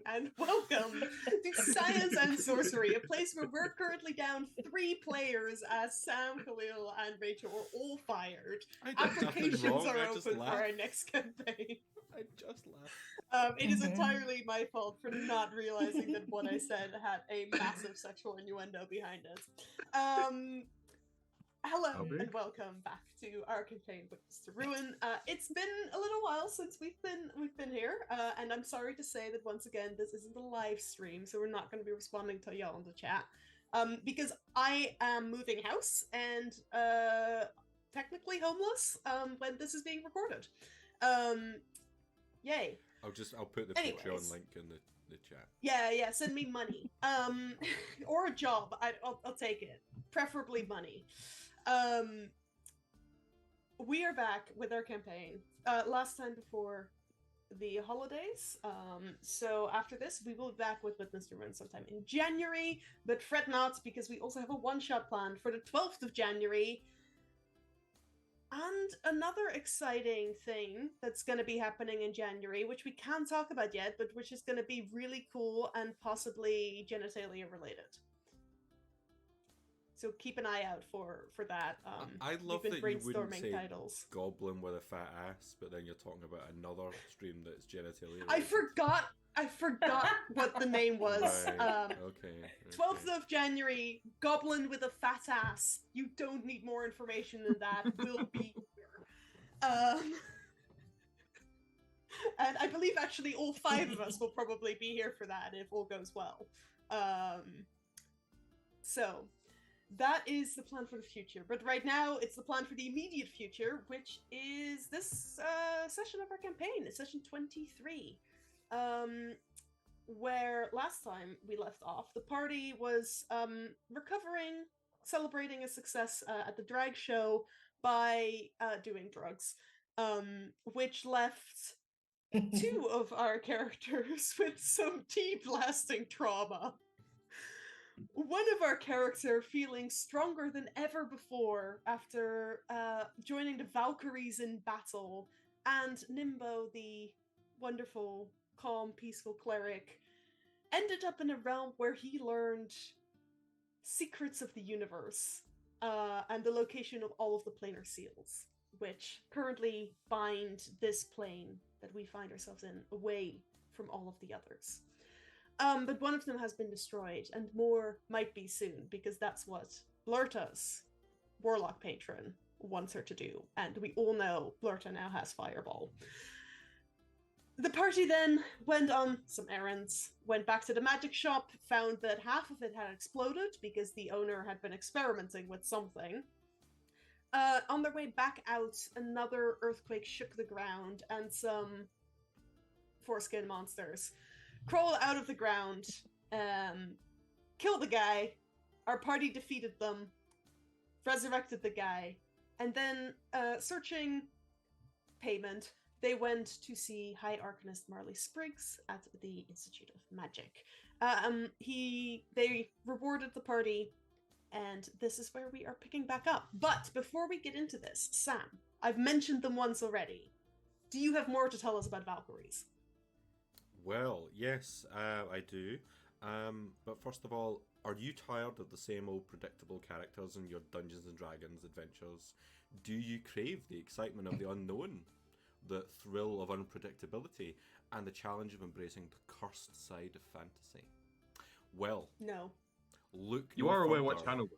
morning, and welcome to Science and Sorcery, a place where we're currently down 3 players as Sam, Khalil, and Rachel are all fired. I did nothing Applications wrong, are I just open for our laughed. next campaign. I just laughed. It is entirely my fault for not realizing that what I said had a massive sexual innuendo behind it. Hello and welcome back to our campaign Witness to Ruin. It's been a little while since we've been here, and I'm sorry to say that once again this isn't a live stream, so we're not going to be responding to y'all in the chat, because I am moving house and technically homeless when this is being recorded. Yay! I'll put the Patreon link in the chat. Yeah, send me money. Or a job. I'll take it. Preferably money. We are back with our campaign. Last time before the holidays. So after this, we will be back with Witness to Ruin sometime in January. But fret not, because we also have a one-shot planned for the 12th of January. And another exciting thing that's going to be happening in January, which we can't talk about yet, but which is going to be really cool and possibly genitalia related. So keep an eye out for that. I love that you wouldn't say titles. Goblin with a fat ass, but then you're talking about another stream that's genitalia related. I forgot what the name was. Right. Okay. 12th of January, Goblin with a fat ass. You don't need more information than that. Will be here. And I believe actually all 5 of us will probably be here for that if all goes well. So that is the plan for the future. But right now, it's the plan for the immediate future, which is this session of our campaign. It's session 23. Where last time we left off, the party was recovering, celebrating a success at the drag show by doing drugs, which left 2 of our characters with some deep-lasting trauma. One of our characters feeling stronger than ever before after joining the Valkyries in battle, and Nimbo, the wonderful, calm, peaceful cleric, ended up in a realm where he learned secrets of the universe and the location of all of the planar seals, which currently bind this plane that we find ourselves in away from all of the others. But one of them has been destroyed, and more might be soon, because that's what Blurta's warlock patron wants her to do, and we all know Blurta now has Fireball. The party then went on some errands, went back to the magic shop, found that half of it had exploded because the owner had been experimenting with something. On their way back out, another earthquake shook the ground, and some foreskin monsters crawled out of the ground, killed the guy. Our party defeated them, resurrected the guy, and then, searching payment, they went to see High Arcanist Marley Spriggs at the Institute of Magic. They rewarded the party, and this is where we are picking back up. But before we get into this, Sam, I've mentioned them once already. Do you have more to tell us about Valkyries? Well, yes, I do. But first of all, are you tired of the same old predictable characters in your Dungeons and Dragons adventures? Do you crave the excitement of the unknown, the thrill of unpredictability, and the challenge of embracing the cursed side of fantasy? Well, no. Look, you are aware what channel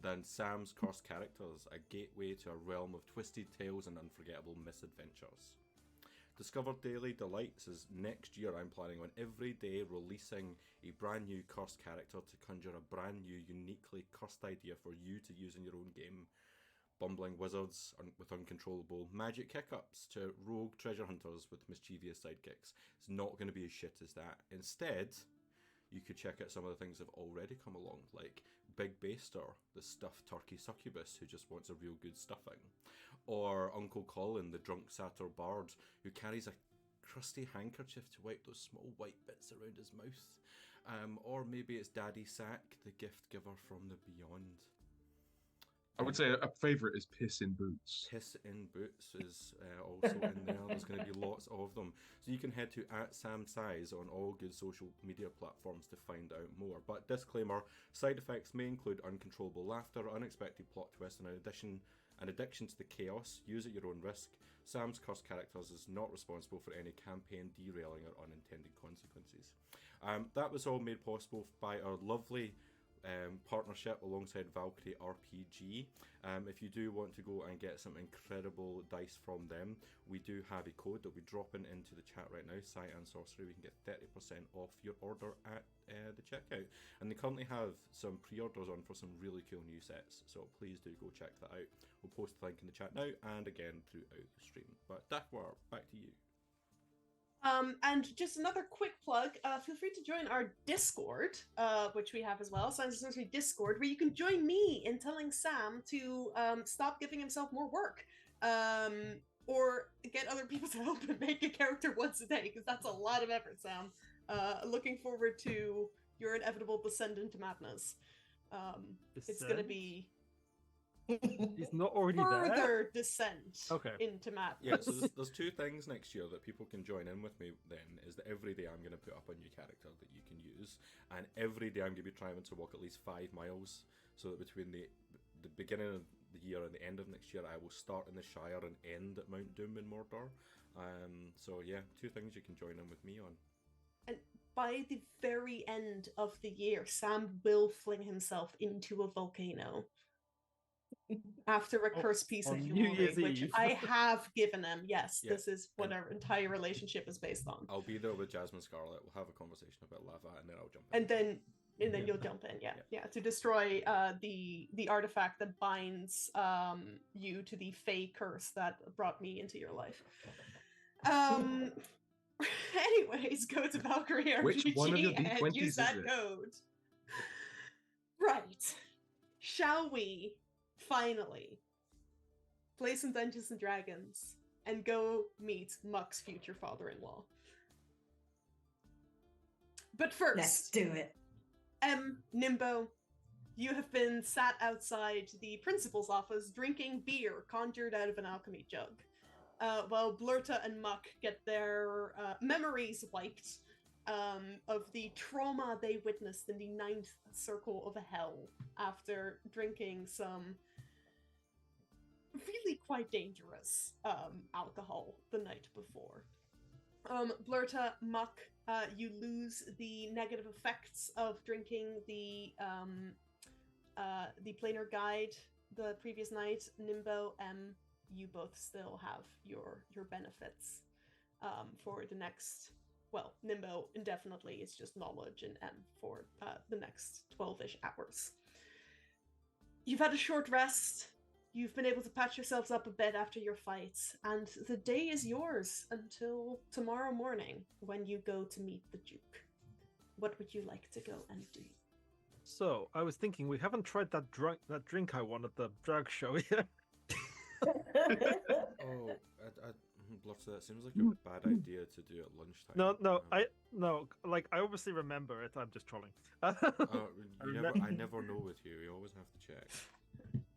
than Sam's Cursed Characters, a gateway to a realm of twisted tales and unforgettable misadventures. Discover Daily Delights as next year I'm planning on every day releasing a brand new cursed character to conjure a brand new, uniquely cursed idea for you to use in your own game. Bumbling wizards with uncontrollable magic hiccups to rogue treasure hunters with mischievous sidekicks. It's not going to be as shit as that. Instead, you could check out some of the things that have already come along, like Big Baster, the stuffed turkey succubus who just wants a real good stuffing, or Uncle Colin, the drunk satyr bard who carries a crusty handkerchief to wipe those small white bits around his mouth, or maybe it's Daddy Sack, the gift giver from the beyond. I would say a favorite is Piss in Boots. Piss in Boots is also in there. There's going to be lots of them. So you can head to @SamSize on all good social media platforms to find out more. But disclaimer, side effects may include uncontrollable laughter, unexpected plot twists, and an addiction to the chaos. Use at your own risk. Sam's cursed characters is not responsible for any campaign derailing or unintended consequences. That was all made possible by our lovely partnership alongside Valkyrie RPG. If you do want to go and get some incredible dice from them, we do have a code that we're dropping into the chat right now, Cyan Sorcery. We can get 30% off your order at the checkout. And they currently have some pre-orders on for some really cool new sets, so please do go check that out. We'll post the link in the chat now and again throughout the stream. But WtR, back to you. And just another quick plug, feel free to join our Discord, which we have as well, Science and Sorcery Discord, where you can join me in telling Sam to stop giving himself more work, or get other people to help him make a character once a day, because that's a lot of effort, Sam. Looking forward to your inevitable descent into madness. It's going to be... He's not already further descent into madness. Yeah, so there's two things next year that people can join in with me then, is that every day I'm going to put up a new character that you can use, and every day I'm going to be trying to walk at least 5 miles, so that between the beginning of the year and the end of next year, I will start in the Shire and end at Mount Doom in Mordor. So yeah, 2 things you can join in with me on. And by the very end of the year, Sam will fling himself into a volcano. After a cursed piece of jewelry, which I have given him. Yes, yeah. This is what our entire relationship is based on. I'll be there with Jasmine Scarlet. We'll have a conversation about lava, and then I'll jump in. And then you'll jump in, yeah, to destroy the artifact that binds you to the Fey curse that brought me into your life. Anyways, go to Valkyrie RPG. Which one of your D20s and use that code. Right. Shall we finally play some Dungeons and Dragons and go meet Muck's future father-in-law? But first, let's do it. Nimbo, you have been sat outside the principal's office drinking beer conjured out of an alchemy jug, while Blurta and Muck get their memories wiped of the trauma they witnessed in the 9th circle of hell after drinking some really quite dangerous alcohol the night before. Blurta, Muck, you lose the negative effects of drinking the planar guide the previous night. Nimbo, you both still have your benefits for the next... Well, Nimbo indefinitely is just knowledge, and for the next 12-ish hours. You've had a short rest. You've been able to patch yourselves up a bit after your fights, and the day is yours until tomorrow morning when you go to meet the Duke. What would you like to go and do? So, I was thinking, we haven't tried that drink I won at the drag show yet. Oh, Blurta, that seems like a bad idea to do at lunchtime. I obviously remember it. I'm just trolling. I never know with you. You always have to check.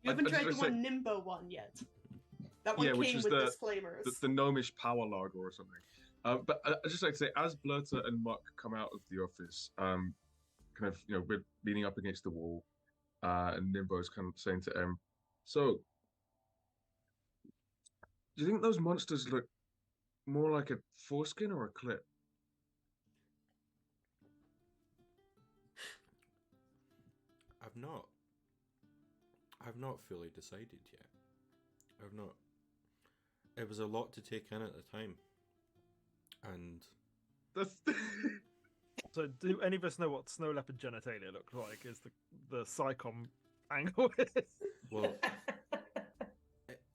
You haven't tried the one Nimbo one yet. That one came with disclaimers. The gnomish power lager or something. But I just like to say, as Blurta and Muck come out of the office, we're leaning up against the wall, and Nimbo's kind of saying to him, "So, do you think those monsters look more like a foreskin or a clit?" I've not fully decided yet. I've not. It was a lot to take in at the time, and So, do any of us know what snow leopard genitalia look like? Is the Psycom angle? Well,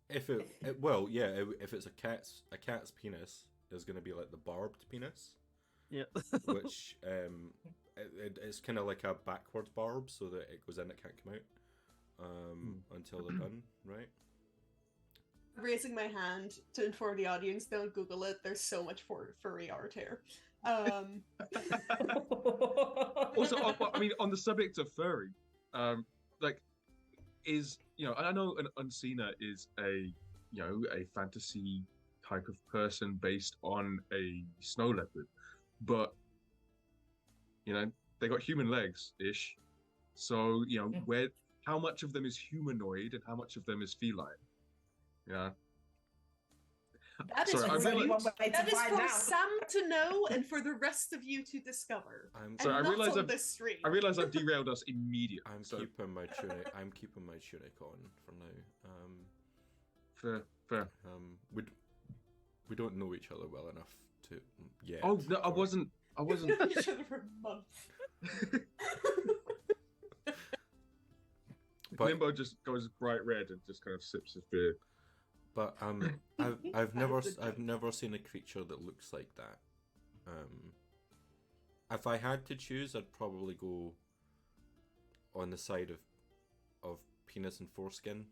if it's a cat's penis is going to be like the barbed penis. Yeah. Which it's kind of like a backwards barb, so that it goes in, it can't come out until they're done, right? Raising my hand to inform the audience, don't Google it. There's so much furry art here. Also, on the subject of furry, is, and I know an Unseener is a fantasy type of person based on a snow leopard, but they got human legs ish. So how much of them is humanoid and how much of them is feline? Yeah. That is Sorry, I for, realized- one way that to is find for out. Sam to know and for the rest of you to discover. Sorry, I and not realize on I've- this stream. I realize I've derailed us immediately. I'm so keeping my tunic. I'm keeping my tunic on for now. fair. We don't know each other well enough to yet. Oh no, I wasn't. Each other for months. But- Limbo just goes bright red and just kind of sips his beer. But I've never That's a I've never seen a creature that looks like that. If I had to choose, I'd probably go on the side of penis and foreskin.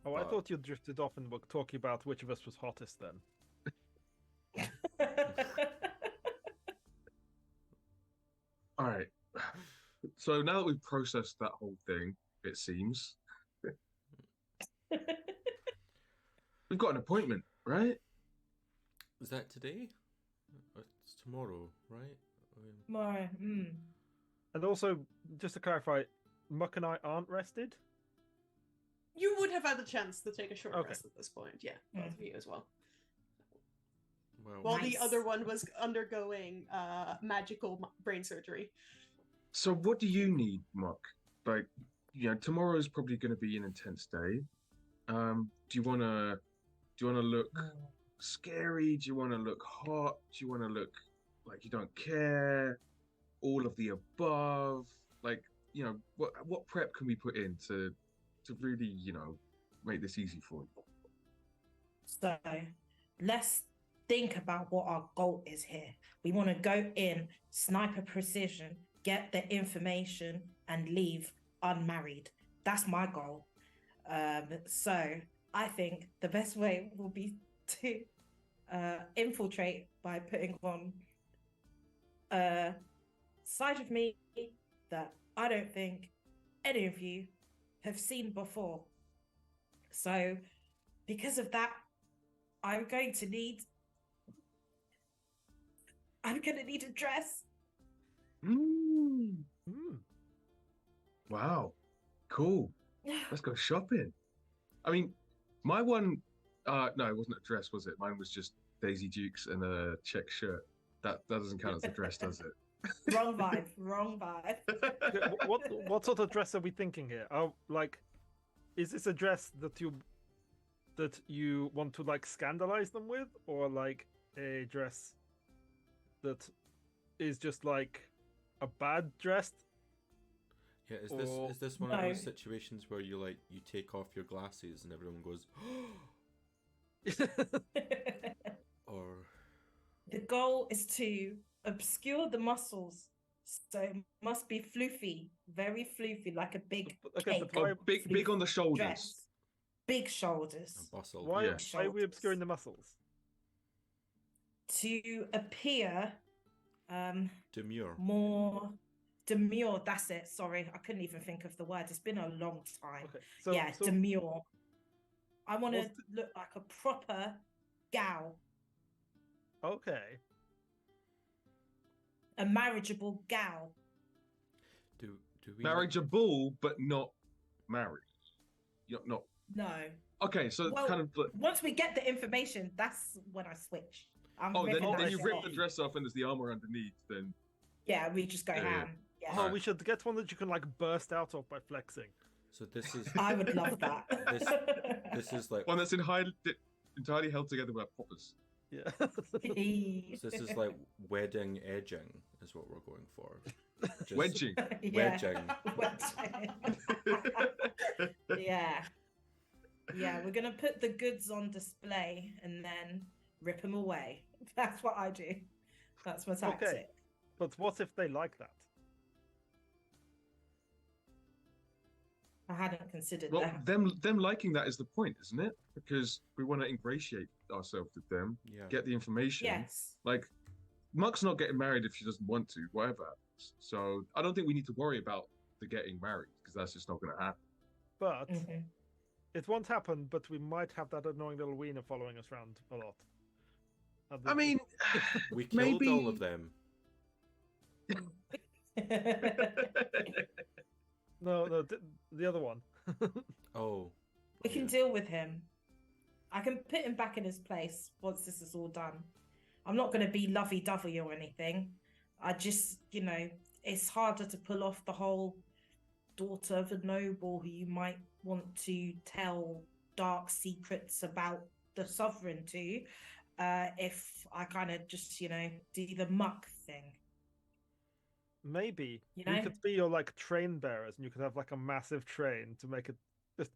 Oh, I thought you drifted off and were talking about which of us was hottest then. All right. So now that we've processed that whole thing, it seems we've got an appointment, right? Is that today? It's tomorrow, right? More. And also, just to clarify, Muck and I aren't rested. You would have had the chance to take a short Okay. rest at this point. Yeah, both of you as well. Well, While the Nice. other one was undergoing magical brain surgery. So what do you need, Muck? Like, tomorrow's probably going to be an intense day. Do you wanna look scary? Do you want to look hot? Do you want to look like you don't care? All of the above. Like, what prep can we put in to really, make this easy for you? So let's think about what our goal is here. We want to go in, sniper precision, get the information, and leave unmarried. That's my goal. So I think the best way will be to infiltrate by putting on a side of me that I don't think any of you have seen before. So because of that, I'm going to need a dress. Wow. Cool. Let's go shopping. I mean, my one, no, it wasn't a dress, was it? Mine was just Daisy Dukes and a check shirt. That doesn't count as a dress, does it? Wrong vibe. Okay, what sort of dress are we thinking here? Is this a dress that you want to like scandalize them with, or like a dress that is just like a bad dress? yeah. Is Or- this one of No. those situations where you take off your glasses and everyone goes, or The goal is to obscure the muscles. So it must be floofy, very floofy, like a big Okay, but cake. why- Oh, big on the shoulders. Dress. Big shoulders. a bustle? why Yeah. why are we obscuring the muscles? To appear Demure. more demure. That's it. Sorry, I couldn't even think of the word. It's been a long time. Okay, so Yeah, so demure. I want to What's look like a proper gal, okay. a marriageable gal. Do we Marriageable, but not married. You're not. No. Okay, so Well, kind of. Once we get the information, that's when I switch. I'm Oh, then ripping that you shit rip off. the dress off and there's the armor underneath. Then Yeah, we just go Yeah. ham. Yeah. Oh, we should get one that you can like burst out of by flexing. So this is I would love that. this is like one that's entirely held together by poppers. Yeah. this is like wedding edging is what we're going for. Just Wedging. Yeah. Wedging. Yeah. Yeah, we're gonna put the goods on display and then rip them away. That's what I do. That's my tactic. Okay. But what if they like that? I hadn't considered Well, that. them liking that is the point, isn't it? Because we want to ingratiate ourselves with them, Yeah. get the information. Yes. Like, Muck's not getting married if she doesn't want to, whatever happens. So I don't think we need to worry about the getting married because that's just not going to happen. But Mhm. it won't happen. But we might have that annoying little wiener following us around a lot. I mean, We killed maybe all of them. no, the other one. Oh. We can yeah. deal with him. I can put him back in his place once this is all done. I'm not going to be lovey-dovey or anything. I just, it's harder to pull off the whole daughter of a noble who you might want to tell dark secrets about the sovereign to, if I kind of just, do the muck thing. Maybe You we know? could be your like train bearers, and you could have like a massive train to make it just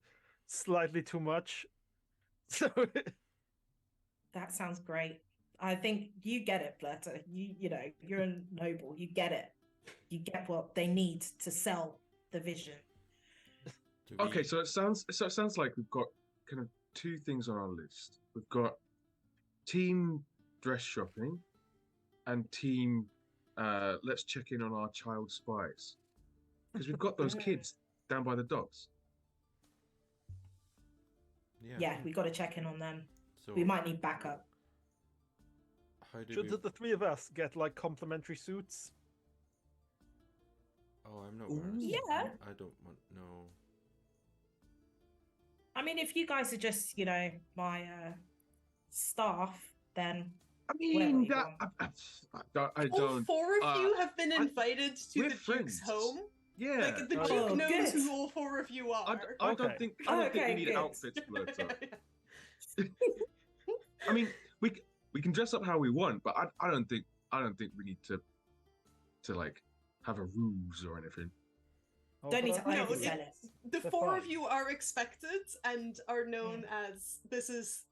slightly too much. So That sounds great. I think you get it, Blurter. You're a noble. You get it. You get what they need to sell the vision. Do we- okay. So it sounds like we've got kind of two things on our list. We've got team dress shopping and team let's check in on our child spies because we've got those kids down by the docks. Yeah, we got to check in on them. So We might need backup. how do should we? the three of us get like complimentary suits? Oh, I'm not. Ooh. wearing a suit. Yeah. I don't want. No. I mean, if you guys are just, my staff, then I Whatever mean you I All don't. four of you have been I- invited to we're the Duke's friends. home. Yeah. Like the Oh, Duke knows good. who all four of you are. I Okay. don't think we Okay, need good. outfits, Blurter. I mean, we can dress up how we want, but I don't think we need to like have a ruse or anything. Oh, don't but need I to think No, we- oversell it. The They're four of fine. you are expected and are known as this is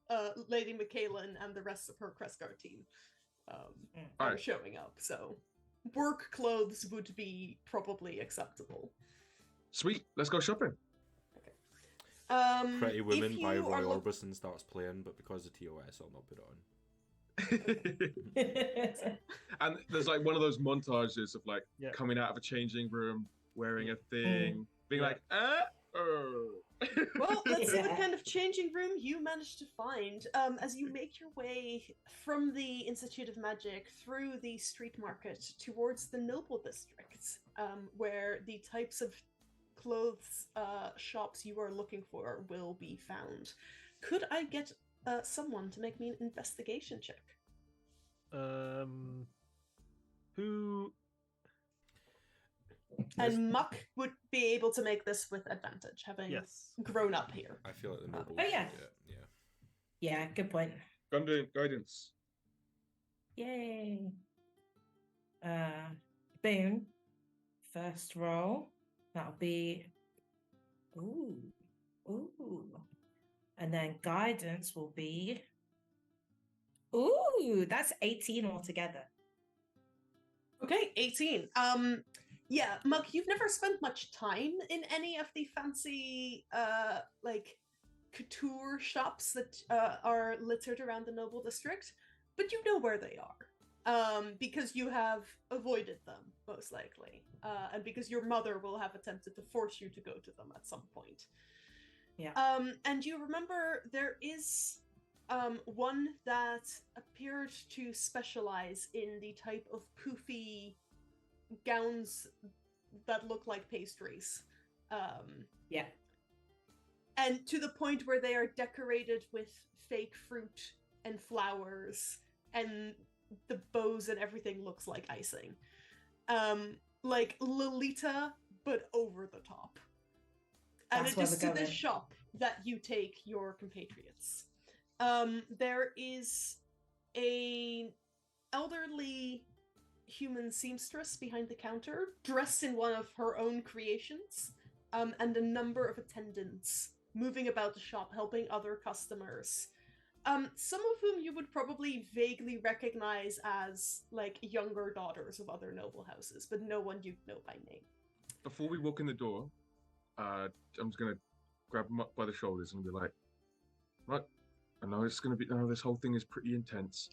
Lady McKaylin and the rest of her Crestguard team are Alright. showing up. So work clothes would be probably acceptable. Sweet, let's go shopping. Pretty if Women by you are Roy look- Orbison starts playing, but because of TOS, I'll not put it on. And there's like one of those montages of like Yeah. coming out of a changing room, wearing a thing, being Yeah. like, Well, let's see what Yeah. kind of changing room you managed to find as you make your way from the Institute of Magic through the street market towards the Noble District, where the types of clothes shops you are looking for will be found. Could I get someone to make me an investigation check? Who? And Muck would be able to make this with advantage, having Yes. grown up here. I feel like the noble. Oh, yeah. Yeah. Yeah, good point. Guidance. Yay. Boom. First roll. That'll be ooh. And then guidance will be ooh, that's 18 altogether. Okay, 18. Yeah, Muck, you've never spent much time in any of the fancy like couture shops that are littered around the Noble District, but you know where they are. Because you have avoided them, most likely. And because your mother will have attempted to force you to go to them at some point. Yeah. And you remember there is one that appeared to specialize in the type of poofy gowns that look like pastries. Yeah. And to the point where they are decorated with fake fruit and flowers, and the bows and everything looks like icing. Like Lolita, but over the top. And That's it where is we're to this going. shop that you take your compatriots. There is a elderly human seamstress behind the counter, dressed in one of her own creations, and a number of attendants moving about the shop, helping other customers. Some of whom you would probably vaguely recognize as like younger daughters of other noble houses, but no one you'd know by name. Before we walk in the door, I'm just gonna grab Muck by the shoulders and be like, Muck, I know it's gonna be. I know this whole thing is pretty intense,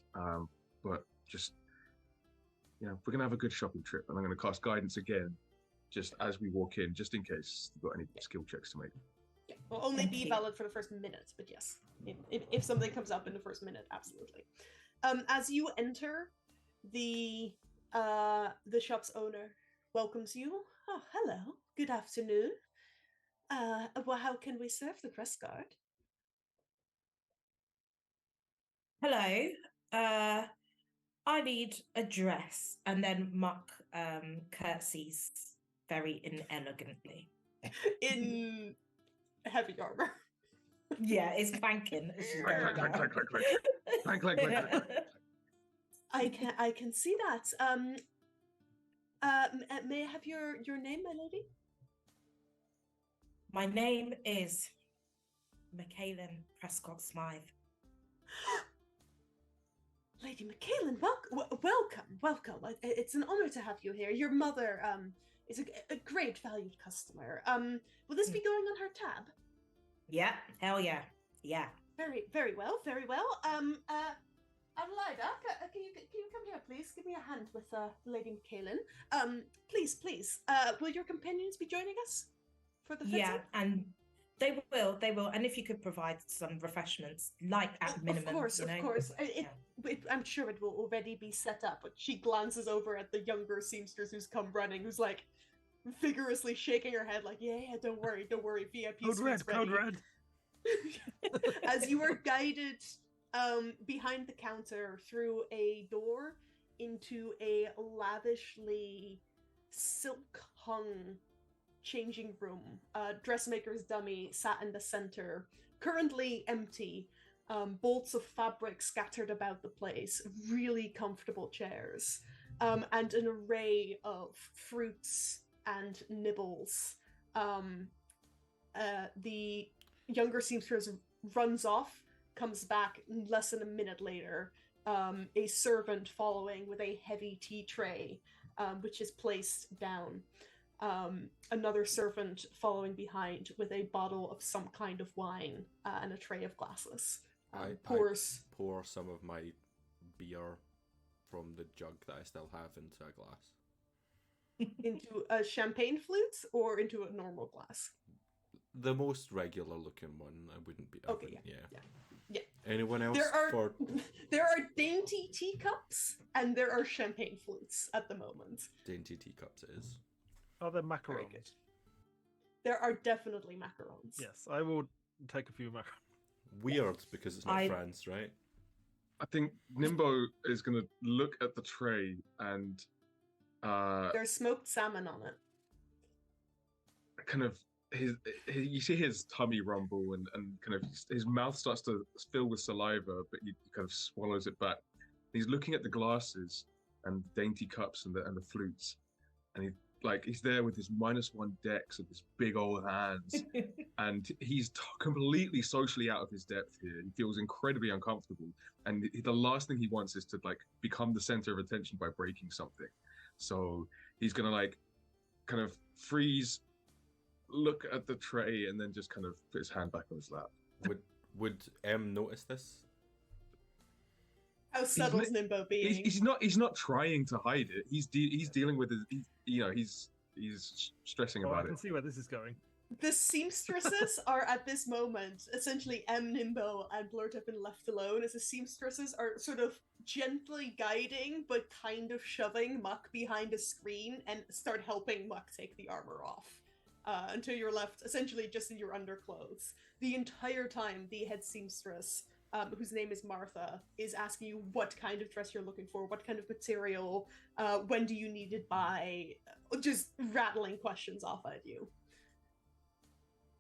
but just we're gonna have a good shopping trip, and I'm gonna cast guidance again. just as we walk in, just in case you've got any skill checks to make. Yeah, will only Thank be you. valid for the first minute, but yes, if something comes up in the first minute, absolutely. As you enter, the shop's owner welcomes you. Oh, hello. Good afternoon. Well, how can we serve the press guard? Hello. I need a dress, and then Muck curtsies very inelegantly. In heavy armor. Yeah, it's clanking. as she's Clank, going clank, clank, down. clank, clank, clank, clank, clank, clank. I can see that. May I have your name, my lady? My name is Michaelin Prescott Smythe. Lady McKaylin, welcome. It's an honor to have you here. Your mother is a great valued customer. Will this be going on her tab? Yeah, hell yeah. Yeah. Very well. Adelaida, can you come here, please? Give me a hand with Lady McKaylin. Please. Will your companions be joining us for the fencing? Yeah, and they will. And if you could provide some refreshments, like at minimum. Of course. Yeah. I'm sure it will already be set up, but she glances over at the younger seamstress who's come running, who's like vigorously shaking her head like, yeah, don't worry, VIP Code red, code red. As you are guided behind the counter through a door into a lavishly silk-hung changing room. Dressmaker's dummy sat in the center, currently empty. Bolts of fabric scattered about the place, really comfortable chairs, and an array of fruits and nibbles. The younger seamstress runs off, comes back less than a minute later, a servant following with a heavy tea tray, which is placed down. Another servant following behind with a bottle of some kind of wine and a tray of glasses. I pour some of my beer from the jug that I still have into a glass. Into a champagne flute or into a normal glass? The most regular looking one. I wouldn't be. Okay, yeah. Anyone else? There are dainty teacups and there are champagne flutes at the moment. Dainty teacups it is. Are there Very macarons? good. There are definitely macarons. Yes, I will take a few macarons. Weird because it's not France, right? I think Nimbo is going to look at the tray and There's smoked salmon on it. kind of you see his tummy rumble and kind of his mouth starts to fill with saliva, but he kind of swallows it back. He's looking at the glasses and dainty cups and the flutes, and he's there with his -1 dex of his big old hands, and he's completely socially out of his depth here. He feels incredibly uncomfortable, and the last thing he wants is to become the center of attention by breaking something. So he's gonna kind of freeze, look at the tray, and then just kind of put his hand back on his lap. Would M notice this? How subtle is Nimbo being? He's not trying to hide it. He's dealing with it. He's stressing about I it. can see where this is going. The seamstresses are at this moment, essentially M, Nimbo, and Blurt have been left alone as the seamstresses are sort of gently guiding but kind of shoving Muck behind a screen and start helping Muck take the armor off. Until you're left essentially just in your underclothes. The entire time, the head seamstress, whose name is Martha, is asking you what kind of dress you're looking for, what kind of material, when do you need it by, just rattling questions off at you.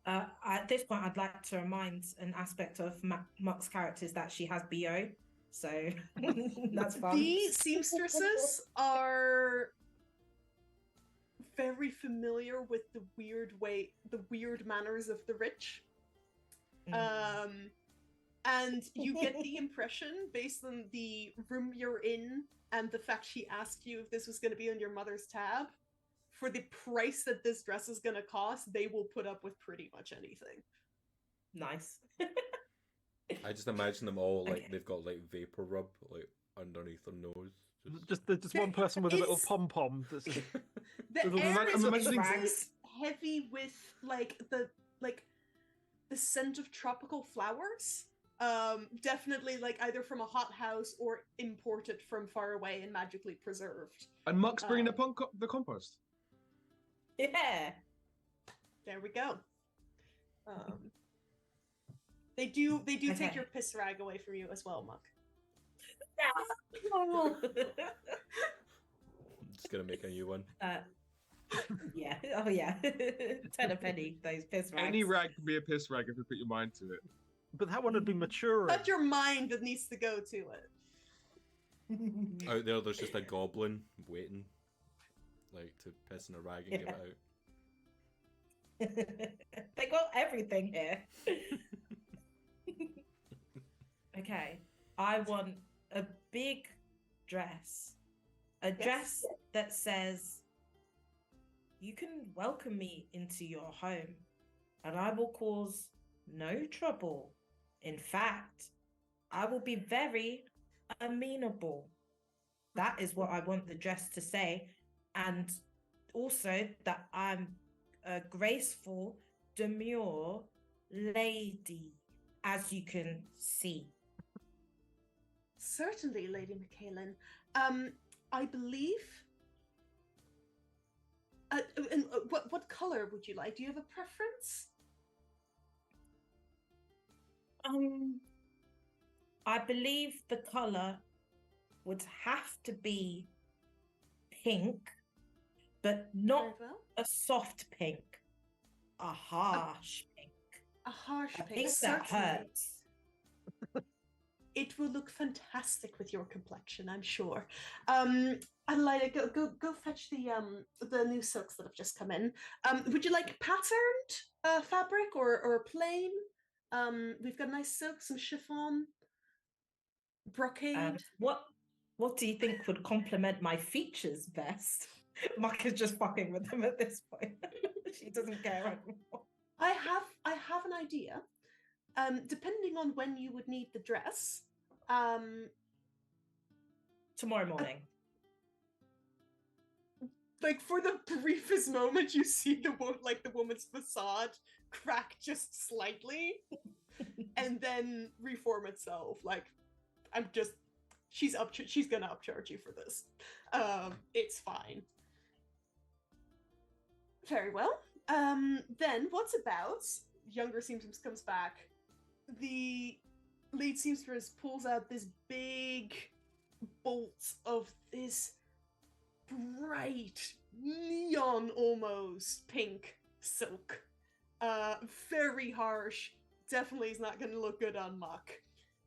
At this point, I'd like to remind an aspect of Muck's character is that she has BO, so that's fun. The seamstresses are very familiar with the weird manners of the rich. And you get the impression, based on the room you're in and the fact she asked you if this was going to be on your mother's tab, for the price that this dress is going to cost, they will put up with pretty much anything. Nice. I just imagine them all Okay. they've got vapor rub underneath their nose. Just one person with a little pom pom. The I'm air is imagining- quite heavy with the scent of tropical flowers. Definitely like either from a hothouse or imported from far away and magically preserved. And Muck's bringing the compost. Yeah. There we go. They do take Okay. your piss rag away from you as well, Muck. Oh. I'm just gonna make a new one. Yeah. Oh yeah. 10 a penny. Those piss rags. Any rag can be a piss rag if you put your mind to it. But that one would be maturing. Not your mind that needs to go to it. Out there's just a goblin waiting, like to piss in a rag and give it out. They got everything here. Okay. I want a big dress. A dress that says, "You can welcome me into your home, and I will cause no trouble. In fact, I will be very amenable." That is what I want the dress to say. And also that I'm a graceful, demure lady, as you can see. Certainly, Lady McKaylin. I believe. And what color would you like? Do you have a preference? I believe the color would have to be pink, but not Very well. a soft pink, a harsh pink. A harsh A pink. pink that Certainly. hurts. It will look fantastic with your complexion, I'm sure. Adelaida, go fetch the new silks that have just come in. Would you like patterned fabric or plain? We've got nice silk, some chiffon, brocade. What do you think would complement my features best? Muck is just fucking with them at this point. She doesn't care anymore. I have an idea. Depending on when you would need the dress. Tomorrow morning. Like for the briefest moment, you see the woman's facade crack just slightly, and then reform itself. Like, she's gonna upcharge you for this. It's fine. Very well. Then what's about? Younger seamstress comes back. The lead seamstress pulls out this big bolt of this bright neon almost pink silk. Very harsh. Definitely is not going to look good on Muck.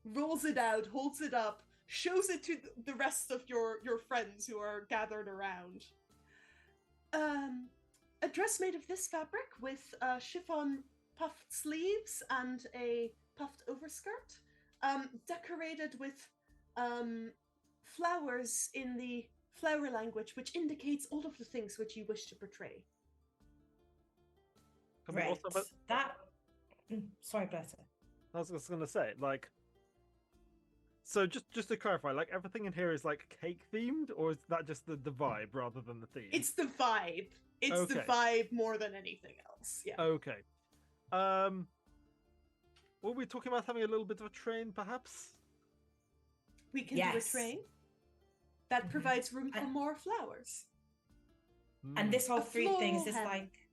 Rolls it out, holds it up, shows it to the rest of your friends who are gathered around. A dress made of this fabric with chiffon puffed sleeves and a puffed overskirt, decorated with flowers in the flower language, which indicates all of the things which you wish to portray. Can we Right. also- That. Sorry, Berta. I was just gonna say, like, so just to clarify, like everything in here is like cake themed, or is that just the vibe rather than the theme? It's the vibe. It's the Okay. vibe more than anything else. Yeah. Okay. Were we talking about having a little bit of a train, perhaps? We can Yes. do a train that Mhm. provides room for And- more flowers. And this whole A fruit thing, is this floral hem. like.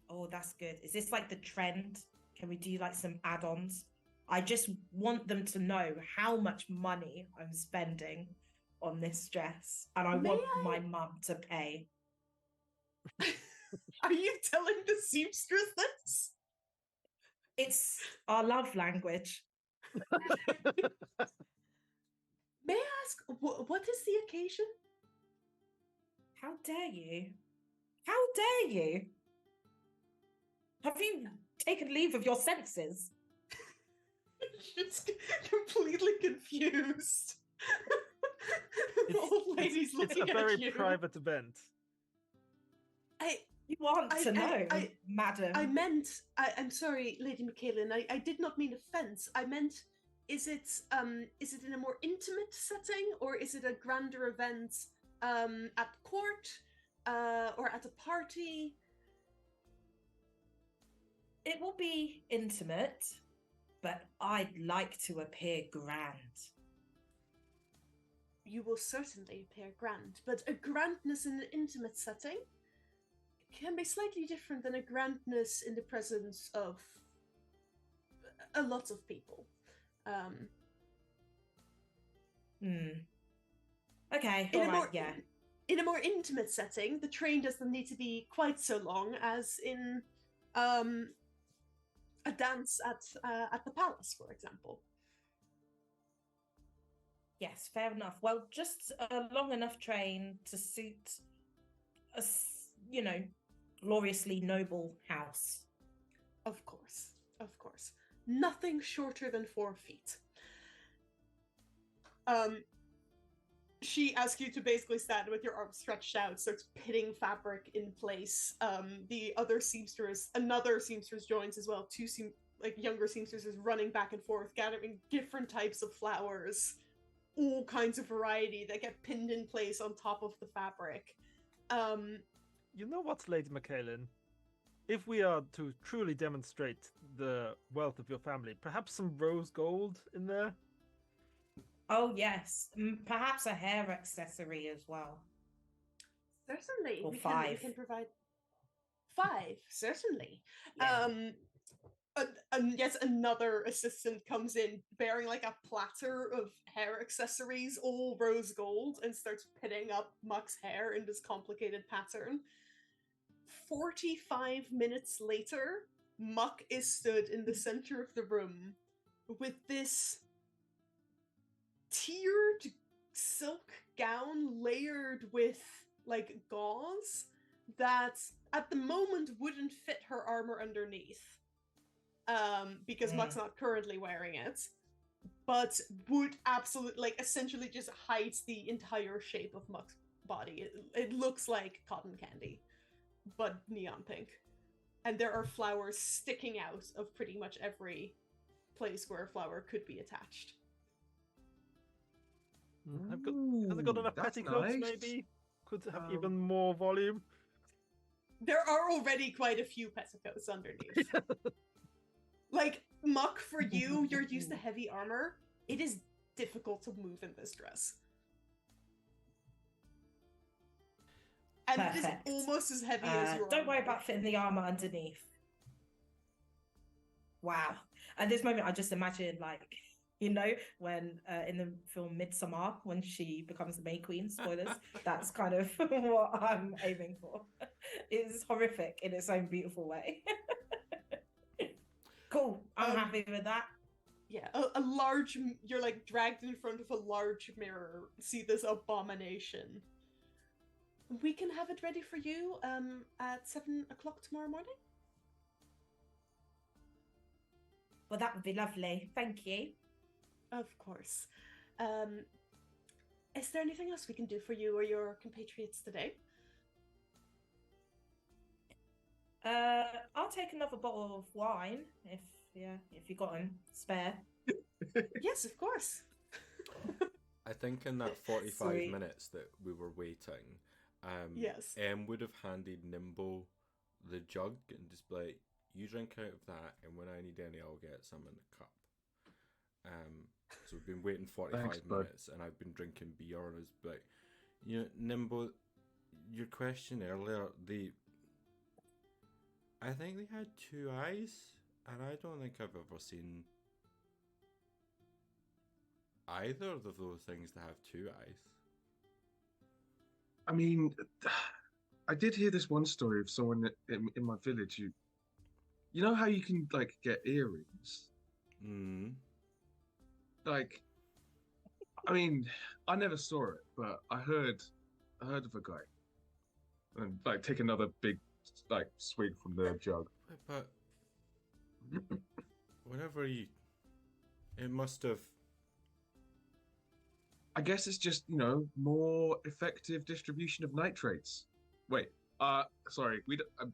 Oh, that's good. Is this like the trend? Can we do like some add ons? I just want them to know how much money I'm spending on this dress. And I May want I- my mum to pay. Are you telling the seamstress this? It's our love language. May I ask, what is the occasion? How dare you? How dare you? Have you taken leave of your senses? She's completely confused. The old lady's it's looking a at very you. private event. You want to know, madam. I'm sorry, Lady McKaylin. I did not mean offense. I meant, is it in a more intimate setting, or is it a grander event at court? or at a party? It will be intimate, but I'd like to appear grand. You will certainly appear grand, but a grandness in an intimate setting can be slightly different than a grandness in the presence of a lot of people. Okay, In all a right, more yeah. in a more intimate setting, the train doesn't need to be quite so long as in a dance at the palace, for example. Yes, fair enough. Well, just a long enough train to suit a, gloriously noble house. Of course, of course. Nothing shorter than 4 feet. She asks you to basically stand with your arms stretched out, starts pitting fabric in place. The other seamstress, another seamstress joins as well. Two younger seamstresses running back and forth, gathering different types of flowers, all kinds of variety that get pinned in place on top of the fabric. You know what, Lady McKaylin? If we are to truly demonstrate the wealth of your family, perhaps some rose gold in there? Oh, yes. Perhaps a hair accessory as well. Certainly. Or we 5. can provide 5, certainly. Yeah. And yet another assistant comes in bearing like a platter of hair accessories, all rose gold, and starts pitting up Muck's hair in this complicated pattern. 45 minutes later, Muck is stood in the center of the room with this tiered silk gown layered with like gauze that at the moment wouldn't fit her armor underneath. Because Muck's not currently wearing it, but would absolutely, like, essentially just hides the entire shape of Muck's body. It looks like cotton candy, but neon pink. And there are flowers sticking out of pretty much every place where a flower could be attached. Has it got enough that's petticoats, nice. maybe? Could have even more volume? There are already quite a few petticoats underneath. Like, Muck, for you, you're used to heavy armor. It is difficult to move in this dress. And Perfect. it is almost as heavy as your Don't worry armor. about fitting the armor underneath. Wow. At this moment, I just imagine, like, when in the film Midsommar, when she becomes the May Queen, spoilers, that's kind of what I'm aiming for. It's horrific in its own beautiful way. Cool. I'm happy with that. Yeah, a large, you're like dragged in front of a large mirror. See this abomination. We can have it ready for you at 7 o'clock tomorrow morning. Well, that would be lovely. Thank you. Of course. Is there anything else we can do for you or your compatriots today? I'll take another bottle of wine if you got them spare. Yes, of course. I think in that 45 Sweet. minutes that we were waiting, Yes. Em would have handed Nimbo the jug and just be like, you drink out of that, and when I need any, I'll get some in the cup. So we've been waiting 45 Thanks, bud. minutes, and I've been drinking beer, and I was like, Nimbo, your question earlier, I think they had 2 eyes, and I don't think I've ever seen either of those things that have 2 eyes. I mean, I did hear this one story of someone in my village who, you know how you can like get earrings? Like, I mean, I never saw it, but I heard of a guy, and like take another big like swig from the jug. But whenever it must have. I guess it's just more effective distribution of nitrates. Wait, sorry,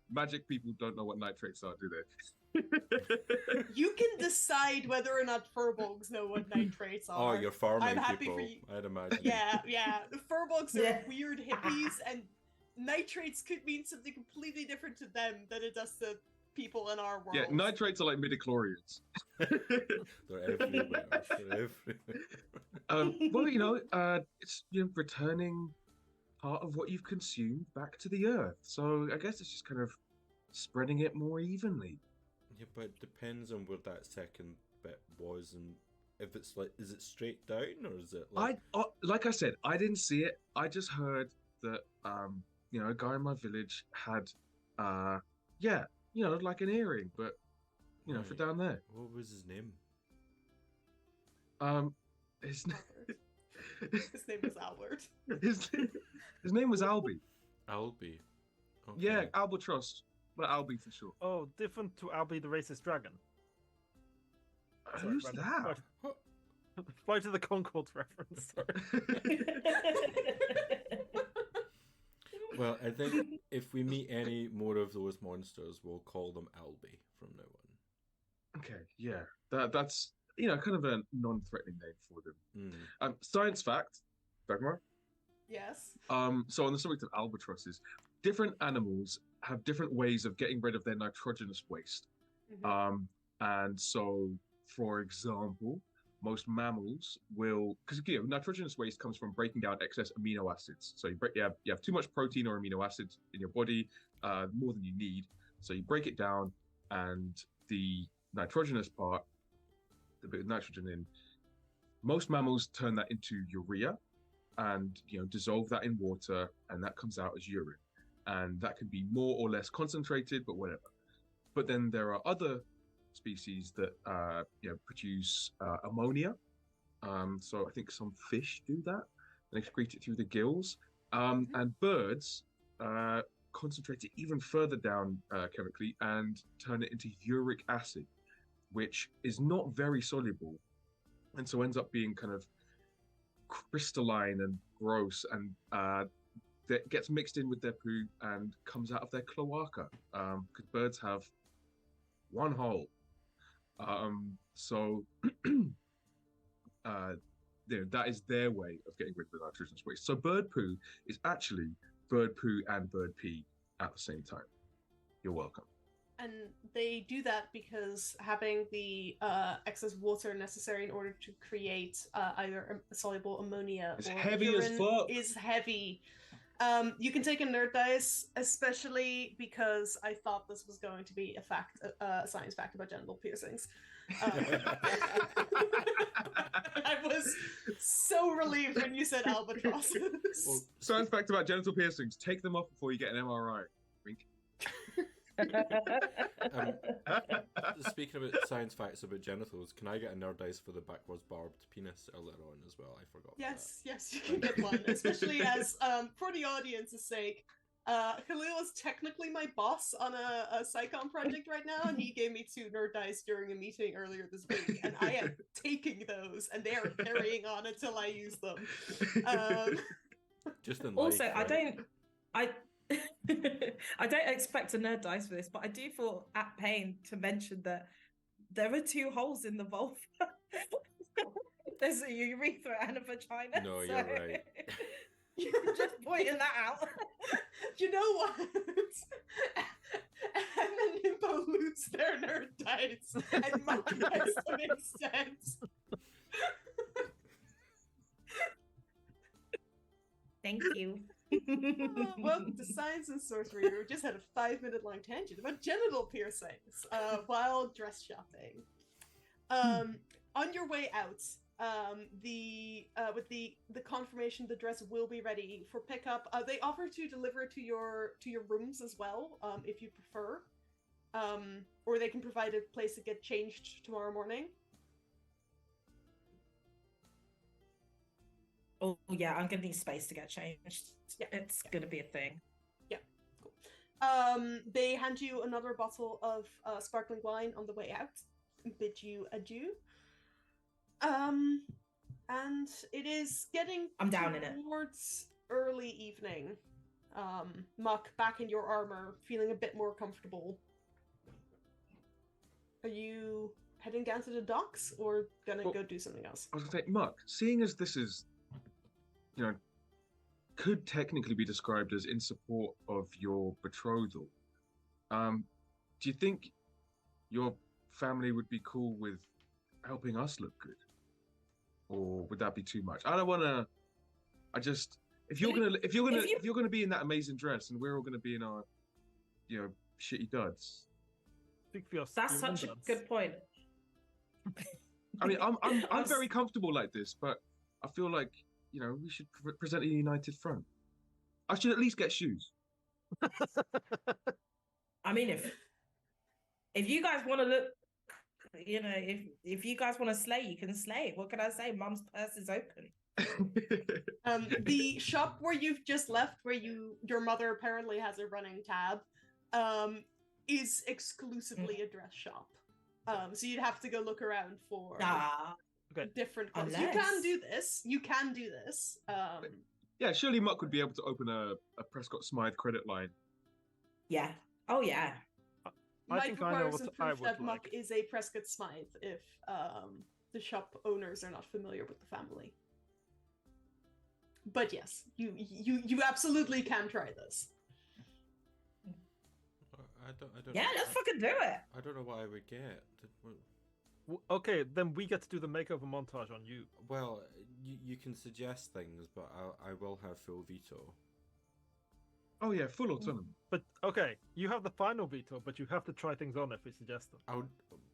magic people don't know what nitrates are, do they? You can decide whether or not furbolgs know what nitrates are. Oh, you're farming I'm happy people, for you. I'd imagine. Yeah. The furbolgs are weird hippies, and nitrates could mean something completely different to them than it does to people in our world. Yeah, nitrates are like midichlorians. They're everywhere. They're everywhere. Well, it's returning part of what you've consumed back to the earth. So I guess it's just kind of spreading it more evenly. Yeah, but it depends on where that second bit was, and if it's like, is it straight down or is it like? Like I said, I didn't see it. I just heard that a guy in my village had like an earring, but for Right. down there. What was his name? His His name was Albert. his name was Albie. Albie. Okay. Yeah, Albatross, but Albie for sure. Oh, different to Albie the racist dragon. Sorry, Who's random- that? Flight of the Conchords reference. Sorry. Well, I think if we meet any more of those monsters, we'll call them Albie from now on. Okay, yeah, that's kind of a non-threatening name for them. Mm. Science fact, Dagmar. Yes. So on the subject of albatrosses, different animals have different ways of getting rid of their nitrogenous waste. Mhm. And so, for example, most mammals will, because nitrogenous waste comes from breaking down excess amino acids. So you have too much protein or amino acids in your body, more than you need. So you break it down, and the nitrogenous part, the bit of nitrogen in, most mammals turn that into urea, and dissolve that in water, and that comes out as urine, and that can be more or less concentrated, but whatever. But then there are other species that produce ammonia. So I think some fish do that, and excrete it through the gills. And birds concentrate it even further down chemically and turn it into uric acid, which is not very soluble, and so ends up being kind of crystalline and gross, and that gets mixed in with their poo and comes out of their cloaca, because birds have one hole. So that is their way of getting rid of the nitrogenous waste. So bird poo is actually bird poo and bird pee at the same time. You're welcome. And they do that because having the excess water necessary in order to create either soluble ammonia It's or heavy as urine fuck. is heavy. You can take a nerd dice, especially because I thought this was going to be a science fact about genital piercings. I was so relieved when you said albatrosses. Well, Science fact about genital piercings: take them off before you get an MRI. Wink. Speaking about science facts about genitals, can I get a nerd dice for the backwards barbed penis earlier on as well? I forgot. Yes, you can get one, especially as, for the audience's sake, Khalil is technically my boss on a Psychon project right now, and he gave me 2 nerd dice during a meeting earlier this week, and I am taking those, and they are carrying on until I use them. Just in Also, life, I right? I don't expect a nerd dice for this, but I do feel at pain to mention that there are 2 holes in the vulva. There's a urethra and a vagina. No, so you're right. I'm just pointing that out. You know what? Em and Nimbo lose their nerd dice, and Muck has to make sense. Thank you. Welcome to Science and Sorcery. We just had a 5-minute long tangent about genital piercings while dress shopping. On your way out, with the confirmation the dress will be ready for pickup. They offer to deliver it to your rooms as well, if you prefer. Or they can provide a place to get changed tomorrow morning. Oh yeah, I'm gonna need space to get changed. Yeah, It's gonna be a thing. They hand you another bottle of sparkling wine on the way out, bid you adieu. And it is getting I'm down in it. towards early evening. Muck, back in your armor, feeling a bit more comfortable. Are you heading down to the docks or gonna Well, go do something else? I was gonna say, Muck, seeing as this is, could technically be described as in support of your betrothal. Do you think your family would be cool with helping us look good, or would that be too much? I don't want to. I just if you're gonna if you're gonna be in that amazing dress and we're all gonna be in our shitty duds. Speak for That's such a good point. I mean, I'm very comfortable like this, but I feel like we should present a united front. I should at least get shoes. I mean, if you guys want to look, if you guys want to slay, you can slay. What can I say? Mum's purse is open. The shop where you've just left, where your mother apparently has a running tab, is exclusively a dress shop. So you'd have to go look around for different clothes. You can do this. Yeah, surely Muck would be able to open a Prescott Smythe credit line. Yeah. Oh yeah. Might require some proof that Muck is a Prescott Smythe if the shop owners are not familiar with the family. But yes, you absolutely can try this. I don't. Yeah, let's fucking do it. I don't know what I would get. Okay, then we get to do the makeover montage on you. Well, you can suggest things, but I will have full veto. Oh yeah, full autonomy. But okay, you have the final veto, but you have to try things on if we suggest them.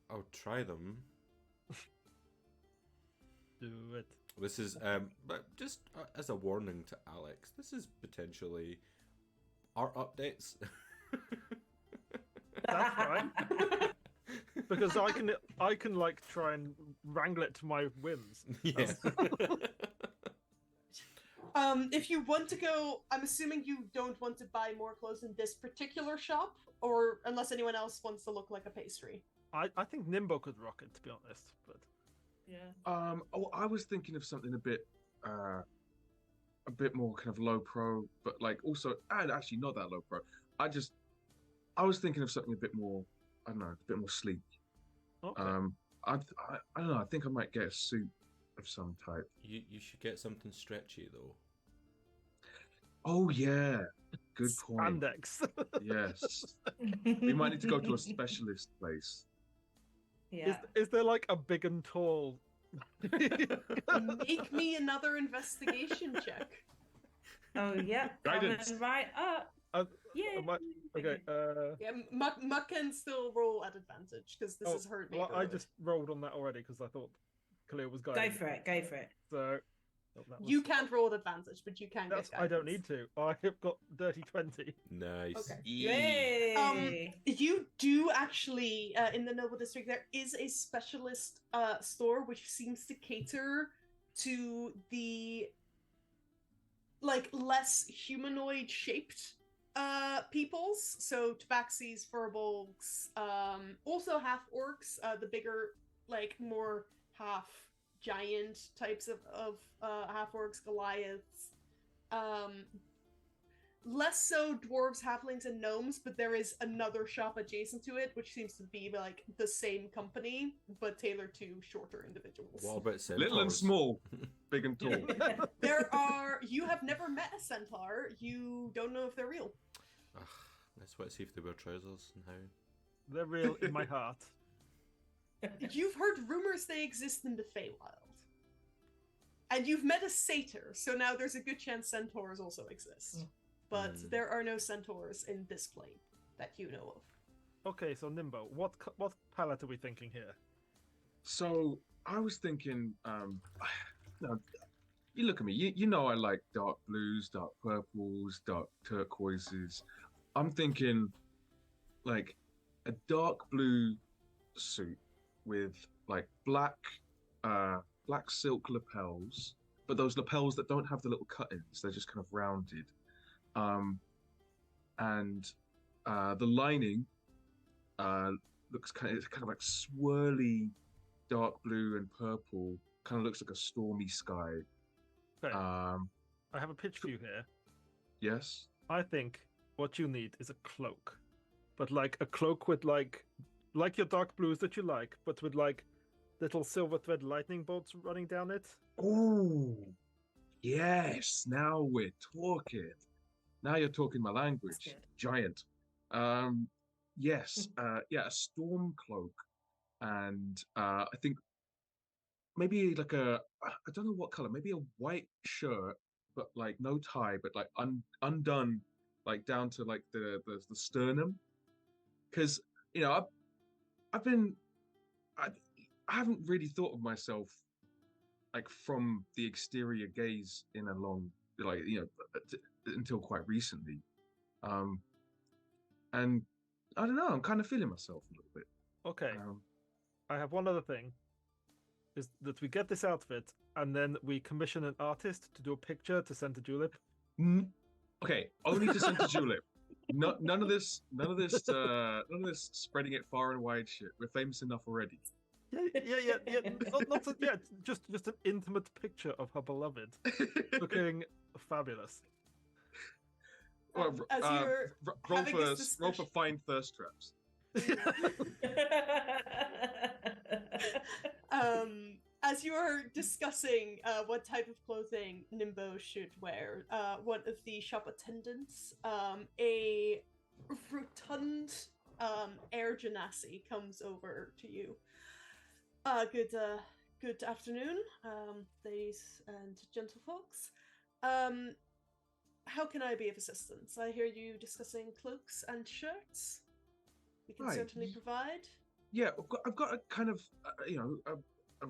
I'll try them. Do it. This is but just as a warning to Alex, this is potentially art updates. That's fine. Because I can like try and wrangle it to my whims. Yeah. If you want to go, I'm assuming you don't want to buy more clothes in this particular shop, or unless anyone else wants to look like a pastry. I think Nimbo could rock it, to be honest, but yeah. I was thinking of something a bit more kind of low pro, but like also, and actually not that low pro. I was thinking of something a bit more, I don't know, a bit more sleek. okay. I don't know. I think I might get a suit of some type. You should get something stretchy though. Oh yeah, good point. Spandex. Yes, we might need to go to a specialist place. Yeah. Is there like a big and tall? Make me another investigation check. Oh yeah. Guidance. Coming right up. Yeah. Okay. Yeah, Muck can still roll at advantage because this is her. Well, I just rolled on that already because I thought Khalil was guiding. Go for it. Go for it. So you can't roll at advantage, but you can get guidance. I don't need to. I have got dirty 20. Nice. Okay. Yay! You do actually in the Noble District. There is a specialist store which seems to cater to the like less humanoid shaped peoples. So tabaxis, furbolgs, also half orcs, the bigger, like more half giant types of half orcs, Goliaths. Less so dwarves, halflings, and gnomes, but there is another shop adjacent to it, which seems to be like the same company, but tailored to shorter individuals. What about centaurs? Little and small, big and tall. You have never met a centaur. You don't know if they're real. Let's see if they wear trousers and how. They're real in my heart. You've heard rumors they exist in the Feywild. And you've met a satyr, so now there's a good chance centaurs also exist. But there are no centaurs in this plane that you know of. Okay, so Nimbo, what palette are we thinking here? So I was thinking, now, you look at me, you know I like dark blues, dark purples, dark turquoises. I'm thinking like a dark blue suit with like black silk lapels, but those lapels that don't have the little cut-ins, they're just kind of rounded. And the lining looks kind of like swirly dark blue and purple, kind of looks like a stormy sky. Okay. I have a pitch for you here. Yes. I think what you need is a cloak, but like a cloak with like your dark blues that you like, but with like little silver thread lightning bolts running down it. Ooh. Yes, now we're talking. Now you're talking my That's language. good. Giant. Um, yes, yeah, a storm cloak, and I think maybe like I don't know what color, maybe a white shirt, but like no tie, but like undone, like down to like the sternum. Because I've been I, I haven't really thought of myself like from the exterior gaze in a long like until quite recently. Um, and I don't know, I'm kind of feeling myself a little bit. Okay, Um, I have one other thing. Is that we get this outfit and then we commission an artist to do a picture to send to Julep. okay, only to send to Julep. No, none of this spreading it far and wide shit. We're famous enough already. Yeah. Yeah, just an intimate picture of her beloved, looking fabulous. Well, As you're roll having for this roll for discussion- find thirst traps. As you are discussing what type of clothing Nimbo should wear, one of the shop attendants, a rotund air genasi, comes over to you. Good afternoon, ladies and gentlefolks. How can I be of assistance? I hear you discussing cloaks and shirts. We can Right. certainly provide. Yeah, I've got a kind of a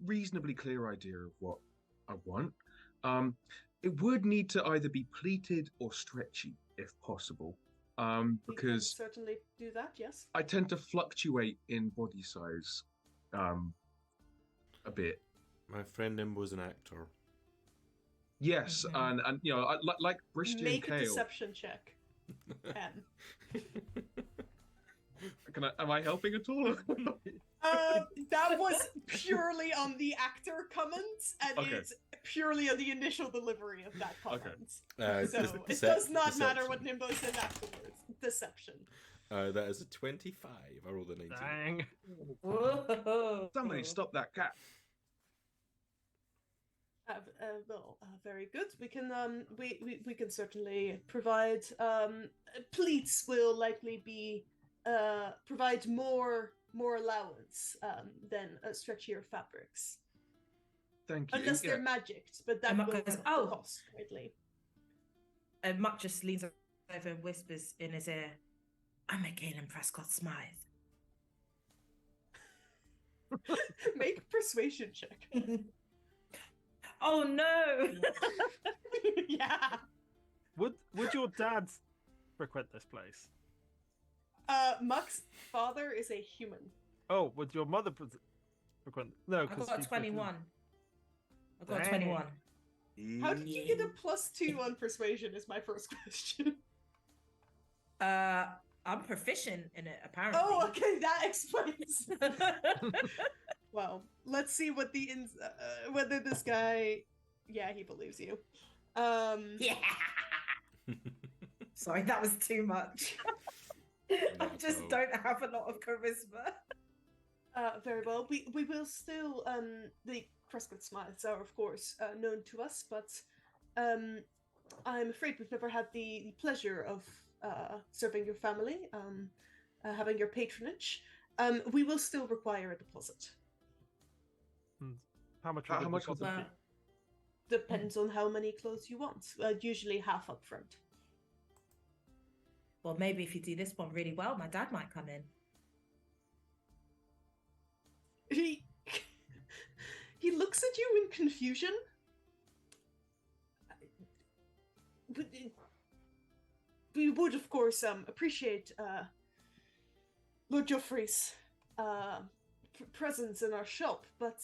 reasonably clear idea of what I want. It would need to either be pleated or stretchy, if possible. We can Because certainly do that, yes. I tend to fluctuate in body size, a bit. My friend Nimbo's an actor. Yes, Mhm. and like Brishti Make and a Kale. deception check. Am I helping at all? That was purely on the actor comment, and Okay. it's purely on the initial delivery of that comment. So it Dece- does not matter what deception. Nimbo said afterwards. Deception. That is a 25. I rolled a 19. Dang. Whoa. Somebody stop that cat. Very good. We can we can certainly provide. Pleats will likely be provide more allowance than stretchier fabrics, Thank you. unless Yeah. they're magicked, but that And Muck will goes, up "Oh." the cost greatly. And Muck just leans over and whispers in his ear, I'm a Galen Prescott Smythe. Make a persuasion check. Oh no! Yeah. Would your dad frequent this place? Muck's father is a human. Oh, would your mother frequent? No, I because got a 21. I got a Dang. 21. How did you get a +2 on persuasion? Is my first question. I'm proficient in it, apparently. Oh, okay, that explains. Well, let's see what the whether this guy, yeah, he believes you. Yeah. Sorry, that was too much. I Not at just all. don't have a lot of charisma. Very well. We will still the Prescott Smythes are of course known to us, but I'm afraid we've never had the pleasure of serving your family, having your patronage. We will still require a deposit. How much? How would much the would the- deposit be? Depends on how many clothes you want. Usually half up front. Well, maybe if you do this one really well, my dad might come in. He he looks at you in confusion. We would, of course, appreciate Lord Joffrey's presence in our shop, but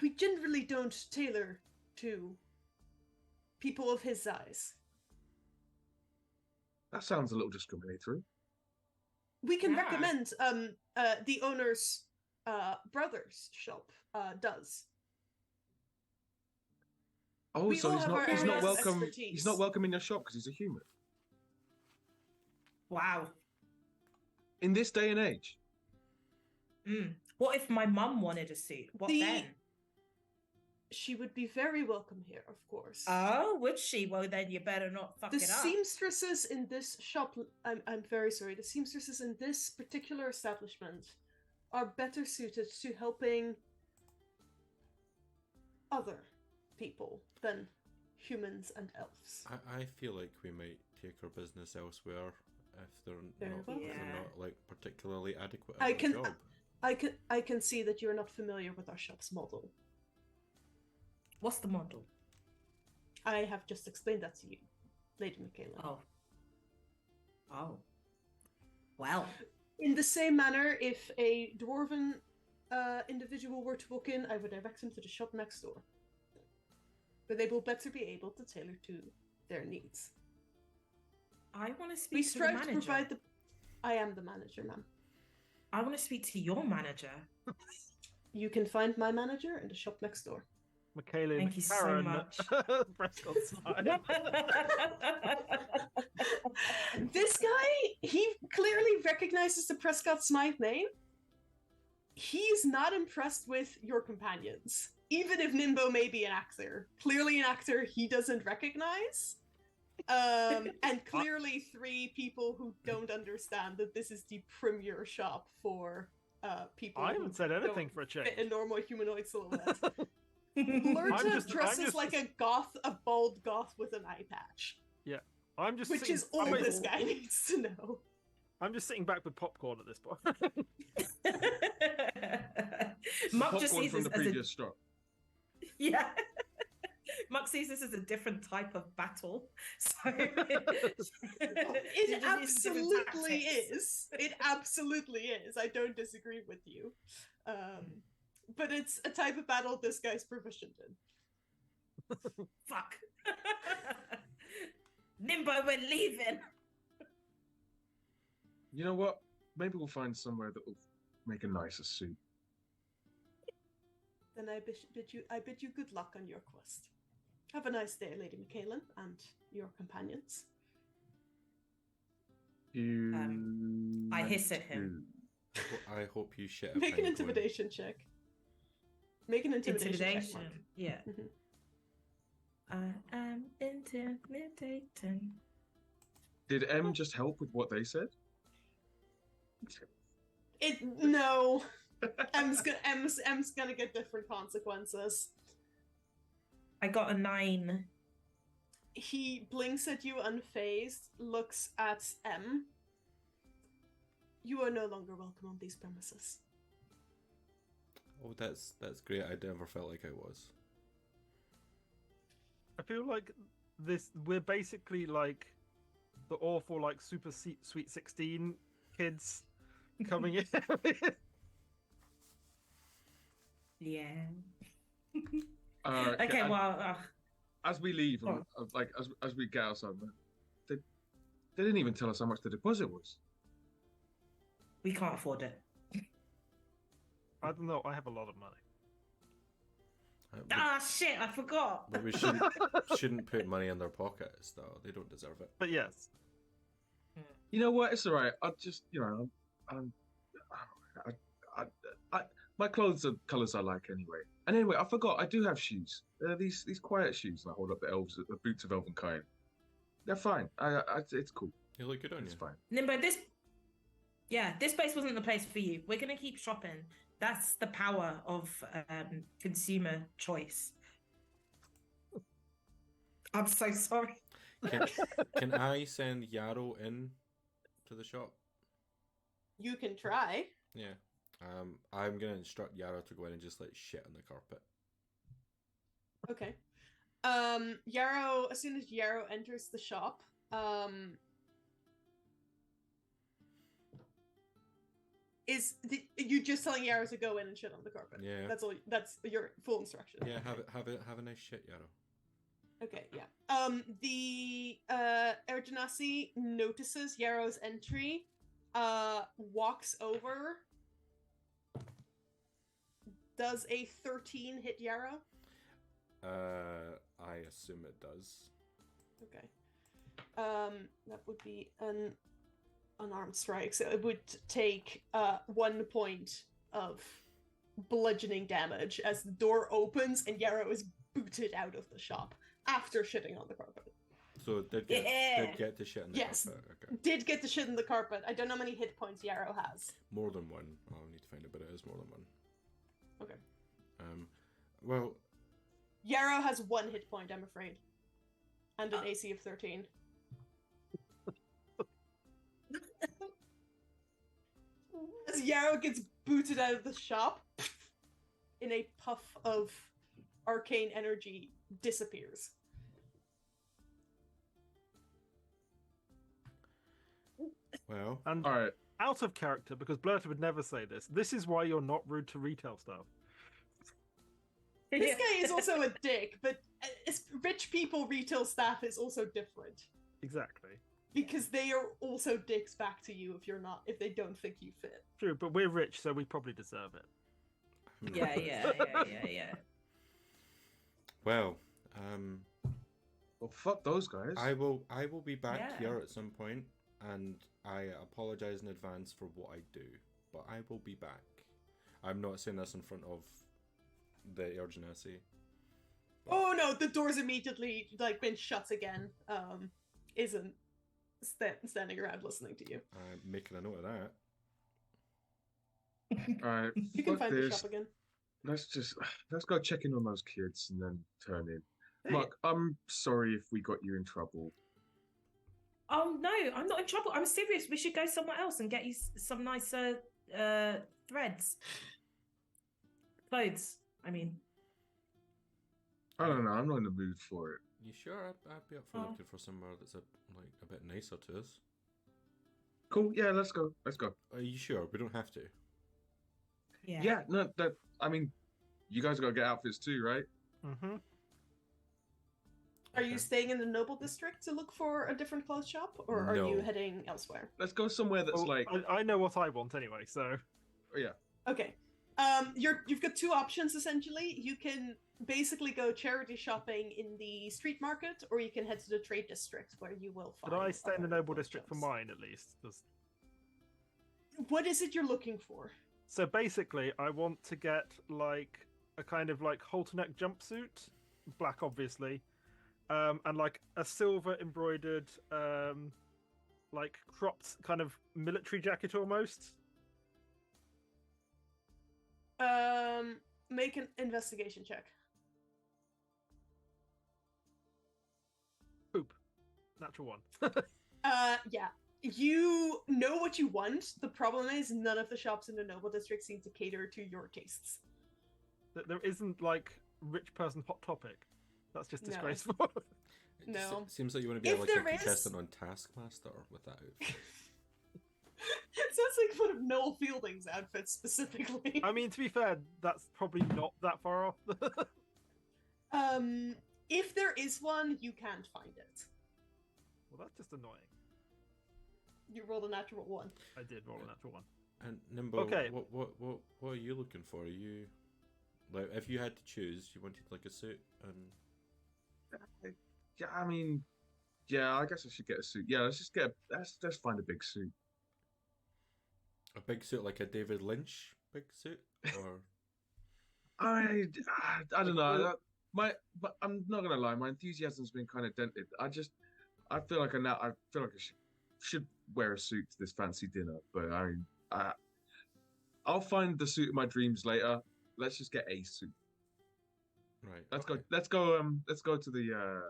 we generally don't tailor to people of his size. That sounds a little discriminatory. We can Yeah. recommend the owner's brother's shop does. Oh, We so all he's have not our he's not areas of welcome. He's expertise. not welcome in your shop because he's a human. Wow. In this day and age. What if my mum wanted a suit? What The- then? She would be very welcome here, of course. Oh, would she? Well, then you better not fuck The it up. seamstresses in this shop, I'm very sorry, the seamstresses in this particular establishment are better suited to helping other people than humans and elves. I feel like we might take our business elsewhere if they're Very not, well. if they're Yeah. not like particularly adequate I at their can- job. I can see that you're not familiar with our shop's model. What's the model? I have just explained that to you, Lady Michaela. Oh. Oh. Well. In the same manner, if a dwarven individual were to walk in, I would direct him to the shop next door. But they will better be able to tailor to their needs. I want to speak We to the strive to manager. provide the... I am the manager, ma'am. I want to speak to your manager. You can find my manager in the shop next door. Michaela Thank you so Karen, much. Prescott smile. This guy, he clearly recognizes the Prescott Smythe name. He's not impressed with your companions. Even if Nimbo may be an actor. Clearly an actor he doesn't recognize. And clearly 3 people who don't understand that this is the premier shop for people I who haven't said anything don't for a change. fit a normal humanoid silhouette. I'm Lurta just- dresses like a bald goth with an eye patch. I'm just Which sitting, is all I'm, this guy needs to know. I'm just sitting back with popcorn at this point. Muck Popcorn just sees from this the as a previous stop. yeah. Muck sees this as a different type of battle. So It absolutely is. It absolutely is. I don't disagree with you. But it's a type of battle this guy's proficient in. Fuck. Nimbo, we're leaving. You know what? Maybe we'll find somewhere that will make a nicer suit. Then I bid you good luck on your quest. Have a nice day, Lady Michaelan, and your companions. I hiss at him. I hope you shit. a Make an penguin. intimidation check. Make an intimidation check, Mark. Yeah. Mhm. I am intimidating. Did M just help with what they said? No. M's gonna get different consequences. I got a 9. He blinks at you unfazed, looks at M. You are no longer welcome on these premises. Oh, that's great. I never felt like I was. I feel like we're basically like the awful like super sweet 16 kids coming in. Yeah. Okay, Okay, and well, as we leave, and, like as we get outside, they didn't even tell us how much the deposit was. we can't afford it. I don't know. I have a lot of money. Ah, shit! I forgot. But we shouldn't put money in their pockets, though. They don't deserve it. But yes, You know what? It's all right. I'll just, my clothes are colors I like anyway. And anyway, I forgot. I do have shoes. These quiet shoes. And I hold up the boots of Elvenkind. They're fine. It's cool. You look good on It's you. fine. Nimbo, this place wasn't the place for you. We're gonna keep shopping. That's the power of consumer choice. I'm so sorry. Can I send Yarrow in to the shop? You can try. Yeah. I'm gonna instruct Yarrow to go in and just like shit on the carpet. Okay. Yarrow, as soon as Yarrow enters the shop, you just telling Yarrow to go in and shit on the carpet? Yeah. That's all. That's your full instruction. Yeah, have a nice shit, Yarrow. Okay, yeah. The Ergenasi notices Yarrow's entry, walks over. Does a 13 hit Yarrow? I assume it does. Okay. That would be an unarmed strike, so it would take 1 point of bludgeoning damage as the door opens and Yarrow is booted out of the shop after shitting on the carpet. So did get to shit in the Yes. carpet. Okay. Did get the shit in the carpet. I don't know how many hit points Yarrow has. More than one. I'll need to find it, but it is more than one. Okay. Well, Yarrow has 1 hit point, I'm afraid. And an AC of 13. As Yarrow gets booted out of the shop, in a puff of arcane energy, disappears. well, And All right. out of character, because Blurter would never say this. This is why you're not rude to retail staff. This guy is also a dick, but rich people retail staff is also different. Exactly. Because they are also dicks back to you if they don't think you fit. True, but we're rich, so we probably deserve it. Yeah. Well, Well, fuck those guys. I will be back Yeah. here at some point, and I apologize in advance for what I do, but I will be back. I'm not saying this in front of the urgency. Oh no, the door's immediately been shut again. Isn't standing around listening to you. I'm making a note of that. All right. You can fuck find the this. shop again. Let's go check in on those kids and then turn in. Muck, I'm sorry if we got you in trouble. Oh no, I'm not in trouble. I'm serious. We should go somewhere else and get you some nicer threads. Clothes, I mean. I don't know. I'm not in the mood for it. You sure? I'd be up for Oh. looking for somewhere that's a bit nicer to us. Cool. Yeah, let's go. Let's go. Are you sure? We don't have to. Yeah. No. I mean, you guys gotta get outfits too, right? Mm-hmm. Are you Okay. staying in the Noble District to look for a different clothes shop, or are you No. heading elsewhere? Let's go somewhere that's like. I know what I want anyway, so Oh, yeah. Okay. You've got 2 options essentially. You can basically go charity shopping in the street market, or you can head to the trade district where you will find. could I stay in the other Noble clothes District for shops. mine at least? 'Cause- What is it you're looking for? So basically, I want to get like a kind of like halter neck jumpsuit, black obviously, and like a silver embroidered, like cropped kind of military jacket almost. Make an investigation check. Poop, natural one. Yeah. You know what you want. The problem is none of the shops in the Noble District seem to cater to your tastes. There isn't like rich person hot topic. That's just No. disgraceful. It No. seems like you want to be If like a there is- contestant on Taskmaster with that outfit. It sounds like one of Noel Fielding's outfits specifically. I mean, to be fair, that's probably not that far off. If there is one, you can't find it. Well, that's just annoying. You rolled a natural 1. I did roll a natural one. And Nimbo, Okay. what are you looking for? Are you like, if you had to choose, you wanted like a suit and Yeah. I mean, yeah. I guess I should get a suit. Yeah. Let's find a big suit. a big suit, like a David Lynch big suit, or I don't know. But I'm not gonna lie. My enthusiasm's been kind of dented. I feel like I should wear a suit to this fancy dinner. But I'll find the suit of my dreams later. Let's just get a suit. right? Let's okay. go. Let's go to the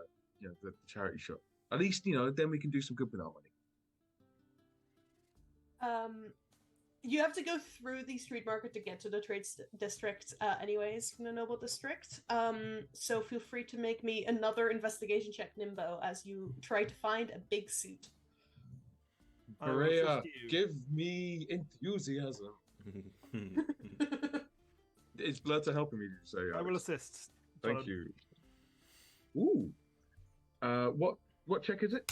the charity shop. At least then we can do some good with our money. You have to go through the street market to get to the trade district, anyways, from the Noble District. So feel free to make me another investigation check, Nimbo, as you try to find a big suit. I will Maria, assist you. give me enthusiasm. It's Blurter helping me, so I will assist. Thank Jonathan. you. Ooh. What check is it?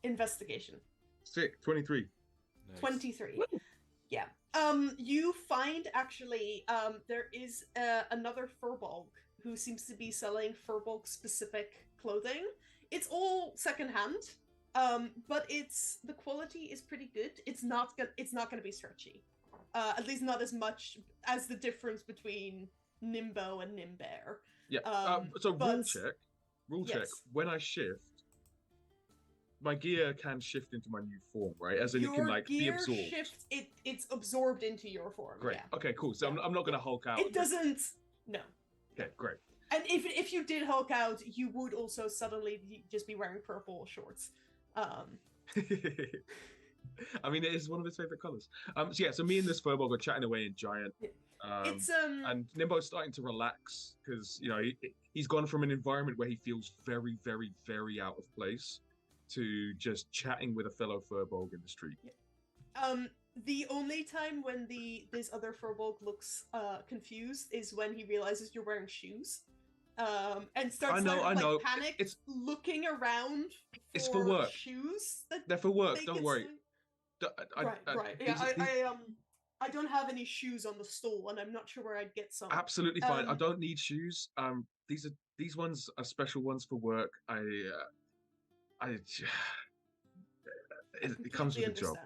Investigation. Sick. 23. Nice. 23. Yeah. You find actually there is another Furbolg who seems to be selling Furbolg specific clothing. It's all secondhand, but the quality is pretty good. It's not gonna be stretchy. At least not as much as the difference between Nimbo and Nimbear. Yeah. So rule check. When I shift, my gear can shift into my new form, right? As in, it can like be absorbed. Your gear shifts. It's absorbed into your form. Great. Yeah. Okay. Cool. So I'm not gonna Hulk out. It doesn't. No. Okay. Great. And if you did Hulk out, you would also suddenly just be wearing purple shorts. I mean, it is one of his favorite colors. So me and this furball are chatting away in Giant. It's and Nimbo's starting to relax because he's gone from an environment where he feels very, very, very out of place to just chatting with a fellow furbolg in the street. The only time when this other furbolg looks confused is when he realizes you're wearing shoes. And starts panic. It's looking around. It's for work. Shoes. They're for work. Don't worry. Right. Yeah, I don't have any shoes on the stool, and I'm not sure where I'd get some. Absolutely fine. I don't need shoes. These ones are special ones for work. It comes with a job.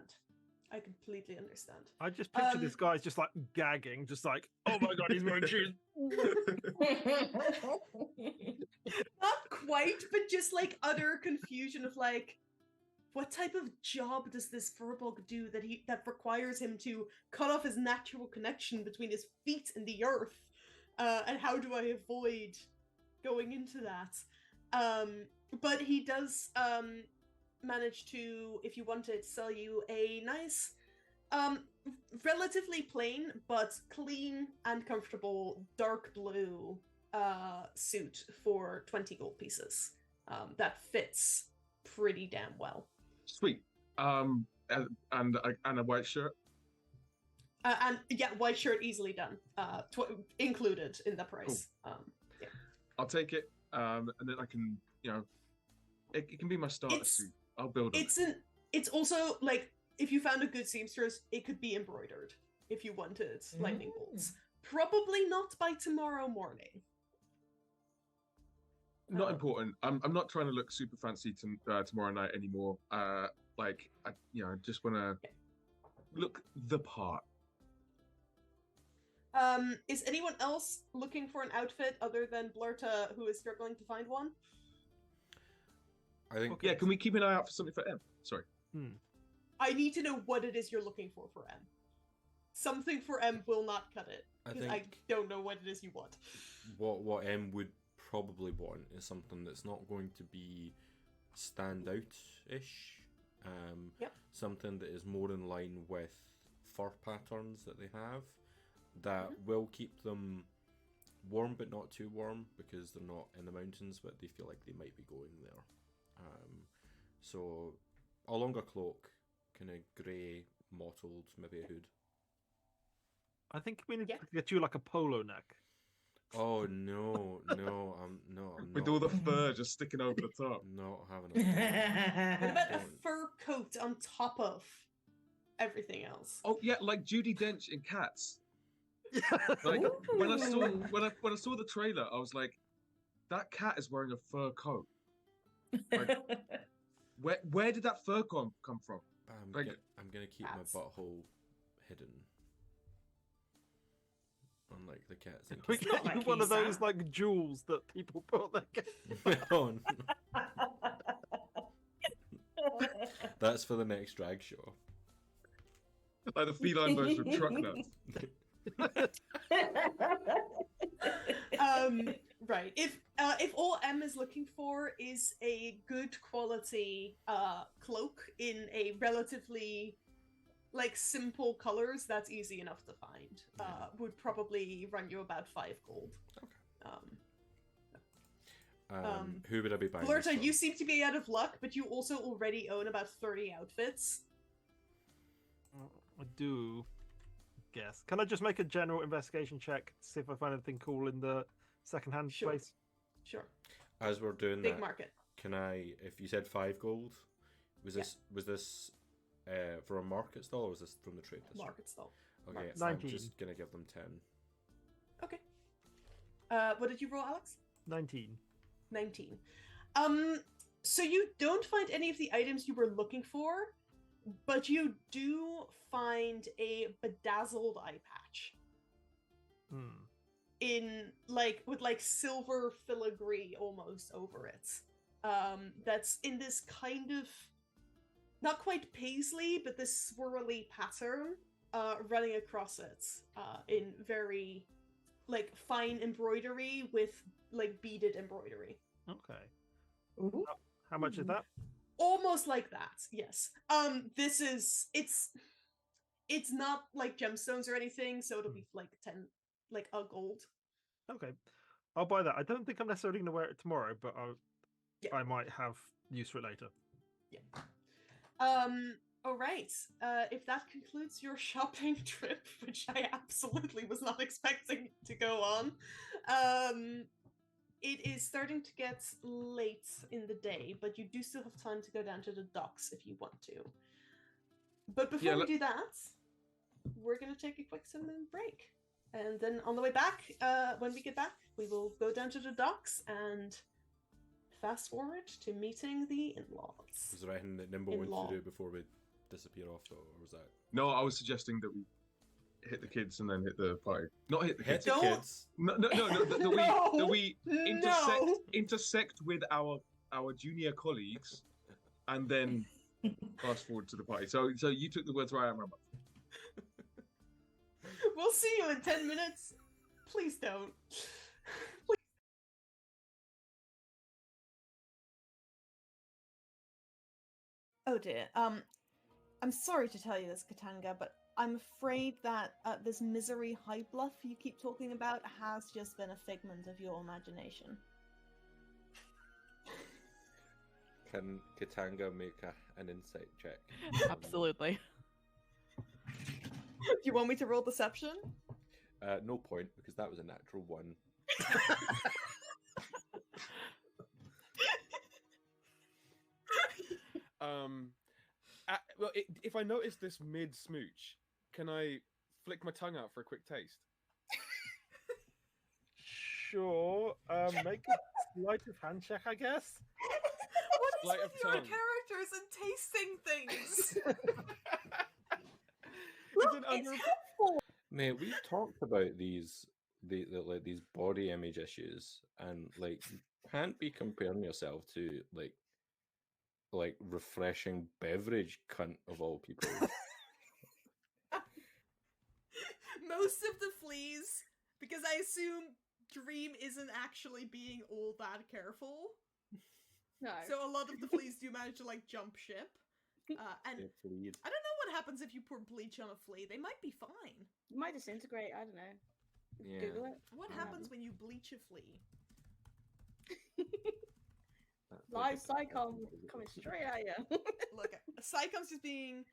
I completely understand. I just picture this guy's just like gagging, just like, oh my god, he's wearing shoes. Not quite, but just like utter confusion of like, what type of job does this furbolg do that requires him to cut off his natural connection between his feet and the earth? And how do I avoid going into that? But he does manage to, if you wanted, sell you a nice, relatively plain but clean and comfortable dark blue suit for 20 gold pieces. That fits pretty damn well. Sweet. And a white shirt. And yeah, white shirt easily done. Included in the price. Cool. I'll take it. And then I can, it can be my starter suit. I'll build it. It's also like, if you found a good seamstress, it could be embroidered if you wanted lightning bolts. Probably not by tomorrow morning. Not important. I'm not trying to look super fancy tomorrow night anymore. I just want to look the part. Is anyone else looking for an outfit other than Blurta, who is struggling to find one? I think. Okay. Yeah, can we keep an eye out for something for M? Sorry. I need to know what it is you're looking for M. Something for M will not cut it, because I don't know what it is you want. What M would probably want is something that's not going to be stand out-ish. Something that is more in line with fur patterns that they have, that will keep them warm but not too warm, because they're not in the mountains but they feel like they might be going there. So a longer cloak, kind of grey, mottled, maybe a hood. I think we need to get you like a polo neck. Oh no, I'm with not. all the fur just sticking over the top. Not having it. What about a fur coat on top of everything else? Oh yeah, like Judi Dench in Cats. Like when I saw the trailer, I was like, that cat is wearing a fur coat. Like, where did that fur come from? I'm gonna keep my butthole hidden. Unlike the cats. We get you one of those like jewels that people put on their Oh, no. That's for the next drag show. Like the feline version of truck nuts. Right. If all M is looking for is a good quality cloak in a relatively like simple colors, that's easy enough to find. Would probably run you about 5 gold. Okay. Who would I be buying? Blurta, you seem to be out of luck, but you also already own about 30 outfits. I do. Guess. Can I just make a general investigation check, see if I find anything cool in the second-hand place? Sure. As we're doing Big that, market. can I? If you said 5 gold, was this for a market stall, or was this from the trade district? Market stall. Okay, 19. I'm just gonna give them 10. Okay. What did you roll, Alex? 19. 19. So you don't find any of the items you were looking for, but you do find a bedazzled eye patch in with silver filigree almost over it. That's in this kind of not quite paisley, but this swirly pattern running across it in very fine embroidery with beaded embroidery. Okay. Ooh. How much is that? Almost like that, yes. This is it's not like gemstones or anything, so it'll be 10 a gold. Okay, I'll buy that. I don't think I'm necessarily gonna wear it tomorrow, but I might have use for it later. Yeah. All right. If that concludes your shopping trip, which I absolutely was not expecting to go on, it is starting to get late in the day, but you do still have time to go down to the docks if you want to. But before we do that, we're going to take a quick 7-minute break. And then on the way back, when we get back, we will go down to the docks and fast forward to meeting the in-laws. Was there anything that Nimble wanted to do before we disappear off, though, or was that? No, I was suggesting that we hit the kids and then hit the party. Not hit the kids. Hit the kids. No. That we intersect with our junior colleagues, and then fast forward to the party. So you took the words right out of my mouth. We'll see you in 10 minutes. Please don't. Oh dear. I'm sorry to tell you this, Katanga, but I'm afraid that this misery high bluff you keep talking about has just been a figment of your imagination. Can Katanga make an insight check? Absolutely. Do you want me to roll deception? No point, because that was a natural 1. Well, if I notice this mid-smooch, can I flick my tongue out for a quick taste? Sure. Make a sleight of hand check, I guess. What Sleight is of with your tongue. characters and tasting things? Mate, we've talked about these body image issues, and you can't be comparing yourself to like refreshing beverage cunt of all people. Most of the fleas, because I assume Dream isn't actually being all that careful. No. So a lot of the fleas do manage to jump ship. And I don't know what happens if you pour bleach on a flea. They might be fine. You might disintegrate, I don't know. Yeah. Google it. What happens when you bleach a flea? Live Psychom coming straight at you. Look, Psychom's just being...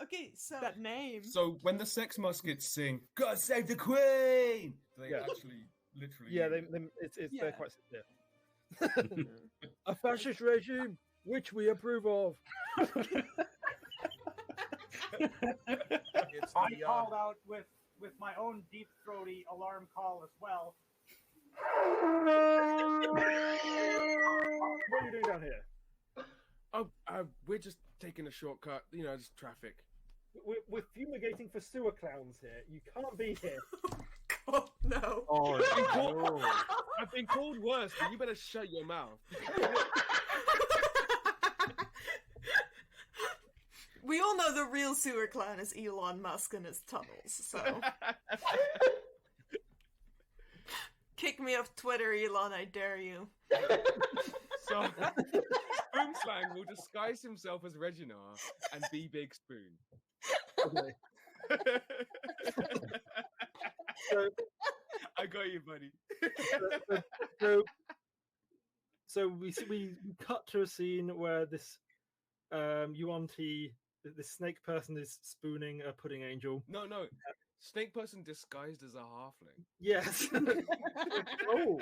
Okay, so... That name. So when the Sex Muskets sing, "God save the Queen," they actually literally... Yeah, they're quite sincere. A fascist regime, which we approve of. I called out with my own deep throaty alarm call as well. What are you doing down here? Oh, we're just taking a shortcut. Just traffic. We're fumigating for sewer clowns here. You can't be here. Oh, no. Oh, no. I've been called worse, but you better shut your mouth. We all know the real sewer clown is Elon Musk and his tunnels, so... Kick me off Twitter, Elon, I dare you. So, Boomslang will disguise himself as Reginar and be Big Spoon. Okay. I got you, buddy. So we cut to a scene where this Yuan-Ti, this snake person, is spooning a pudding angel. No. Snake person disguised as a halfling. Yes. Oh.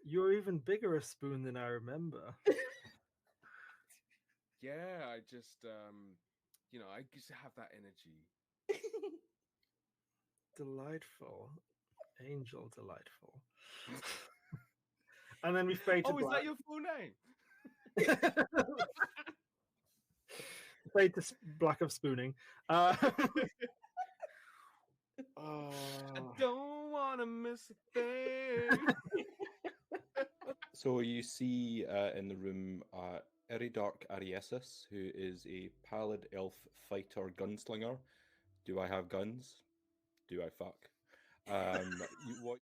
You're even bigger a spoon than I remember. Yeah, I just I just have that energy. Delightful. Angel delightful. And then we fade to Oh, is black. that your full name? afraid to black of spooning. I don't want to miss a thing. So you see in the room Eridark Ariesis, who is a pallid elf fighter gunslinger. Do I have guns? Do I fuck? What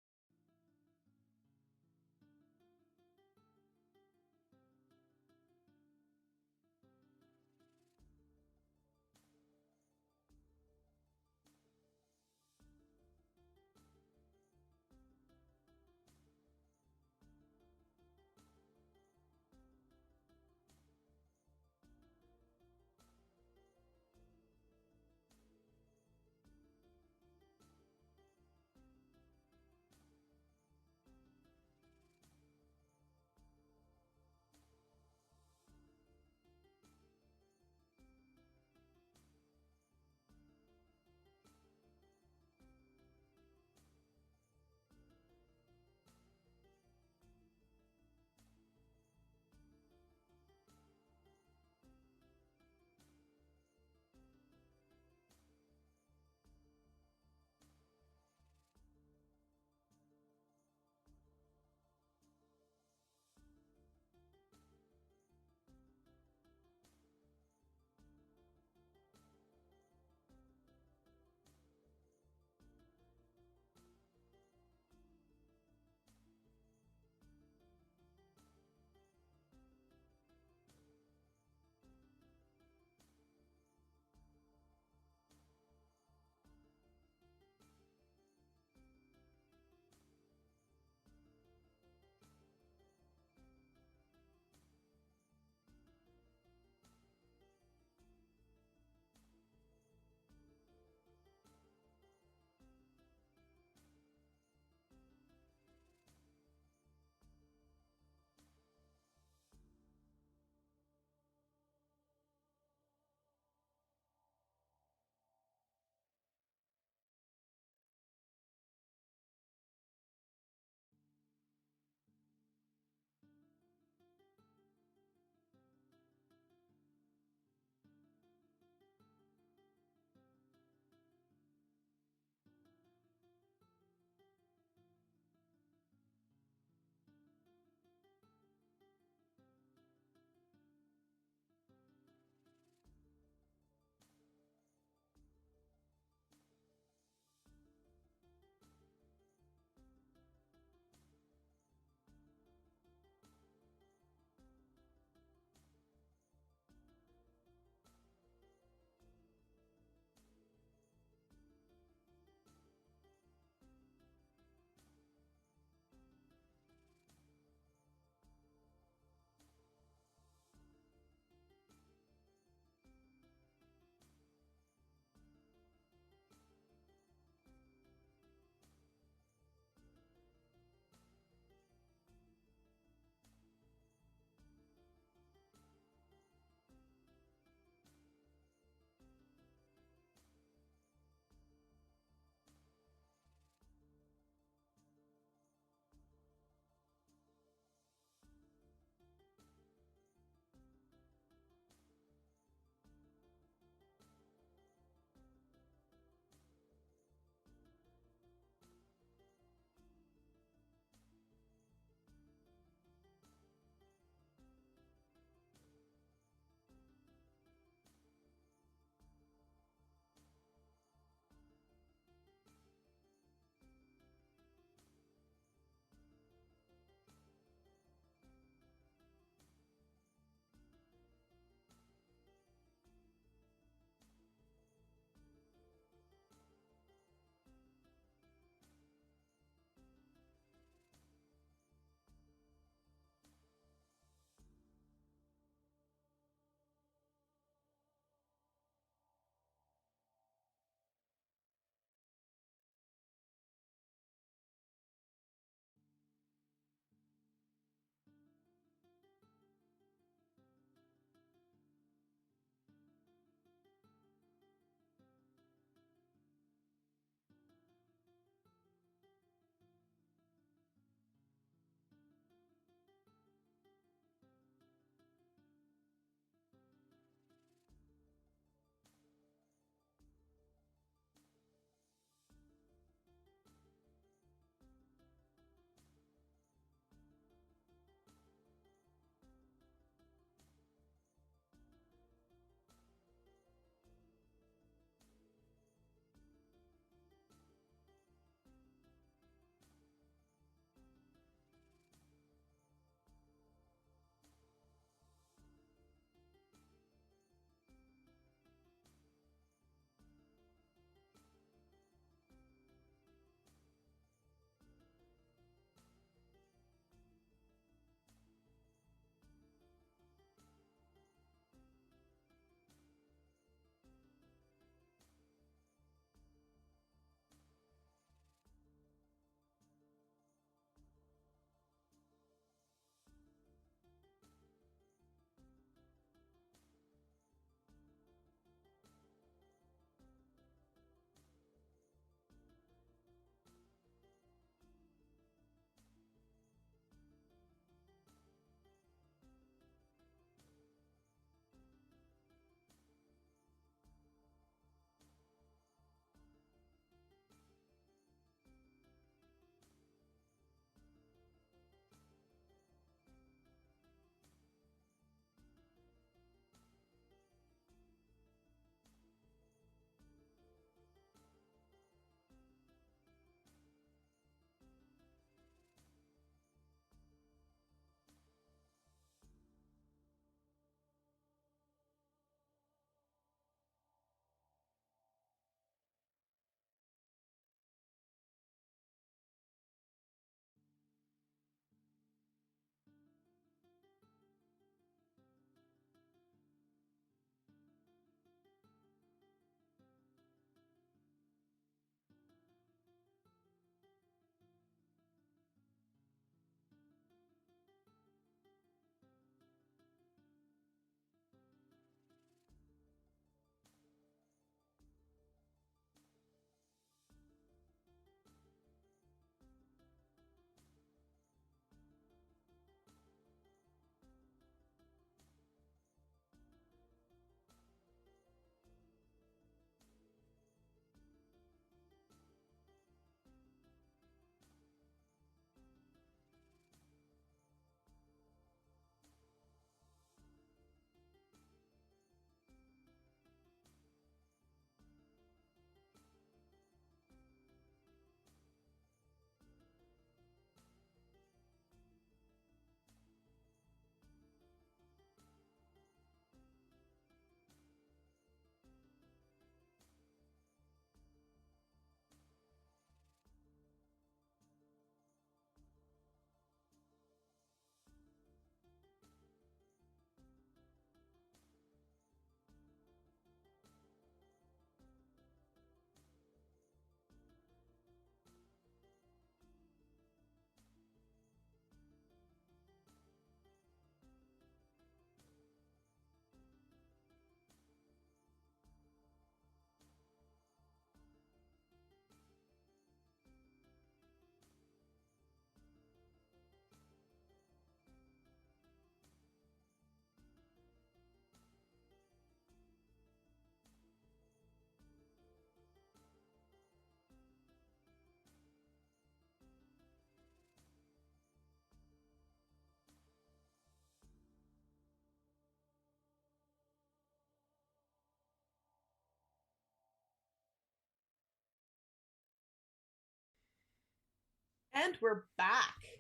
And we're back,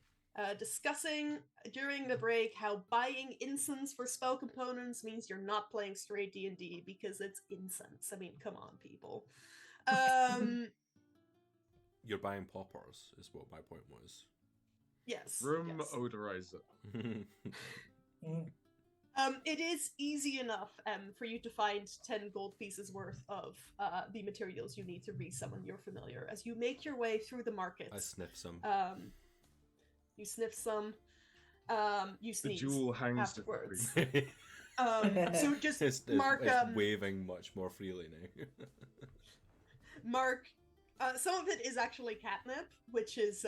discussing during the break how buying incense for spell components means you're not playing straight D&D because it's incense. I mean, come on, people. You're buying poppers, is what my point was. Yes. Room yes. odorizer. It is easy enough for you to find 10 gold pieces worth of the materials you need to resummon your familiar. As you make your way through the markets, I sniff some. You sniff some. You sneeze. The jewel hangs afterwards. differently. So just it's mark. Waving much more freely now. Mark. Some of it is actually catnip, which is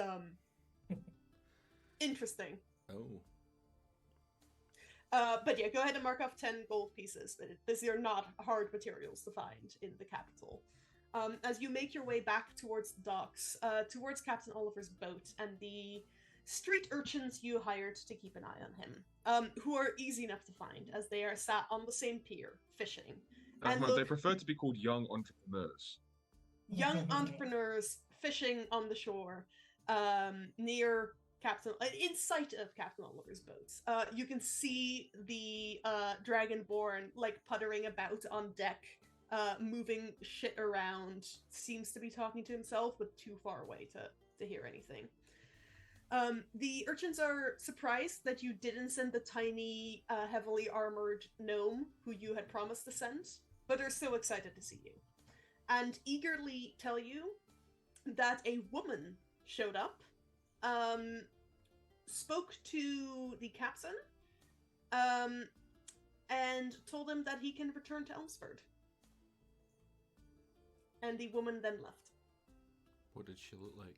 interesting. Oh. But yeah, go ahead and mark off 10 gold pieces. These are not hard materials to find in the capital. As you make your way back towards the docks, towards Captain Oliver's boat, and the street urchins you hired to keep an eye on him, who are easy enough to find, as they are sat on the same pier, fishing. And They prefer to be called young entrepreneurs. Young entrepreneurs fishing on the shore, near in sight of Captain Oliver's boats. You can see the Dragonborn like puttering about on deck, moving shit around. Seems to be talking to himself, but too far away to hear anything. The urchins are surprised that you didn't send the tiny, heavily armored gnome who you had promised to send, but are so excited to see you, and eagerly tell you that a woman showed up, spoke to the captain, and told him that he can return to Elmsford. And the woman then left. What did she look like?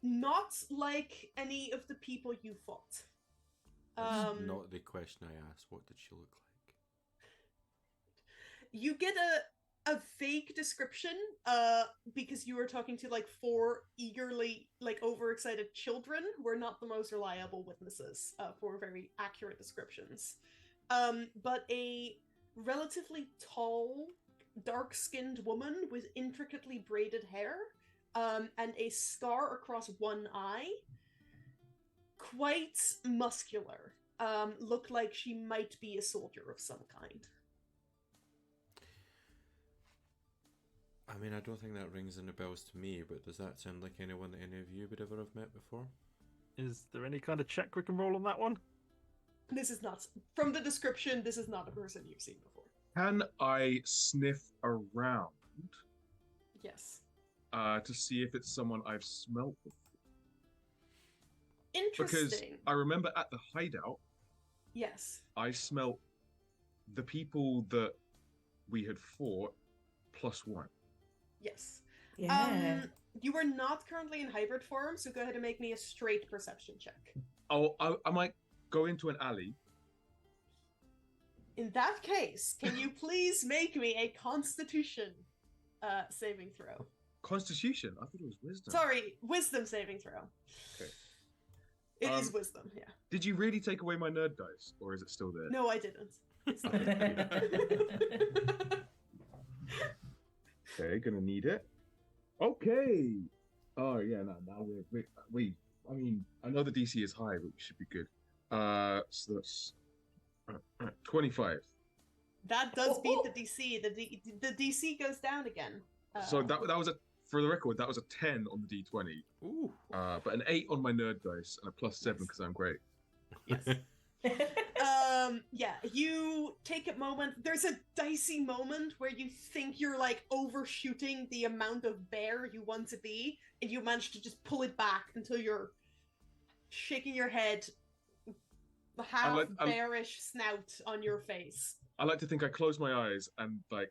Not like any of the people you fought. That's not the question I asked. What did she look like? You get a vague description, because you were talking to like 4 eagerly, like overexcited children who are not the most reliable witnesses for very accurate descriptions. But a relatively tall, dark-skinned woman with intricately braided hair, and a scar across one eye, quite muscular, looked like she might be a soldier of some kind. I mean, I don't think that rings any bells to me, but does that sound like anyone that any of you would ever have met before? Is there any kind of check we can roll on that one? This is not, from the description, this is not a person you've seen before. Can I sniff around? Yes. To see if it's someone I've smelt before? Interesting. Because I remember at the hideout, yes, I smelt the people that we had fought +1. yes. Yeah. You are not currently in hybrid form, so go ahead and make me a straight perception check. I might go into an alley. In that case, can you please make me a Constitution saving throw? Constitution? I thought it was wisdom. Sorry, Wisdom saving throw. Okay. It is Wisdom, yeah. Did you really take away my nerd dice, or is it still there? No, I didn't. It's Okay, gonna need it. Okay. Oh yeah, no, now we. I mean, I know the DC is high, but we should be good. So that's 25. That does beat the DC. The DC goes down again. So that was for the record, that was a 10 on the D20. Ooh. But an 8 on my nerd dice and a +7 because I'm great. Yes. Yeah, you take a moment. There's a dicey moment where you think you're like overshooting the amount of bear you want to be, and you manage to just pull it back until you're shaking your head, half bearish snout on your face. I like to think I close my eyes and like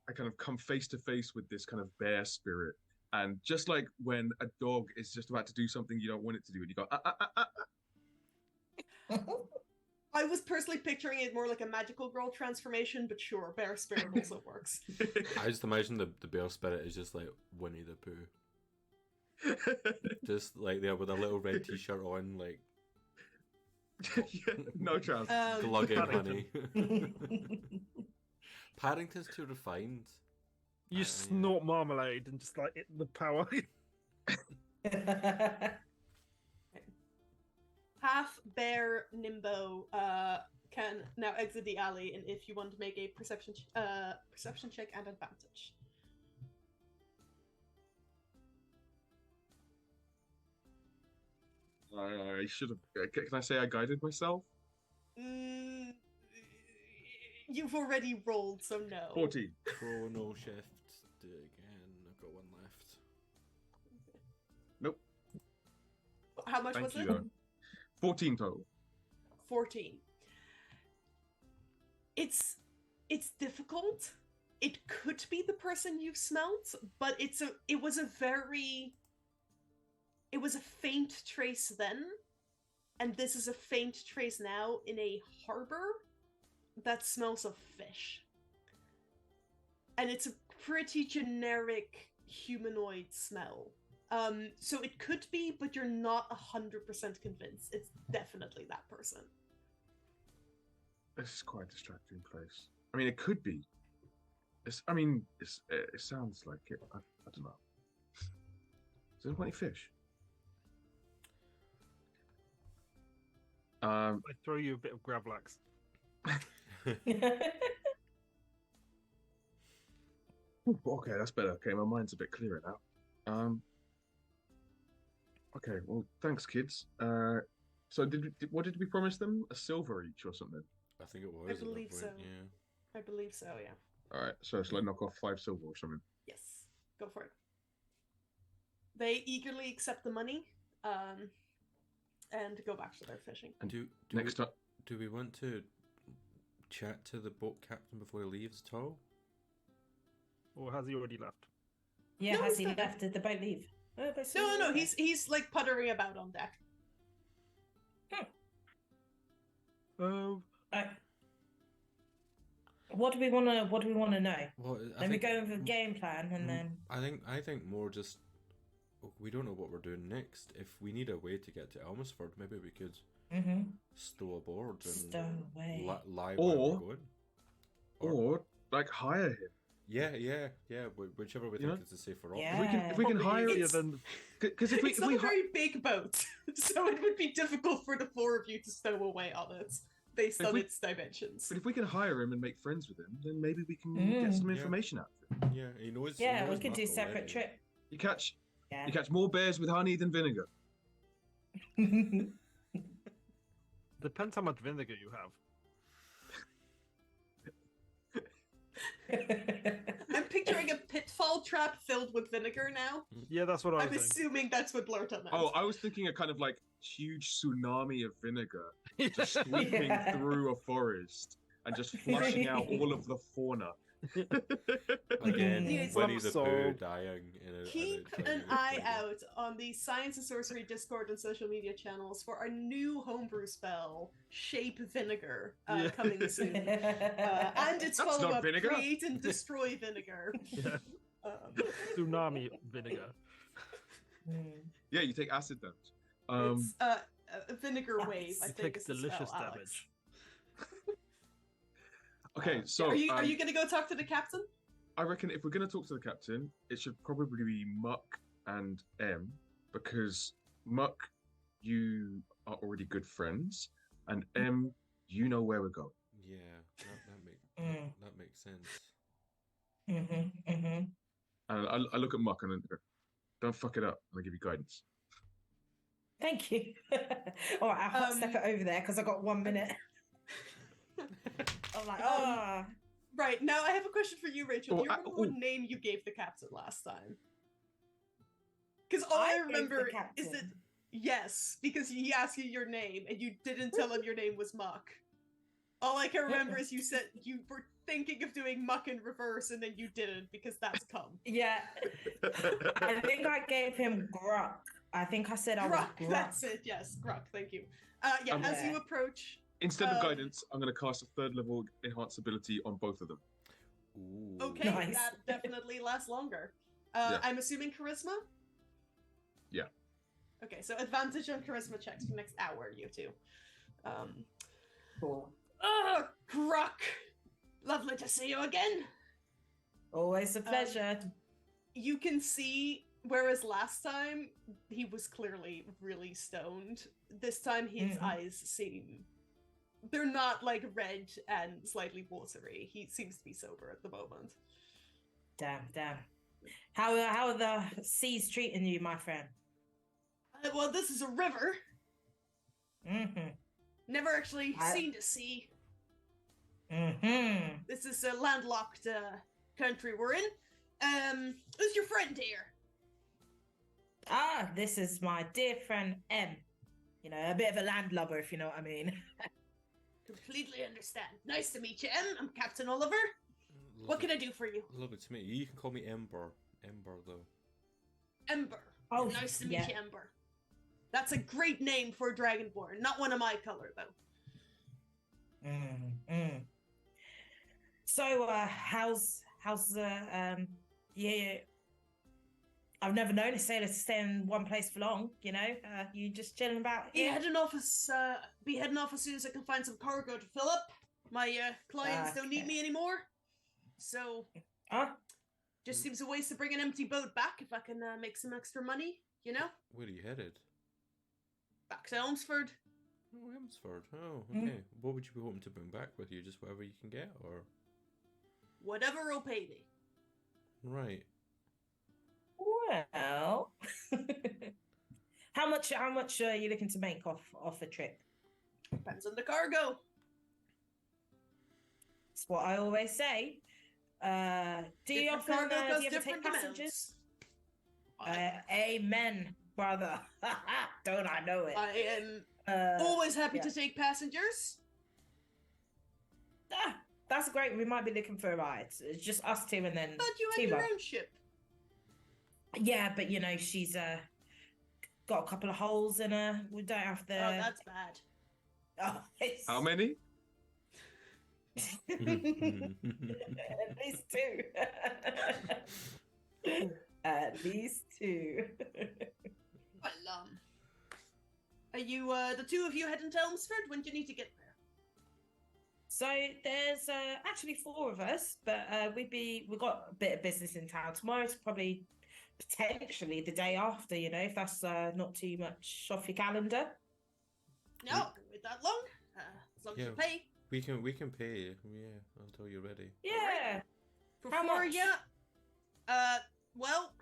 I kind of come face to face with this kind of bear spirit. And just like when a dog is just about to do something you don't want it to do, and you go, I was personally picturing it more like a magical girl transformation, but sure, bear spirit also works. I just imagine the bear spirit is just like Winnie the Pooh. Just like there with a little red t-shirt on, like yeah, no chance. glugging honey. Paddington's too refined. You snort marmalade and just like it, the power. Half bear Nimbo can now exit the alley, and if you want to make a perception check and advantage. I should have. Can I say I guided myself? You've already rolled, so no. 14. Chrono shift again. I've got one left. Nope. How much Thank was you, it? though. 14 total. 14. It's difficult. It could be the person you've smelt, but it was a faint trace then, and this is a faint trace now in a harbor that smells of fish. And it's a pretty generic humanoid smell. So it could be, but you're not 100% convinced. It's definitely that person. This is quite a distracting place. I mean, it could be. It sounds like it. I don't know. Is there any fish? I throw you a bit of Gravlax. Okay, that's better. Okay, my mind's a bit clearer now. Okay, well, thanks, kids. So what did we promise them? A silver each or something? I think it was. I at that believe point, so. Yeah. I believe so, yeah. All right, so shall I knock off 5 silver or something? Yes, go for it. They eagerly accept the money, and go back to their fishing. And do we want to chat to the boat captain before he leaves at all? Or has he already left? Yeah, No, has he's he not. left? Did the boat leave? Oh, No, he's like puttering about on deck. What do we want to know? Well, Then we go over the game plan, and then I think more just we don't know what we're doing next. If we need a way to get to Elmsford, maybe we could stow aboard and stow away, lie where we're going. Or like hire him. Yeah. Whichever we think is the safer option. Yeah. If we can hire you, him, then because if It's not we a very big boat, so it would be difficult for the 4 of you to stow away on it, based If on we- its dimensions. But if we can hire him and make friends with him, then maybe we can get some Yeah. information out of him. Yeah, he knows. yeah, he we knows could do Muck separate already. trip. You catch Yeah. you catch more bears with honey than vinegar. depends how much vinegar you have. I'm picturing a pitfall trap filled with vinegar now. Yeah, that's what I I'm was thinking. assuming that's what Blurta meant. Oh, I was thinking a kind of like huge tsunami of vinegar just sweeping Yeah. through a forest and just flushing out all of the fauna. Again, Yes. Winnie the So- Pooh dying in a Keep in a an tiny eye finger. out on the Science and Sorcery Discord and social media channels for our new homebrew spell, Shape Vinegar, Yeah. coming soon. And its That's not follow-up, vinegar. Create and Destroy Vinegar. Yeah. Tsunami vinegar. Yeah, you take acid damage. It's a vinegar Nice. wave, I You think take is the delicious spell, Alex. damage. Okay, so are you gonna go talk to the captain? I reckon if we're going to talk to the captain, it should probably be Muck and M, because Muck, you are already good friends, and M, you know where we're going. Yeah, Mm. that makes sense. And I look at Muck and I go, don't fuck it up, and I give you guidance. Thank you. All right, I'll hot step it over there because I got 1 minute. I'm like, Right, now I have a question for you, Rachel. Do you Oh, remember what name you gave the captain last time? Because all I I gave the remember is captain. that, yes, because he asked you your name and you didn't tell him your name was Muck. All I can remember is you said you were thinking of doing Muck in reverse and then you didn't because that's cum. yeah. I think I gave him Gruck. I think I said I was Gruck, Gruck. that's it, yes, Gruck, thank you. Yeah, as you Yeah. approach, Instead of Um, guidance, I'm going to cast a 3rd level enhance ability on both of them. Ooh. okay, Nice. that definitely lasts longer. Yeah. I'm assuming charisma? Yeah. Okay, so advantage on charisma checks for the next hour, you two. Cool. Gruck! Lovely to see you again. Always a pleasure. You can see Whereas last time he was clearly really stoned. This time his eyes seem they're not like red and slightly watery. He seems to be sober at the moment. Damn. How are the seas treating you, my friend? Well, this is a river. Never actually seen the sea. This is a landlocked country we're in. Who's your friend here? This is my dear friend M. You know, a bit of a landlubber, if you know what I mean. Completely understand. Nice to meet you, M. I'm Captain Oliver. What can I do for you? Lovely to meet you. You can call me Ember. Ember, though. Ember. Oh, nice to meet you, Ember. That's a great name for a dragonborn. Not one of my color, though. So, how's the yeah? I've never known a sailor to stay in one place for long. You know, you just chilling about. Be heading off as soon as I can find some cargo to fill up. My clients don't need me anymore, so just seems a waste to bring an empty boat back if I can make some extra money. You know. Where are you headed? Back to Elmsford. Oh, Elmsford. Oh, okay. What would you be hoping to bring back with you? Just whatever you can get, or whatever will pay me. Right. Well, how much are you looking to make off a trip? Depends on the cargo. That's what I always say. Do you often do you ever take passengers? Amen, brother. Don't I know it? I am always happy to take passengers. That's great. We might be looking for a ride. It's just us two and then. But you had your own ship. Yeah, but you know she's got a couple of holes in her. We don't have the. Oh, that's bad. Oh, how many? At least two. At least two. Well, are you the two of you heading to Elmsford? When do you need to get there? So there's actually four of us, but we've got a bit of business in town tomorrow. It's probably potentially the day after, you know, if that's not too much off your calendar. No, I can wait that long. As long as you pay. We can pay, until you're ready. Yeah. For how much? Yeah. Well,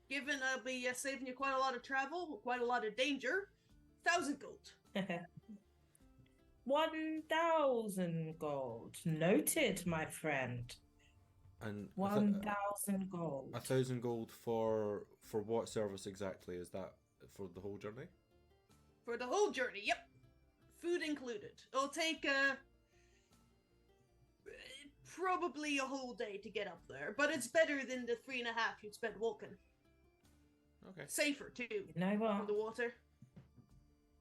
given I'll be saving you quite a lot of travel, quite a lot of danger, 1,000 gold. 1,000 gold. Noted, my friend. And 1,000 gold. 1,000 gold for what service exactly? Is that for the whole journey? For the whole journey, yep. Food included. It'll take probably a whole day to get up there, but it's better than the 3.5 you'd spend walking. Okay. Safer too. You know what? From the water.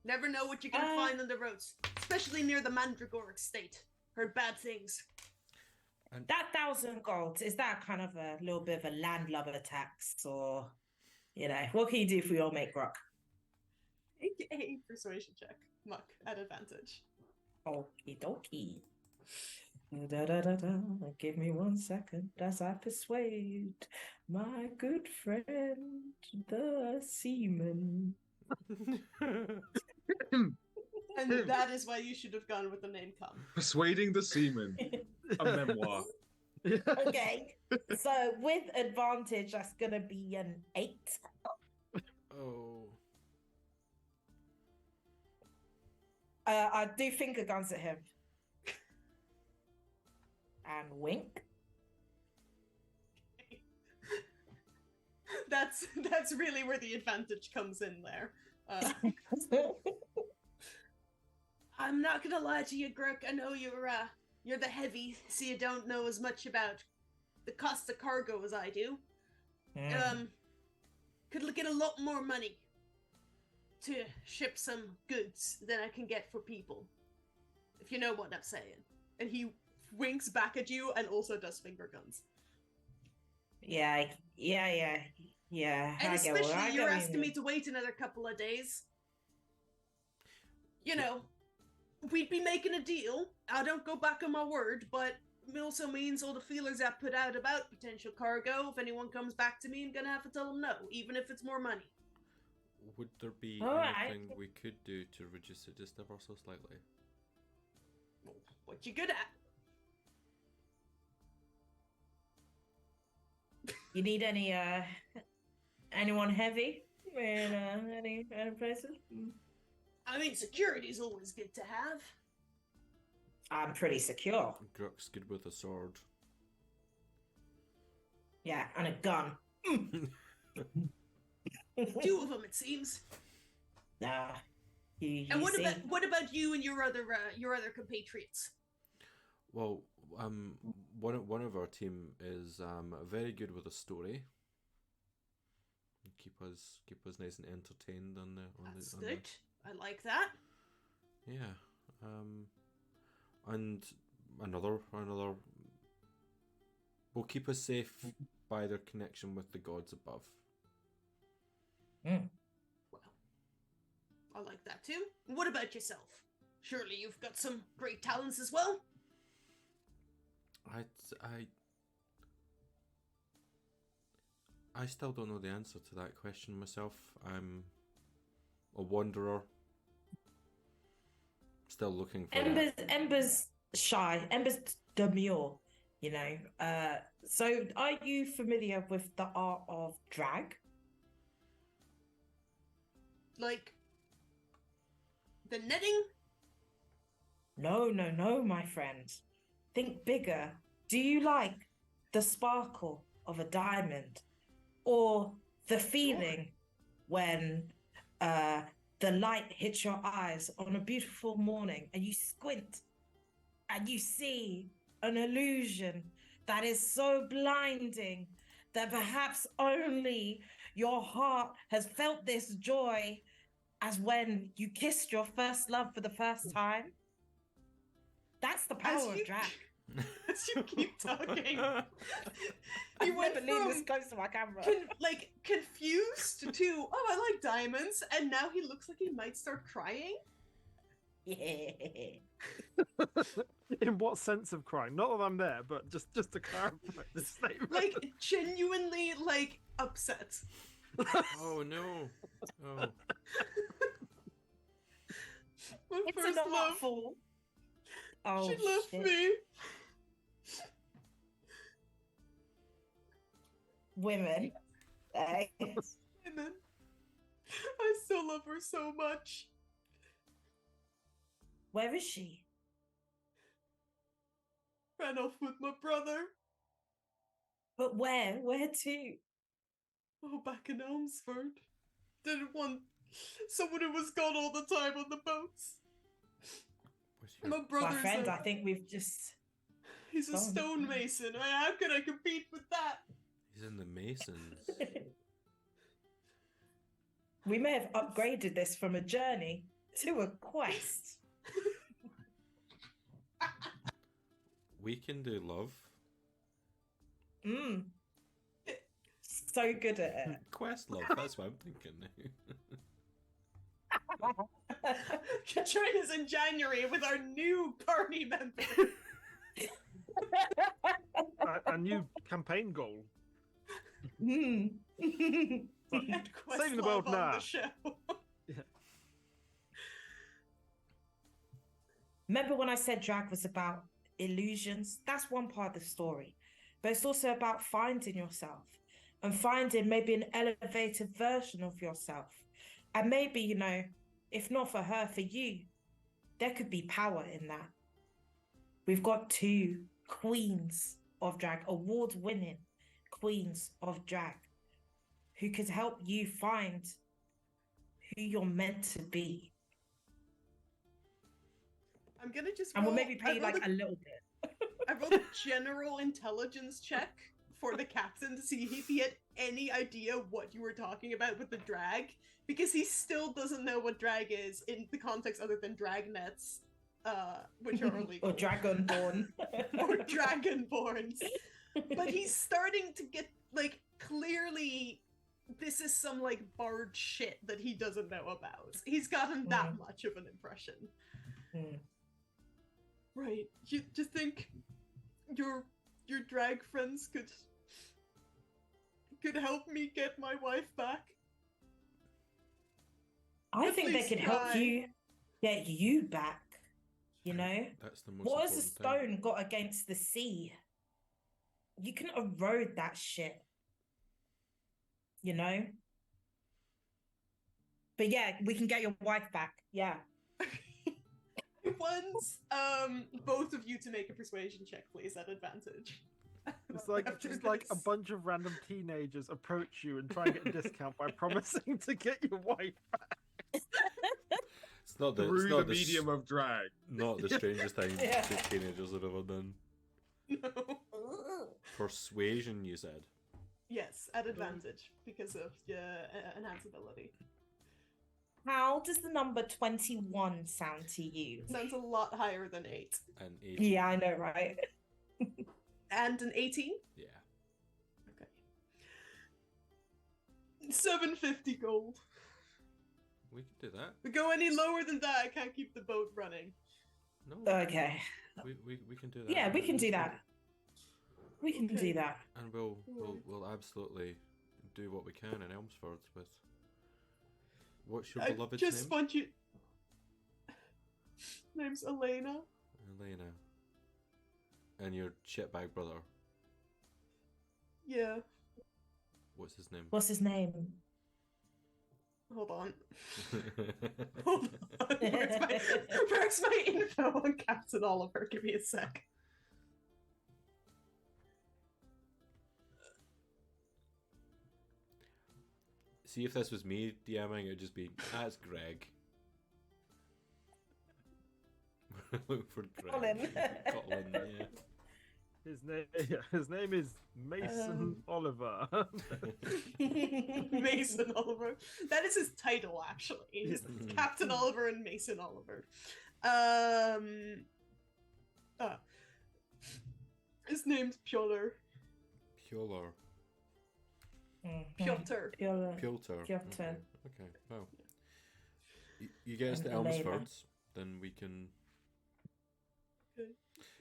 Never know what you're gonna find on the roads, especially near the Mandragora estate. Heard bad things. And that 1,000 gold, is that kind of a little bit of a landlubber tax, or you know, what can you do for your mate Rock? AKA persuasion check. Muck at advantage. Okie dokie. Da-da-da-da. Give me 1 second as I persuade my good friend, the seaman. And that is why you should have gone with the name Come. Persuading the Seaman. A memoir. Okay. So with advantage, that's gonna be an 8. Oh. I do finger guns at him. And wink. That's really where the advantage comes in there. I'm not gonna lie to you, Grook. I know you're the heavy, so you don't know as much about the cost of cargo as I do. Could get a lot more money to ship some goods than I can get for people. If you know what I'm saying. And he winks back at you and also does finger guns. Yeah. And especially you're asking me to wait another couple of days. You know, we'd be making a deal. I don't go back on my word, but also means all the feelers I put out about potential cargo. If anyone comes back to me, I'm gonna have to tell them no, even if it's more money. Would there be All right. anything we could do to reduce it just ever so slightly? What you good at? You need any anyone heavy in any places? I mean, security's always good to have. I'm pretty secure. Gruk's good with a sword. Yeah, and a gun. 2 of them, it seems. Nah. You And what see? about you and your other compatriots? Well, one of our team is very good with a story. Keep us nice and entertained on the That's good. I like that. Yeah. And another will keep us safe by their connection with the gods above. Mm. Well, I like that too. What about yourself? Surely you've got some great talents as well? I still don't know the answer to that question myself. I'm a wanderer. Still looking for Ember's shy. Ember's demure, you know. So are you familiar with the art of drag? Like the knitting? No, my friend. Think bigger. Do you like the sparkle of a diamond? Or the feeling when the light hits your eyes on a beautiful morning and you squint and you see an illusion that is so blinding that perhaps only your heart has felt this joy as when you kissed your first love for the first time? That's the power of drag. As you keep talking, You went from this close to my camera. Confused to, oh, I like diamonds, and now he looks like he might start crying. Yeah. In what sense of crying? Not that I'm there, but just to clarify the statement. Like genuinely, like upset. Oh no! Oh, My It's first an love. awful. Oh, She left shit. me. Women. Women. I still love her so much. Where is she? Ran off with my brother. But where? Where to? Oh, back in Elmsford. Didn't want someone who was gone all the time on the boats. My My brother's friend, a, I think we've just. he's a Oh. stonemason. How can I compete with that? he's in the Masons. We may have upgraded this from a journey to a quest. We can do love. So good at it. Quest love. That's what I'm thinking now. Join us in January with our new party member. A new campaign goal. Mm. But And saving the world Questlove on now. the show. Remember when I said drag was about illusions? That's one part of the story. But it's also about finding yourself and finding maybe an elevated version of yourself. And maybe, you know, if not for her, for you, there could be power in that. We've got 2 queens of drag, award-winning queens of drag, who could help you find who you're meant to be. I'm gonna just And we'll roll- maybe pay you I rolled like a little bit. I rolled a general intelligence check for the captain to see if he had any idea what you were talking about with the drag, because he still doesn't know what drag is in the context other than drag nets, which are illegal. Or dragonborn. Or dragonborns. But he's starting to get, like, clearly this is some, like, bard shit that he doesn't know about. He's gotten that much of an impression. Mm. Right. You just think your drag friends could help me get my wife back. I At think they least could help try. you get you back. You know, That's the most what has a important thing. stone got against the sea? You can erode that shit. You know. But yeah, we can get your wife back. Yeah. Once, both of you to make a persuasion check, please, at advantage. It's like After just like a this. bunch of random teenagers approach you and try and get a discount by promising to get your wife back. It's not the Through it's not the medium of drag. not the strangest thing Yeah. that teenagers have ever done. No. Persuasion, you said. Yes, at advantage because of your enhanced ability. How does the number 21 sound to you? Sounds a lot higher than 8. An 18. Yeah, I know, right? And an 18? Yeah. Okay. 750 gold. We can do that. If we go any lower than that, I can't keep the boat running. No. Okay. We can do that. Yeah, we can do that. We can Okay. do that. And we'll absolutely do what we can in Elmsford with. What's your I beloved's just name? want you. Name's Elena. Elena. And your shitbag brother. Yeah. What's his name? What's his name? Hold on. Hold on. Where's my info on Captain Oliver? Give me a sec. See, if this was me DMing, it would just be, that's Greg. Look for Greg. Colin. Colin, yeah. His name is Mason Oliver. Mason Oliver. That is his title, actually. He's Captain Oliver and Mason Oliver. His name's Piotr. Piolar. Piotr. Piotr. Piotr. Piotr. Okay, well. You get us to And Elena. Elmsford, then we can...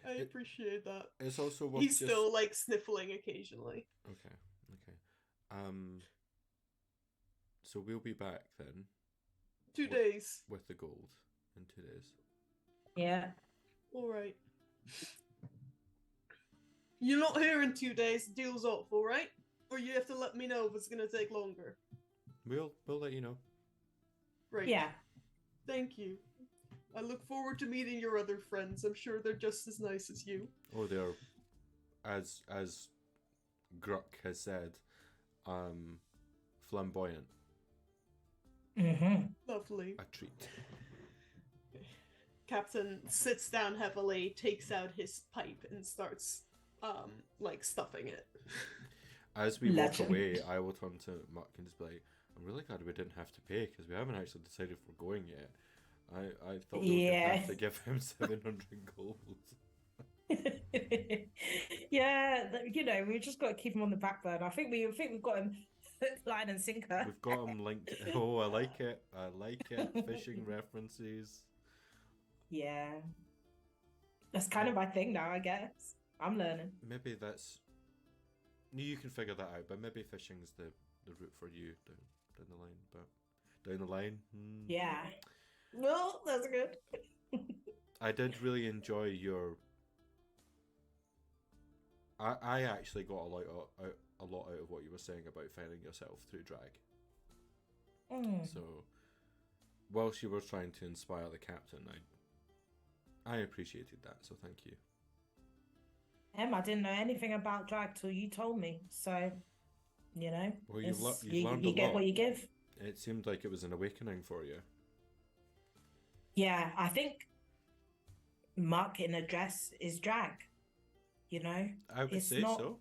I appreciate that. It's also worth He's just... still like sniffling occasionally. Okay. So we'll be back then 2 days. with the gold in 2 days. Yeah. Alright. You're not here in 2 days, deal's off, alright? Or you have to let me know if it's gonna take longer. We'll let you know. Right. Yeah. Thank you. I look forward to meeting your other friends. I'm sure they're just as nice as you. Oh, they're, as Gruck has said, flamboyant. Mm-hmm. Lovely. A treat. Captain sits down heavily, takes out his pipe, and starts, like, stuffing it. As we walk Legend. away, I will turn to Muck and just be like, I'm really glad we didn't have to pay, because we haven't actually decided if we're going yet. I thought we were going to have to give him 700 gold. Yeah, you know, we've just got to keep him on the back burner. I think we've got him hook, line, and sinker. We've got him linked. Oh, I like it. I like it. Fishing references. Yeah, that's kind of my thing now, I guess. I'm learning. Maybe that's... You can figure that out, but maybe fishing's the route for you down the line. But down the line? Yeah. Well, that's good. I did really enjoy your... I actually got a lot out of what you were saying about finding yourself through drag. Mm. So, whilst you were trying to inspire the captain, I appreciated that, so thank you. I didn't know anything about drag till you told me. So, you know, Well, you've it's- learned you a get lot. what you give. It seemed like it was an awakening for you. Yeah, I think Muck in a dress is drag. You know, I would It's say not- so.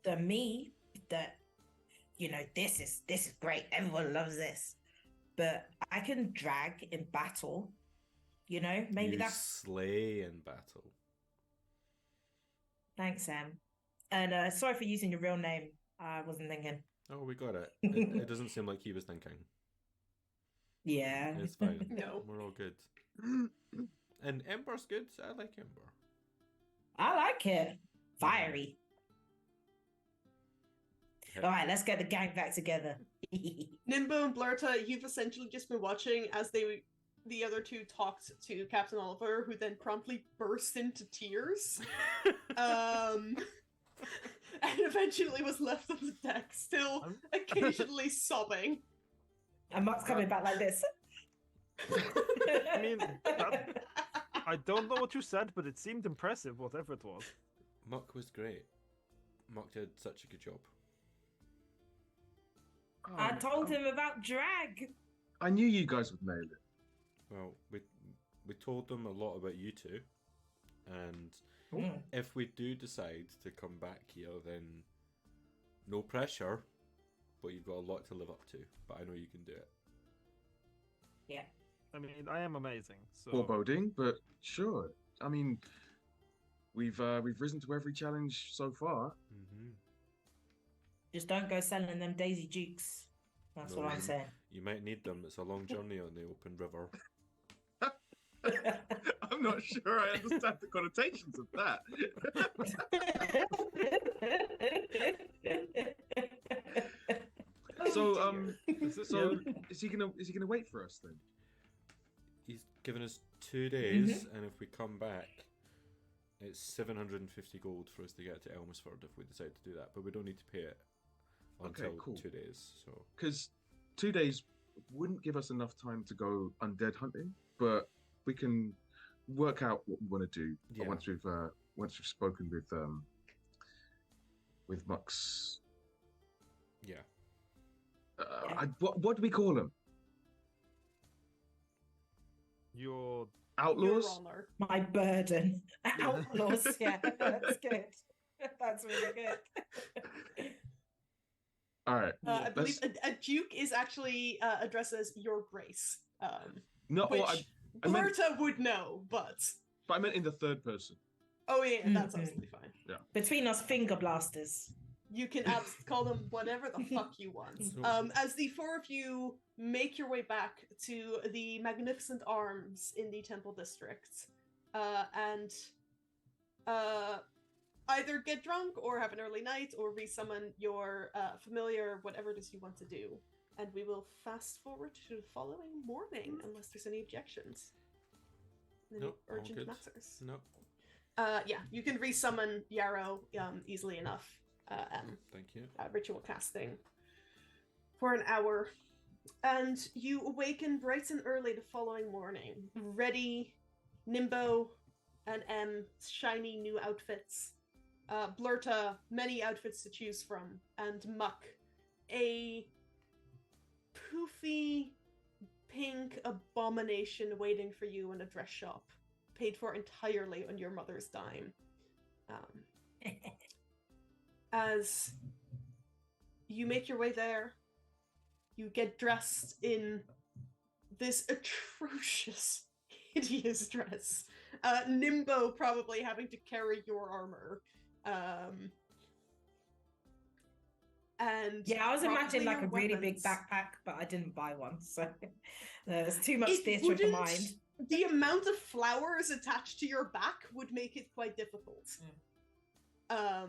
the me that, you know, this is great. Everyone loves this, but I can drag in battle. You know, maybe You that's slay in battle. thanks, Sam. And sorry for using your real name. I wasn't thinking. Oh, we got it. It doesn't seem like he was thinking. Yeah. It's fine. No. We're all good. And Ember's good. I like Ember. I like it. Fiery. Hit. All right, let's get the gang back together. Nimbo and Blurta, you've essentially just been watching as the other two talked to Captain Oliver, who then promptly burst into tears. And eventually was left on the deck, still occasionally sobbing. And Muck's coming back like this. I mean, I don't know what you said, but it seemed impressive, whatever it was. Muck was great. Muck did such a good job. I told him about drag. I knew you guys would nail it. Well, we told them a lot about you two, and Mm. if we do decide to come back here, then no pressure, but you've got a lot to live up to. But I know you can do it. Yeah. I mean, I am amazing. So Foreboding, but sure. I mean, we've risen to every challenge so far. Mm-hmm. Just don't go selling them Daisy Dukes. That's No, what I'm saying. You might need them. It's a long journey on the open river. I'm not sure I understand the connotations of that. So is he gonna wait for us then? He's given us 2 days, and if we come back, it's 750 gold for us to get to Elmsford if we decide to do that. But we don't need to pay it until cool. 2 days. So Because 2 days wouldn't give us enough time to go undead hunting, but we can work out what we want to do Yeah. once we've spoken with Muck's. yeah, What do we call them? you're Outlaws? Your honor. My burden. Outlaws. Yeah, that's good. That's really good. All right. I believe let's- a duke is actually addressed as your grace. No, Which I meant, Blurta would know, but but I meant in the third person. oh yeah, that's Mhm. absolutely fine. Between us, Fingerblasters. You can call them whatever the fuck you want. As the four of you make your way back to the magnificent arms in the Temple District, and either get drunk or have an early night or resummon your familiar, whatever it is you want to do. And we will fast forward to the following morning, unless there's any objections. Any Nope, all urgent good. matters. no, Yeah, you can resummon Yarrow easily enough. thank you. Ritual casting for an hour, and you awaken bright and early the following morning, ready, Nimbo and shiny new outfits, Blurta, many outfits to choose from, and Muck, a poofy pink abomination waiting for you in a dress shop, paid for entirely on your mother's dime. As you make your way there, you get dressed in this atrocious, hideous dress. Nimbo probably having to carry your armor. And Yeah, I was imagining probably like a your really big weapons. backpack, but I didn't buy one, so there's too much It theatre of the wouldn't- mind. The amount of flowers attached to your back would make it quite difficult.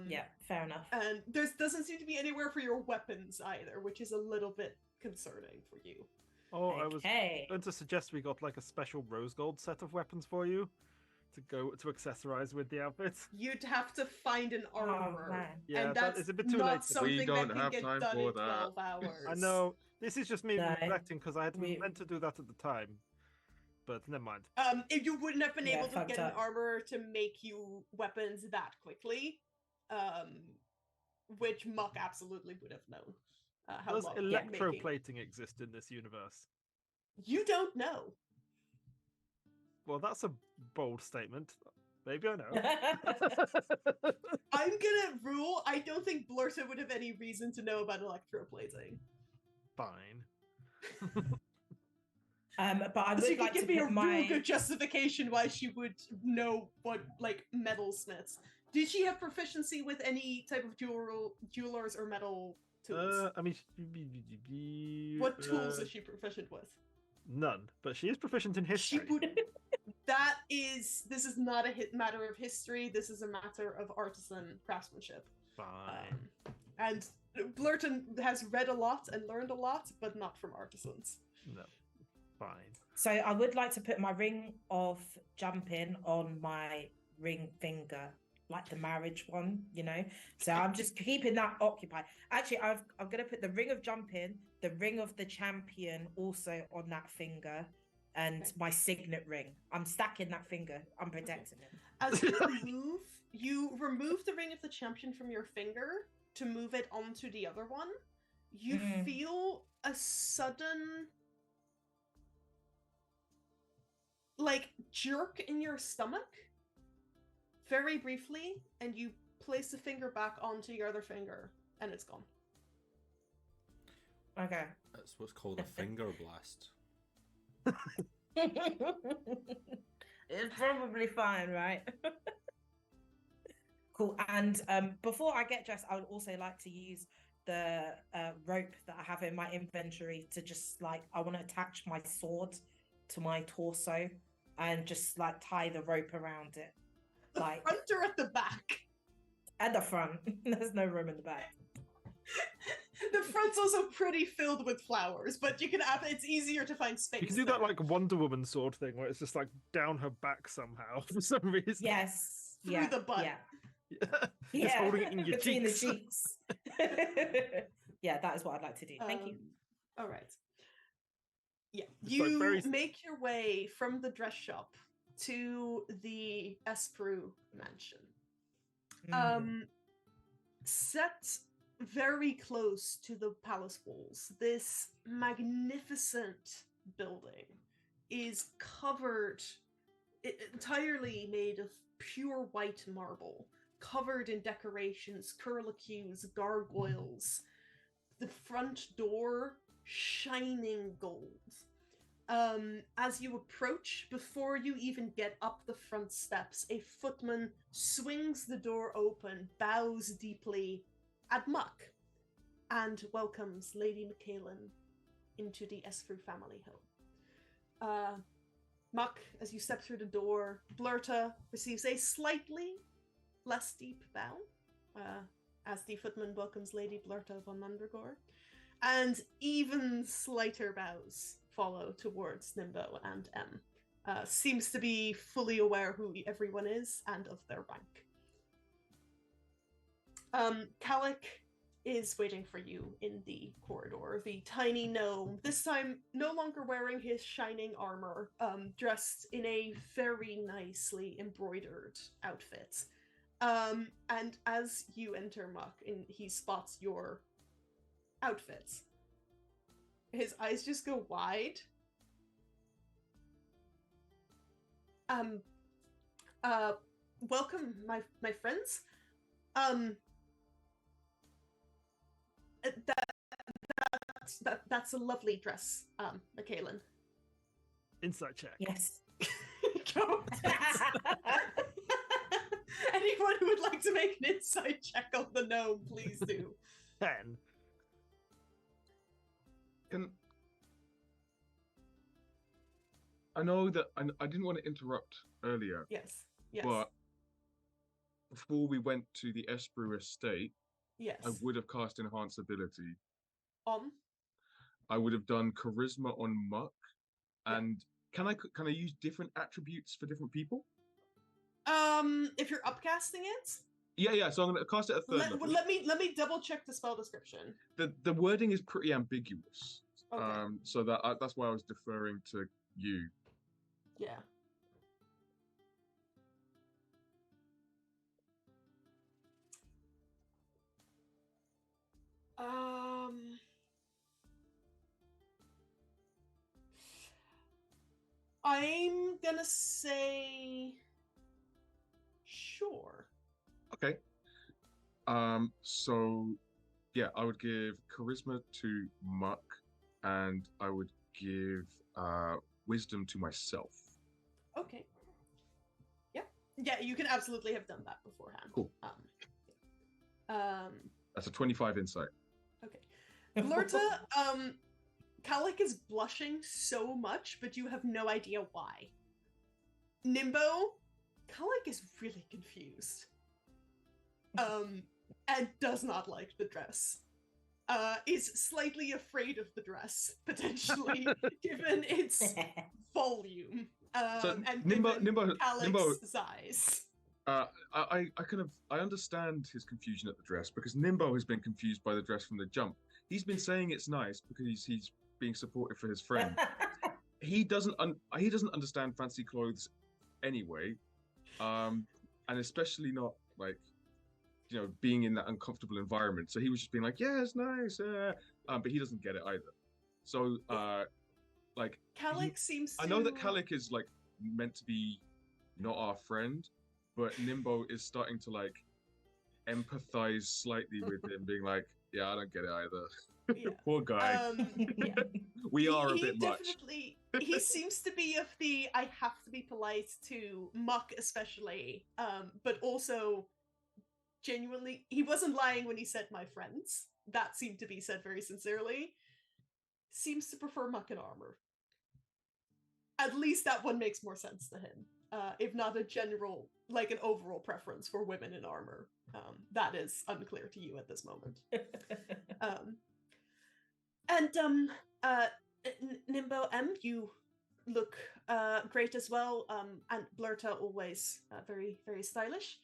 Yeah, fair enough. And there doesn't seem to be anywhere for your weapons either, which is a little bit concerning for you. Oh, I was Okay. going to suggest we got like a special rose gold set of weapons for you to accessorize with the outfits. You'd have to find an armorer, man. Yeah, and that that's is a bit too not late for that. something We that don't can have get time done for in 12 hours. I know this is just me No, reflecting because I had we- meant to do that at the time, but never mind. If you wouldn't have been Yeah, able to fucked get an up. armorer to make you weapons that quickly, which Muck absolutely would have known. How Does long it would making. electroplating exist in this universe? You don't know. Well, that's a bold statement. Maybe I know. I'm gonna rule. I don't think Blurta would have any reason to know about electroplating. Fine. But I So you would could like to give me a put my real good justification why she would know what, like, metalsmiths. Did she have proficiency with any type of jewelers or metal tools? I mean, What tools is she proficient with? None, but she is proficient in history. She would. This is not a matter of history. This is a matter of artisan craftsmanship. Fine. And Blurton has read a lot and learned a lot, but not from artisans. No. Fine. So I would like to put my ring of jumping on my ring finger, like the marriage one, you know. So I'm just keeping that occupied. Actually, I'm gonna put the ring of jumping, the ring of the champion also on that finger, and my signet ring. I'm stacking that finger. I'm protecting it. As you remove the ring of the champion from your finger to move it onto the other one. You feel a sudden jerk in your stomach very briefly, and you place the finger back onto your other finger, and it's gone. Okay. That's what's called a finger blast. It's probably fine, right? Cool. And before I get dressed, I would also like to use the rope that I have in my inventory to just I want to attach my sword to my torso and just tie the rope around it. The front or at the back? At the front. There's no room in the back. The front's also pretty filled with flowers, but you can it's easier to find space. You can do that Wonder Woman sword thing where it's just down her back somehow for some reason. Yes. Through the butt. Yeah. Just holding it in your between cheeks. the cheeks. Yeah, that is what I'd like to do. Thank you. All right. Yeah, It's you make your way from the dress shop to the Esprue mansion. Set very close to the palace walls, this magnificent building is covered, entirely made of pure white marble, covered in decorations, curlicues, gargoyles. The front door shining gold. As you approach, before you even get up the front steps, a footman swings the door open, bows deeply at Muck, and welcomes Lady McKaylin into the Esprue family home. Muck, as you step through the door, Blurta receives a slightly less deep bow, as the footman welcomes Lady Blurta von Mandragore, and even slighter bows follow towards Nimbo and M. Seems to be fully aware who everyone is and of their rank. Calic is waiting for you in the corridor. The tiny gnome, this time no longer wearing his shining armor, dressed in a very nicely embroidered outfit. And as you enter, Muck, and he spots your outfits, his eyes just go wide. Welcome, my friends. That's a lovely dress, McKaylin. Insight check. Yes. Go. Anyone who would like to make an insight check on the gnome, please do. 10. I know that I didn't want to interrupt earlier. Yes. But before we went to the Esprue estate, yes, I would have cast Enhance Ability. On? I would have done Charisma on Muck. And can I use different attributes for different people? If you're upcasting it? Yeah. So I'm going to cast it a third level. Let me double check the spell description. The wording is pretty ambiguous. Okay. So that's why I was deferring to you. Yeah. I'm gonna say sure. Okay. So yeah, I would give charisma to Muck, and I would give wisdom to myself. Okay. Yeah, you can absolutely have done that beforehand. Cool. That's a 25 insight. Okay. Blurta, Calic is blushing so much, but you have no idea why. Nimbo, Kalek is really confused. And does not like the dress. Is slightly afraid of the dress, potentially, given its volume. And Nimbo, given Nimbo, Kalek's size. I understand his confusion at the dress because Nimbo has been confused by the dress from the jump. He's been saying it's nice because he's being supportive for his friend. He doesn't understand fancy clothes anyway, and especially not like being in that uncomfortable environment. So he was just being like, yeah, it's nice, but he doesn't get it either. So like Kalek seems to... I know that Kalek is like meant to be not our friend, but Nimbo is starting to like empathize slightly with him, being like, yeah, I don't get it either. Yeah. Poor guy. Yeah. We are a bit much. He seems to be of the I have to be polite to Muck especially, but also genuinely, he wasn't lying when he said my friends. That seemed to be said very sincerely. Seems to prefer Muck in armor. At least that one makes more sense to him. If not a general, like an overall preference for women in armor. That is unclear to you at this moment. Nimbo M, you look great as well. And Blurta always very, very stylish.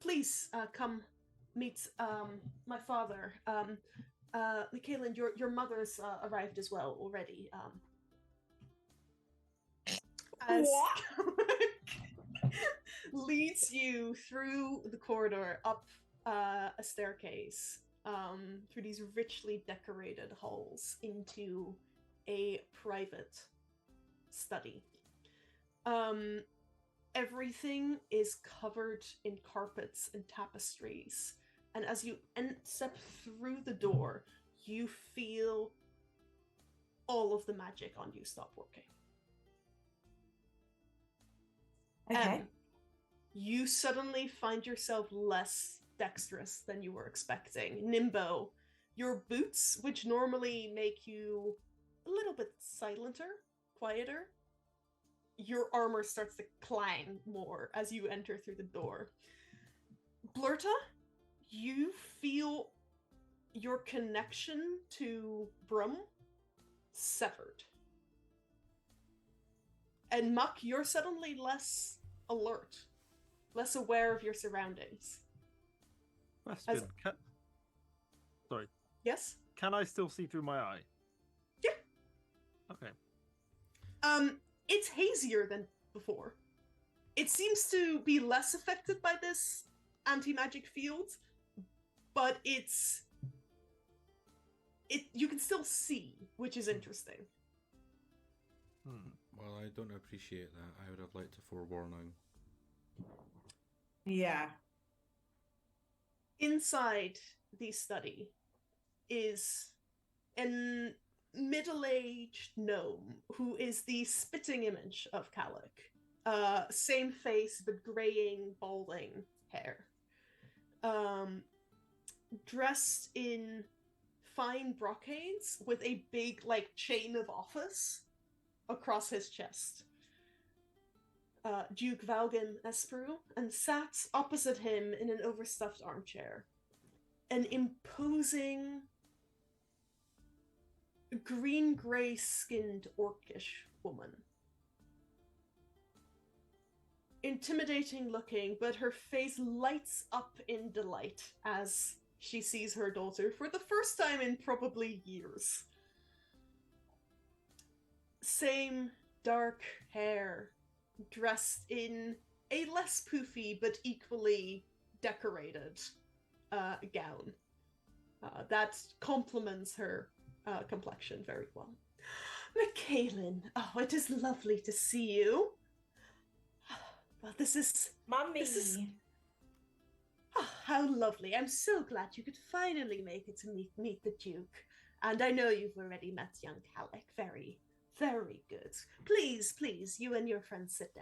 Please come meet my father. Michaelin, your mother's arrived as well already. As leads you through the corridor up a staircase through these richly decorated halls into a private study. Everything is covered in carpets and tapestries, and as you step through the door, you feel all of the magic on you stop working. Okay. You suddenly find yourself less dexterous than you were expecting. Nimbo, your boots, which normally make you a little bit silenter, quieter, your armor starts to clang more as you enter through the door. Blurta, you feel your connection to Brum severed. And Muck, you're suddenly less alert, less aware of your surroundings. Question. Sorry. Yes? Can I still see through my eye? Yeah. Okay. It's hazier than before. It seems to be less affected by this anti-magic field, but you can still see, which is interesting. Well, I don't appreciate that. I would have liked a forewarning. Yeah. Inside the study is an middle-aged gnome who is the spitting image of Kalek. Same face, but graying, balding hair. Dressed in fine brocades with a big, chain of office across his chest. Duke Valgan Espru, and sat opposite him in an overstuffed armchair. An imposing, green-gray skinned orcish woman. Intimidating looking, but her face lights up in delight as she sees her daughter for the first time in probably years. Same dark hair, dressed in a less poofy but equally decorated gown that complements her complexion very well. Michaelin, oh, it is lovely to see you. Well, this is... Mummy! Oh, how lovely. I'm so glad you could finally make it to meet the Duke. And I know you've already met young Kalek. Very, very good. Please, you and your friends sit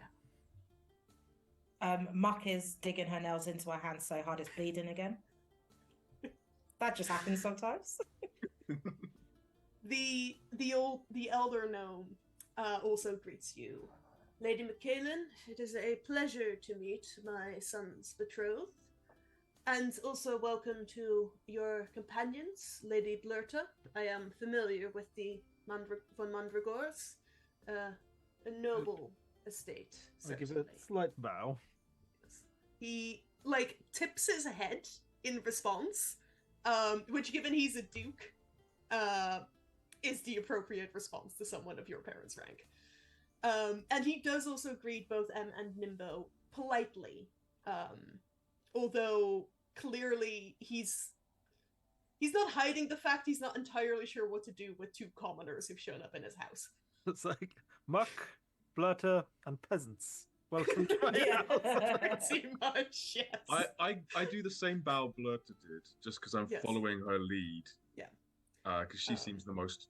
down. Muck is digging her nails into her hands so hard it's bleeding again. That just happens sometimes. The elder gnome also greets you. Lady McCallan, it is a pleasure to meet my son's betrothed. And also welcome to your companions, Lady Blurta. I am familiar with the von Mandragores. A noble estate, I give certainly. it a slight bow. He, tips his head in response, which, given he's a duke, is the appropriate response to someone of your parents' rank. And he does also greet both M and Nimbo politely, although clearly he's not hiding the fact he's not entirely sure what to do with two commoners who've shown up in his house. It's like Muck, Blutter, and peasants. Welcome to my house. Pretty much, yes. I do the same bow Blurta did, just because I'm following her lead. Yeah. Because she seems the most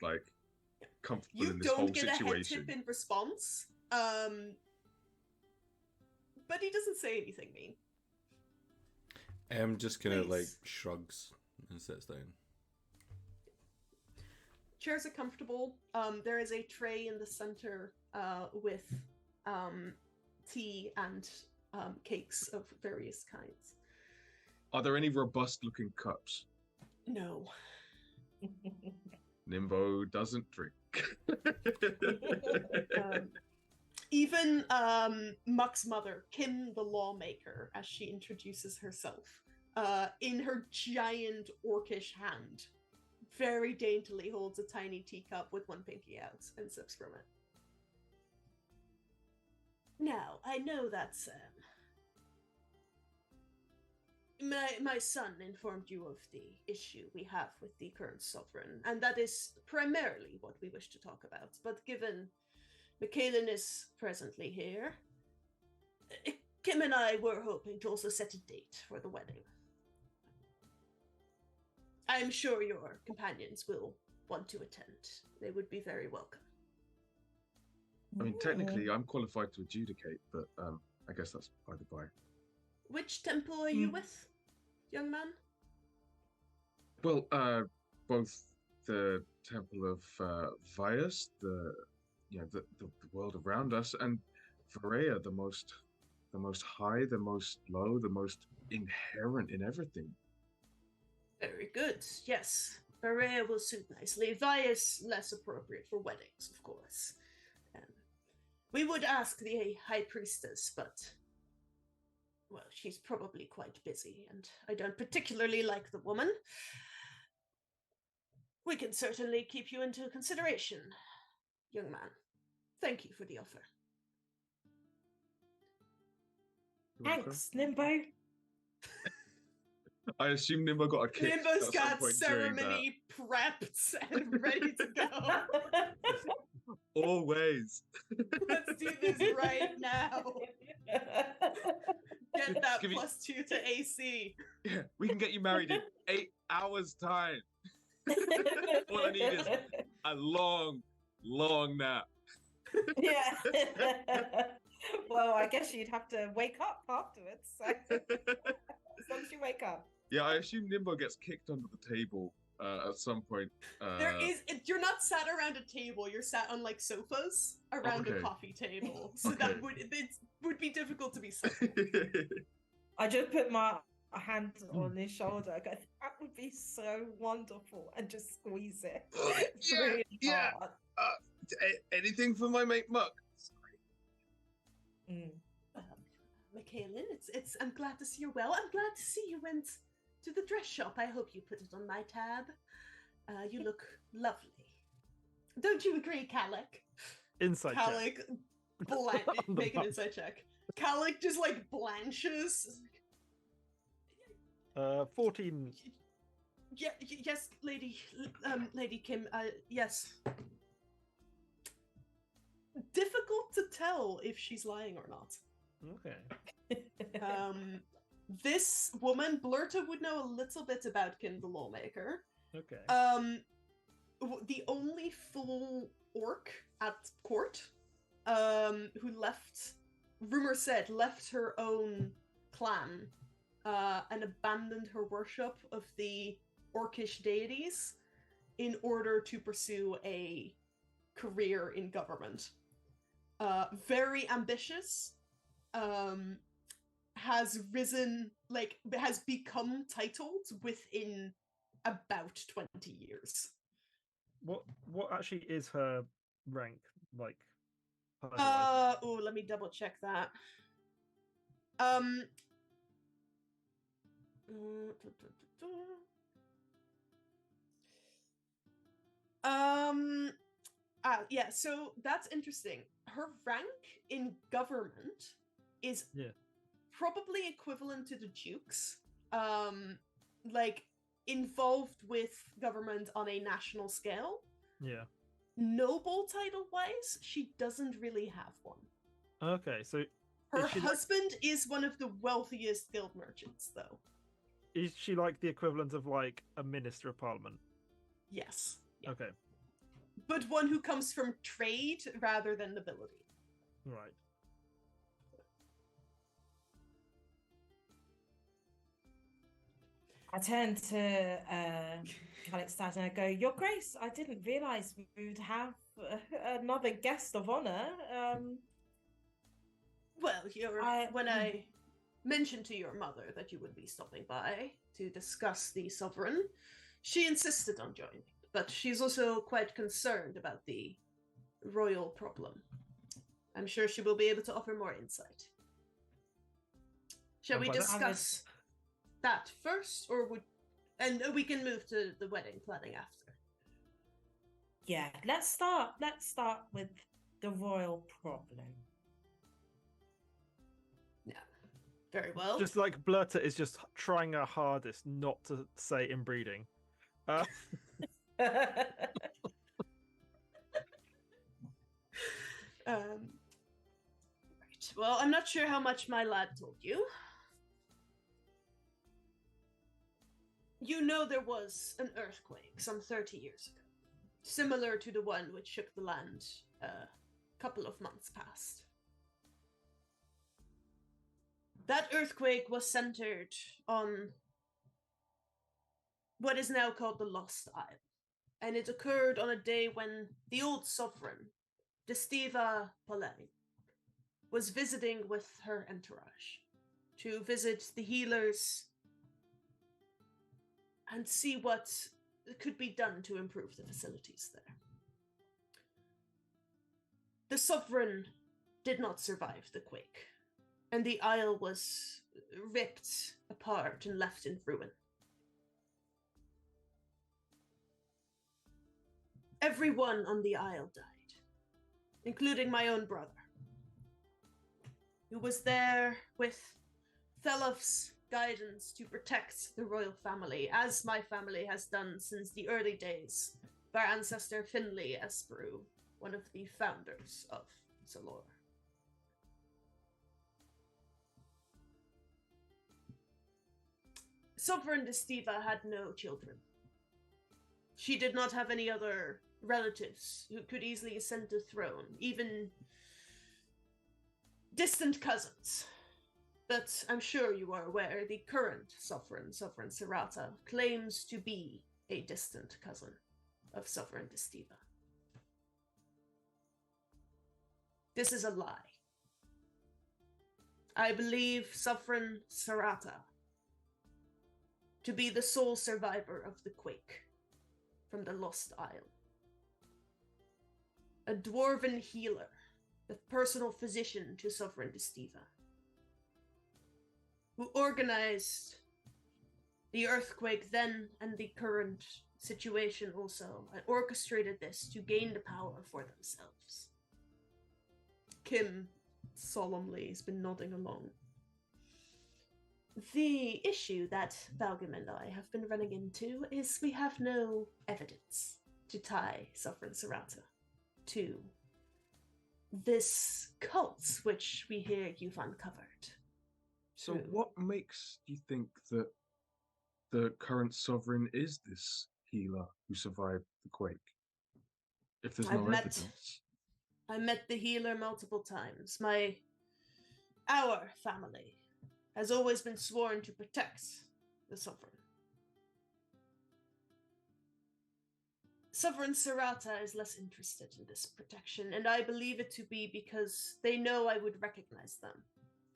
comfortable you in this whole don't get situation. a head tip in response, but he doesn't say anything mean. Just kind of shrugs and sits down. Chairs are comfortable. There is a tray in the center with tea and cakes of various kinds. Are there any robust-looking cups? No. Nimbo doesn't drink. Even Muck's mother, Kim the lawmaker, as she introduces herself, in her giant orcish hand, very daintily holds a tiny teacup with one pinky out and sips from it. Now, I know that's my son informed you of the issue we have with the current sovereign, and that is primarily what we wish to talk about. But given McCallan is presently here, Kim and I were hoping to also set a date for the wedding. I'm sure your companions will want to attend. They would be very welcome. I mean, technically, I'm qualified to adjudicate, but I guess that's by the by. Which temple are you with, young man? Well, both the Temple of Vias, the world around us, and Varea, the most high, the most low, the most inherent in everything. Very good. Yes, Varea will suit nicely. Vias less appropriate for weddings, of course. We would ask the High Priestess, but well, she's probably quite busy, and I don't particularly like the woman. We can certainly keep you into consideration, young man. Thank you for the offer. Thanks, Nimbo. I assume Nimbo got a kick. Nimbo's got ceremony prepped and ready to go. Always. Let's do this right now. Get that +2 to AC. Yeah, we can get you married in 8 hours' time. All I need is a long, long nap. Yeah. Well, I guess you'd have to wake up afterwards. So. As long as you wake up. Yeah, I assume Nimbo gets kicked under the table at some point. You're not sat around a table. You're sat on sofas around a coffee table. So that would be difficult to be said. I just put my hand on his shoulder. I go, that would be so wonderful, and just squeeze it. Yeah. Anything for my mate Muck. Sorry. McCallan, I'm glad to see you're well. I'm glad to see you went to the dress shop. I hope you put it on my tab. You look lovely. Don't you agree, Calic? Insight Calic, check. make an insight check. Calic just blanches. 14. Yeah, yes, Lady Kim. Yes. Difficult to tell if she's lying or not. Okay. This woman, Blurta, would know a little bit about Kim the lawmaker. Okay. The only full orc at court, who rumor said, left her own clan, and abandoned her worship of the orcish deities in order to pursue a career in government. very ambitious, has risen, has become titled within about 20 years. What actually is her rank, like? Let me double check that. Yeah, so that's interesting. Her rank in government is probably equivalent to the Duke's. Like, involved with government on a national scale. Yeah. Noble title wise, she doesn't really have one. Okay, so her husband is one of the wealthiest guild merchants, though. Is she like the equivalent of like a minister of parliament? Yes. Yeah. Okay. But one who comes from trade rather than nobility. Right. I turn to Calixtad and I go, Your Grace, I didn't realise we would have another guest of honour. Well, when I mentioned to your mother that you would be stopping by to discuss the Sovereign, she insisted on joining, but she's also quite concerned about the royal problem. I'm sure she will be able to offer more insight. Shall we discuss that first, and we can move to the wedding planning after? Yeah, let's start with the royal problem. Yeah, very well. Just like Blurter is just trying her hardest not to say inbreeding. Right. Well, I'm not sure how much my lad told you. You know there was an earthquake some 30 years ago, similar to the one which shook the land a couple of months past. That earthquake was centered on what is now called the Lost Isle, and it occurred on a day when the old sovereign, WtR was visiting with her entourage to visit the healers and see what could be done to improve the facilities there. The Sovereign did not survive the quake, and the Isle was ripped apart and left in ruin. Everyone on the Isle died, including my own brother, who was there with Thelof's guidance to protect the royal family, as my family has done since the early days of our ancestor Finley Esperu, one of the founders of Salor. Sovereign Destiva had no children. She did not have any other relatives who could easily ascend the throne, even distant cousins. But I'm sure you are aware the current Sovereign Serata, claims to be a distant cousin of Sovereign Destiva. This is a lie. I believe Sovereign Serata to be the sole survivor of the quake from the Lost Isle. A dwarven healer, the personal physician to Sovereign Destiva, who organized the earthquake then and the current situation also, and orchestrated this to gain the power for themselves. Kim solemnly has been nodding along. The issue that Balgam and I have been running into is we have no evidence to tie Sovereign Serata to this cult which we hear you've uncovered. So what makes you think that the current sovereign is this healer who survived the quake? If there's no evidence. I met the healer multiple times. Our family has always been sworn to protect the sovereign. Sovereign Serata is less interested in this protection, and I believe it to be because they know I would recognize them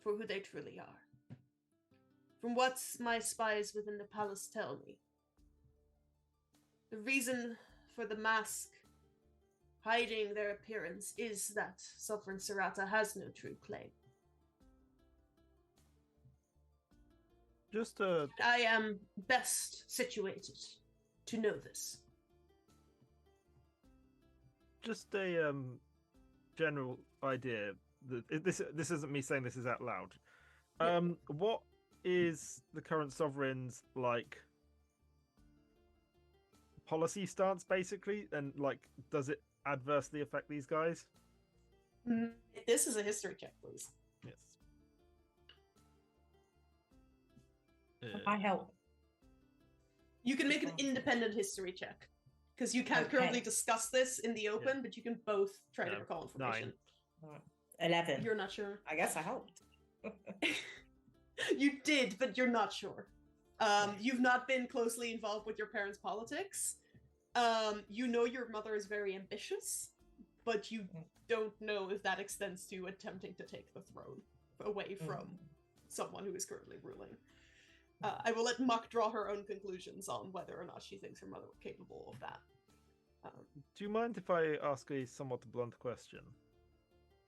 for who they truly are. From what my spies within the palace tell me, the reason for the mask hiding their appearance is that Sovereign Serata has no true claim. Just I am best situated to know this. just a general idea. This isn't me saying this is out loud. What is the current sovereign's policy stance basically, and does it adversely affect these guys? This is a history check, please. Yes. I help. You can make an independent history check because you can't currently discuss this in the open, but you can both try to recall information. 11. You're not sure. I guess I helped. You did, but you're not sure. You've not been closely involved with your parents' politics. You know your mother is very ambitious, but you don't know if that extends to attempting to take the throne away from someone who is currently ruling. I will let Muck draw her own conclusions on whether or not she thinks her mother was capable of that. Do you mind if I ask a somewhat blunt question?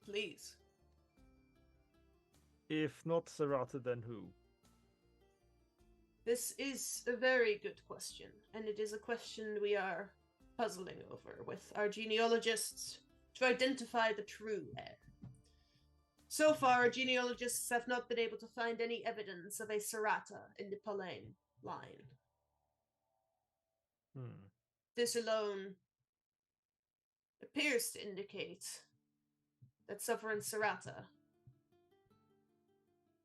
Please. If not Serata, then who? This is a very good question, and it is a question we are puzzling over with our genealogists to identify the true heir. So far, our genealogists have not been able to find any evidence of a Serata in the Palain line. This alone appears to indicate that Sovereign Serata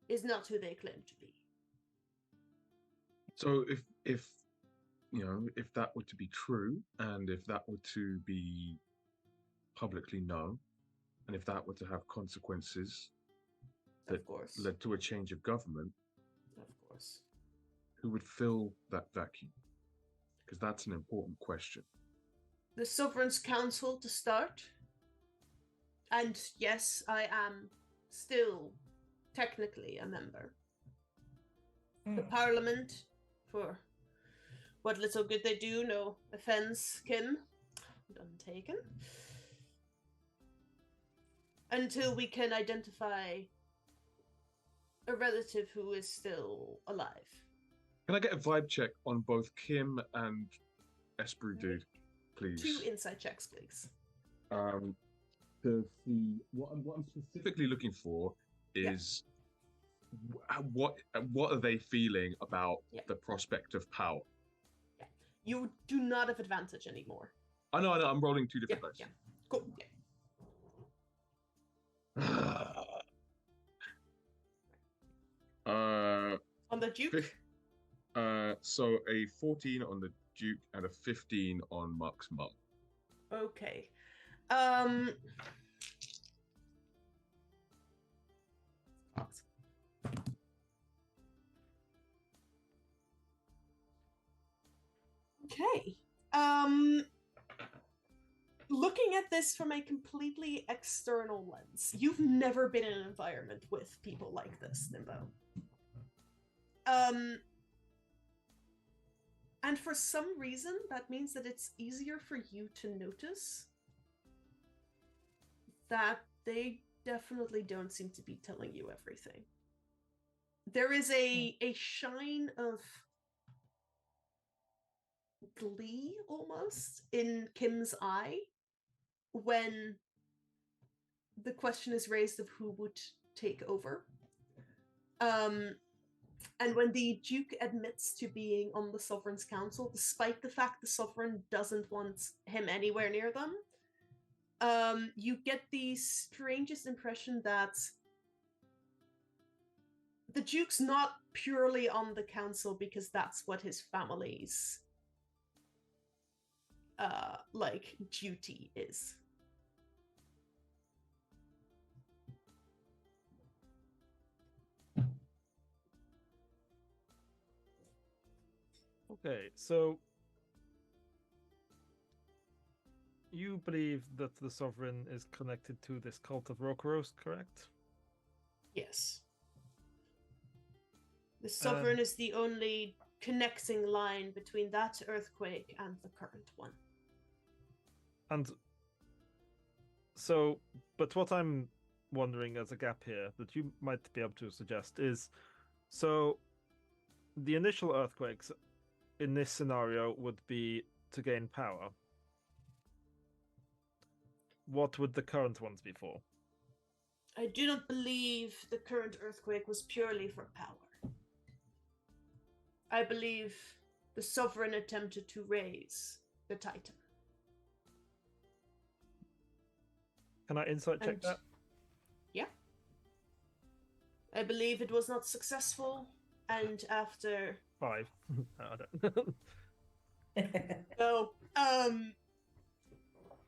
is not who they claim to be. So if that were to be true, and if that were to be publicly known, and if that were to have consequences that led to a change of government, of course, who would fill that vacuum? Because that's an important question. The Sovereign's Council to start. And yes, I am still technically a member. The Parliament, for what little good they do, no offense, Kim, done taken. Until we can identify a relative who is still alive. Can I get a vibe check on both Kim and Espru Dude, please? 2 insight checks, please. To see what I'm specifically looking for is what are they feeling about the prospect of power? Yeah. You do not have advantage anymore. I know. I'm rolling 2 different dice. Yeah. Cool. Yeah. On the Duke? So a 14 on the Duke and a 15 on Muck's mum. Okay. Okay. Looking at this from a completely external lens, you've never been in an environment with people like this, Nimbo. And for some reason, that means that it's easier for you to notice that they definitely don't seem to be telling you everything. There is a shine of glee, almost, in Kim's eye when the question is raised of who would take over. And when the Duke admits to being on the Sovereign's Council, despite the fact the Sovereign doesn't want him anywhere near them, you get the strangest impression that the Duke's not purely on the council because that's what his family's duty is. Okay, so you believe that the Sovereign is connected to this cult of Rokaros, correct? Yes. The Sovereign is the only connecting line between that earthquake and the current one. And so, but what I'm wondering as a gap here that you might be able to suggest is, so the initial earthquakes in this scenario would be to gain power. What would the current ones be for? I do not believe the current earthquake was purely for power. I believe the Sovereign attempted to raise the Titan. Can I insight check that? Yeah. I believe it was not successful, and after 5. I don't. No.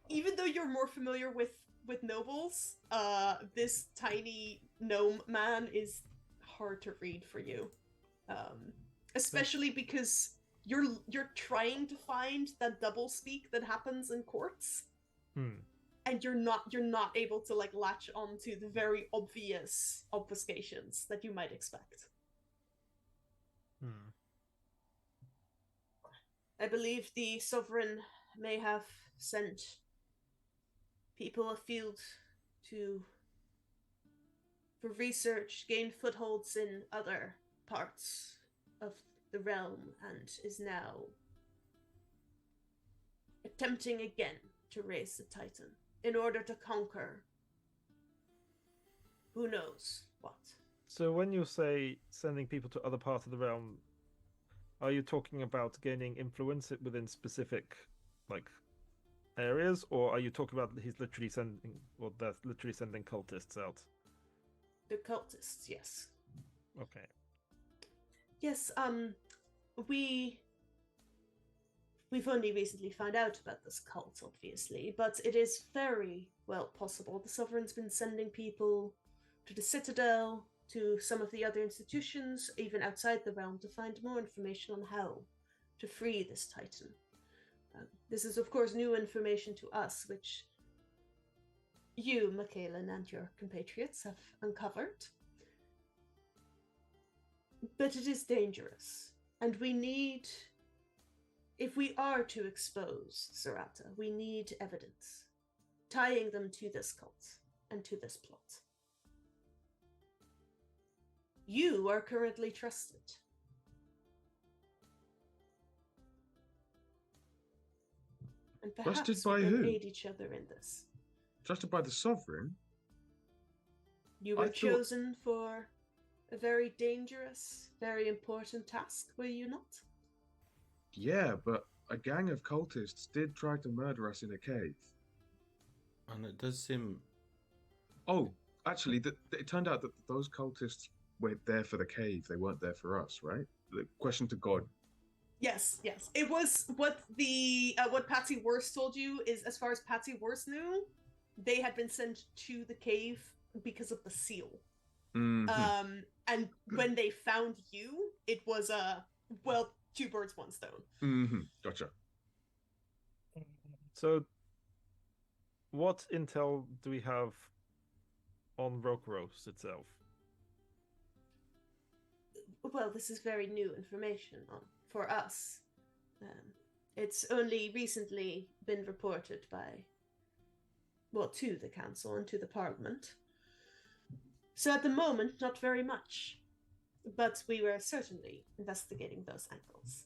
Even though you're more familiar with nobles, this tiny gnome man is hard to read for you. Especially because you're trying to find that double speak that happens in courts. And you're not able to like latch onto the very obvious obfuscations that you might expect. I believe the Sovereign may have sent people afield for research, gain footholds in other parts of the realm, and is now attempting again to raise the Titan in order to conquer who knows what. So when you say sending people to other parts of the realm, are you talking about gaining influence within specific, like, areas, or are you talking about he's literally sending, well, they're literally sending cultists out? The cultists, yes. Okay. Yes, we've only recently found out about this cult, obviously, but it is very well possible the Sovereign's been sending people to the Citadel, to some of the other institutions, even outside the realm, to find more information on how to free this Titan. This is, of course, new information to us, which you, Michaelan, and your compatriots have uncovered. But it is dangerous, and we need, if we are to expose Sarata, we need evidence, tying them to this cult and to this plot. You are currently trusted. And perhaps Trusted by we can who? aid each other in this. Trusted by the Sovereign? You were chosen for a very dangerous, very important task, were you not? Yeah, but a gang of cultists did try to murder us in a cave. And it does seem... Oh, actually, it turned out that those cultists were there for the cave. They weren't there for us, right? The question to God. Yes. It was what what Patsy Worst told you is, as far as Patsy Worst knew, they had been sent to the cave because of the seal. Mm-hmm. And when they found you, it was two birds, one stone. Mm-hmm. Gotcha. So, what intel do we have on Rokaros itself? Well, this is very new information for us. It's only recently been reported to the council and to the parliament. So at the moment, not very much. But we were certainly investigating those angles.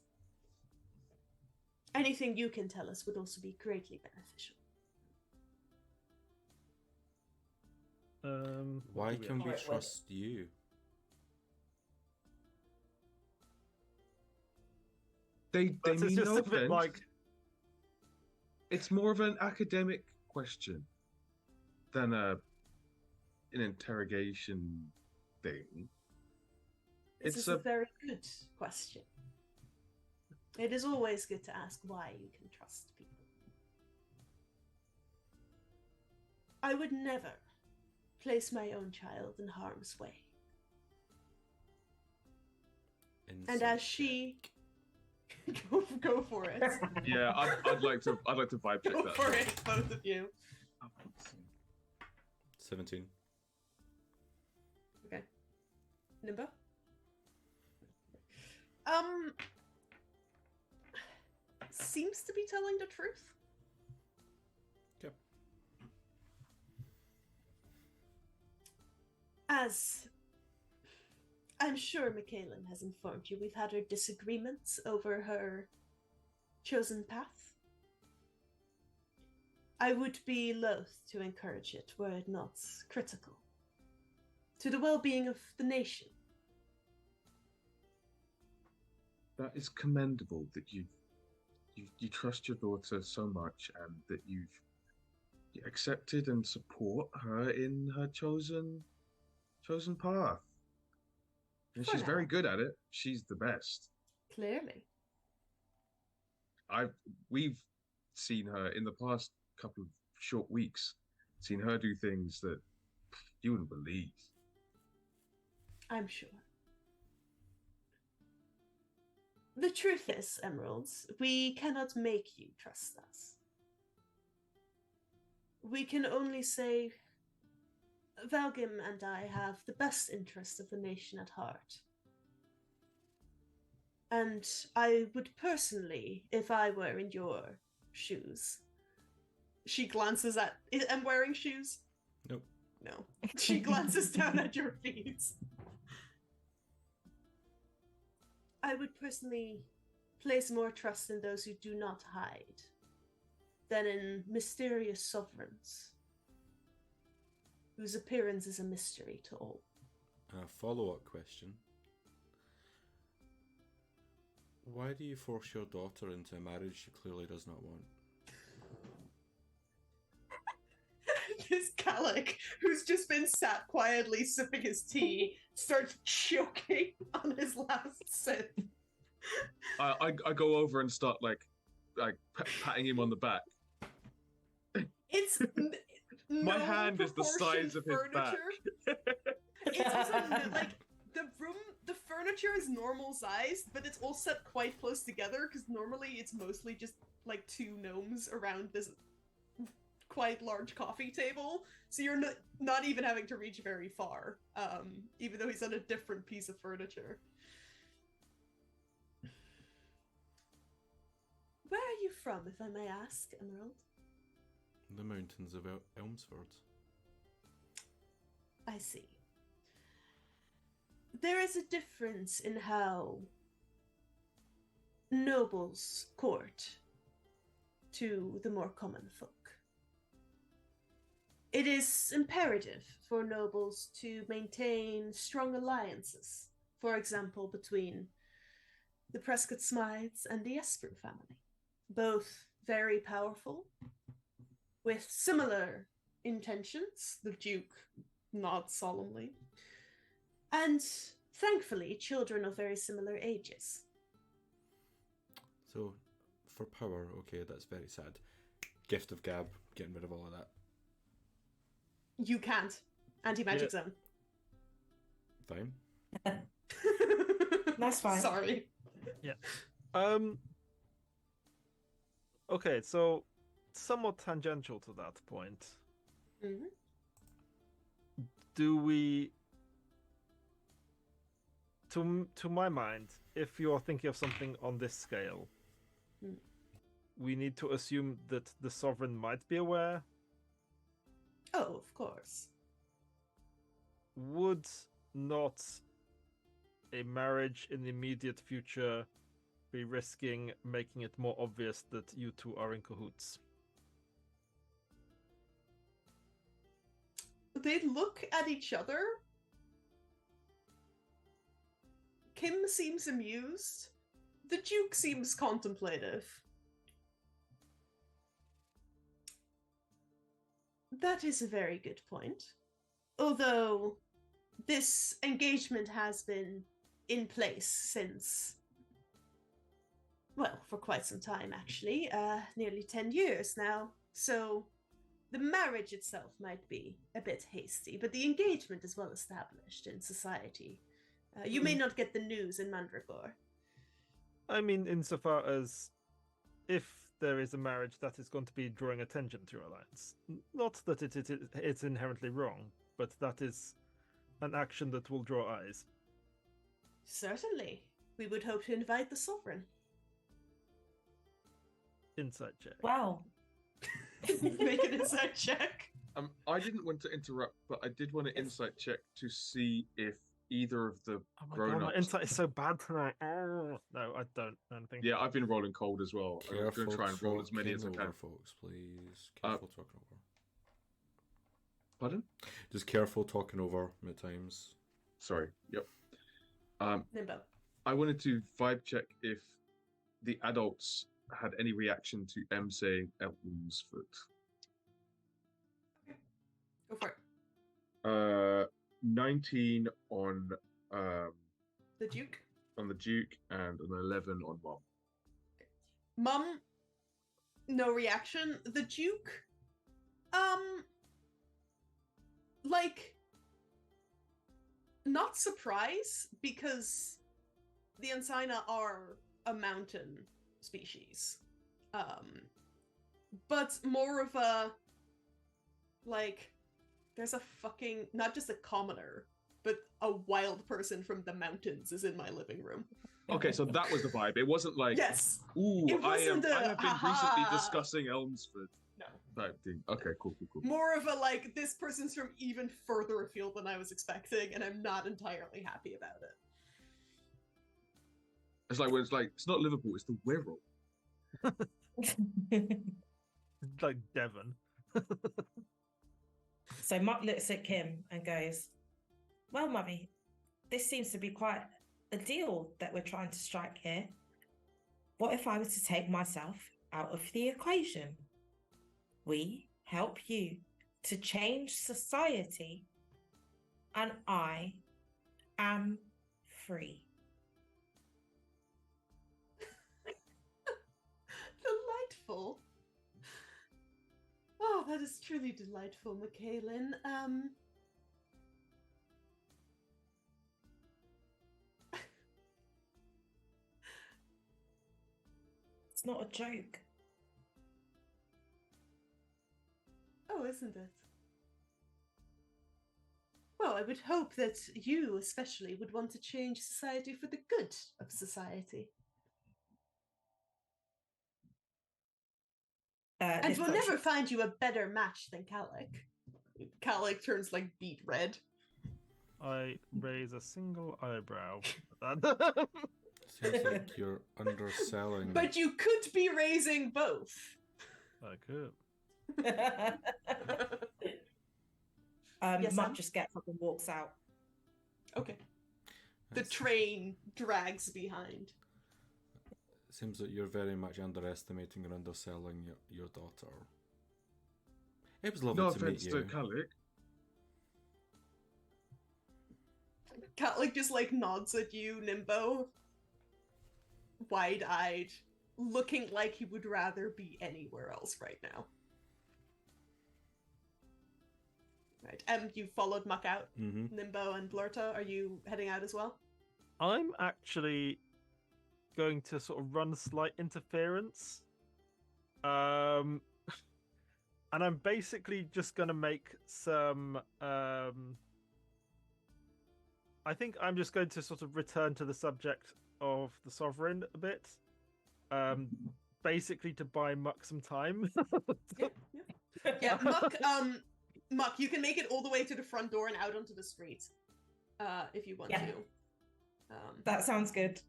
Anything you can tell us would also be greatly beneficial. Why can we trust you? They mean just no a bit offense. like... It's more of an academic question than an interrogation thing. This is a very good question. It is always good to ask why you can trust people. I would never place my own child in harm's way. And as she Go for it. Yeah, I'd like to vibe check Go that. for it, both of you. 17. Okay. Nimbo? Seems to be telling the truth. Okay. As I'm sure Michaelan has informed you, we've had our disagreements over her chosen path. I would be loath to encourage it were it not critical to the well-being of the nation. That is commendable that you trust your daughter so much and that you've accepted and support her in her chosen path. And For she's very now. good at it. She's the best. Clearly. We've seen her in the past couple of short weeks, seen her do things that you wouldn't believe. I'm sure. The truth is, Emeralds, we cannot make you trust us. We can only say Valgim and I have the best interest of the nation at heart. And I would personally, if I were in your shoes... She glances at... I'm wearing shoes? Nope. No. She glances down at your feet. I would personally place more trust in those who do not hide than in mysterious sovereigns whose appearance is a mystery to all. A follow-up question. Why do you force your daughter into a marriage she clearly does not want? This Calic, who's just been sat quietly sipping his tea, starts choking on his last sip. I go over and start patting him on the back. It's My hand is the size of his back. It's also like the furniture is normal sized, but it's all set quite close together because normally it's mostly just like two gnomes around this quite large coffee table, so you're not even having to reach very far, even though he's on a different piece of furniture. Where are you from, if I may ask, Emerald? The mountains of Elmsford. I see. There is a difference in how nobles court to the more common folk. It is imperative for nobles to maintain strong alliances, for example, between the Prescott Smythes and the Esper family. Both very powerful, with similar intentions, the Duke nods solemnly, and thankfully children of very similar ages. So, for power, okay, that's very sad. Gift of Gab, getting rid of all of that. You can't. Anti-magic zone. Fine. That's fine. Sorry. Yeah. Okay, so somewhat tangential to that point. Mm-hmm. Do we, to my mind, if you're thinking of something on this scale, we need to assume that the sovereign might be aware. Oh, of course. Would not a marriage in the immediate future be risking making it more obvious that you two are in cahoots? They look at each other. Kim seems amused. The Duke seems contemplative. That is a very good point. Although this engagement has been in place since, well, for quite some time actually, nearly 10 years now. So the marriage itself might be a bit hasty, but the engagement is well established in society. You may not get the news in Mandragore. I mean, insofar as if there is a marriage that is going to be drawing attention to your alliance, not that it's inherently wrong, but that is an action that will draw eyes. Certainly. We would hope to invite the sovereign. Insight check. Wow. Make an insight check. I didn't want to interrupt, but I did want to insight check to see if either of the Oh my god, grown-ups. my insight is so bad tonight. Oh, no, I don't know anything. Yeah, I've been rolling cold as well. I'm going to try and roll as many as I talking can. over, folks, please. Careful talking over. Pardon? Just careful talking over at times. Sorry. Yep. Nimbo. I wanted to vibe check if the adults had any reaction to M saying Elton's foot. Go for it. 19 on The Duke. the Duke and an 11 on Mom. Mum, no reaction. The Duke, like, not surprise, because the Ensina are a mountain species. But more of a, like, there's a fucking, not just a commoner, but a wild person from the mountains is in my living room. Okay, so that was the vibe. It wasn't like, Yes. ooh, It I wasn't have been recently "Aha." discussing Elmsford No. type thing. Okay, cool. More of a, like, this person's from even further afield than I was expecting, and I'm not entirely happy about it. It's like when it's like, it's not Liverpool, it's the Wirral. Like Devon. So Muck looks at Kim and goes, well, Mummy, this seems to be quite a deal that we're trying to strike here. What if I were to take myself out of the equation? We help you to change society, and I am free. Delightful. Oh, that is truly delightful, Michaelin. It's not a joke. Oh, isn't it? Well, I would hope that you especially would want to change society for the good of society. And This we'll bunch- never find you a better match than Calic. Calic turns like beet red. I raise a single eyebrow. Seems like you're underselling. But you could be raising both. I could. Yes, Muck Sam? just gets up and walks out. Okay. The It's- train drags behind. Seems that you're very much underestimating and underselling your daughter. It was lovely No to meet offense you. to Calic. Calic just like nods at you, Nimbo. Wide-eyed, looking like he would rather be anywhere else right now. Right, you followed Muck out. Mm-hmm. Nimbo and Blurta, are you heading out as well? I'm actually going to sort of run slight interference. And I'm basically just going to make some... I think I'm just going to sort of return to the subject of the Sovereign a bit. Basically to buy Muck some time. Yeah, Muck, you can make it all the way to the front door and out onto the street, if you want Yeah. to. That sounds good.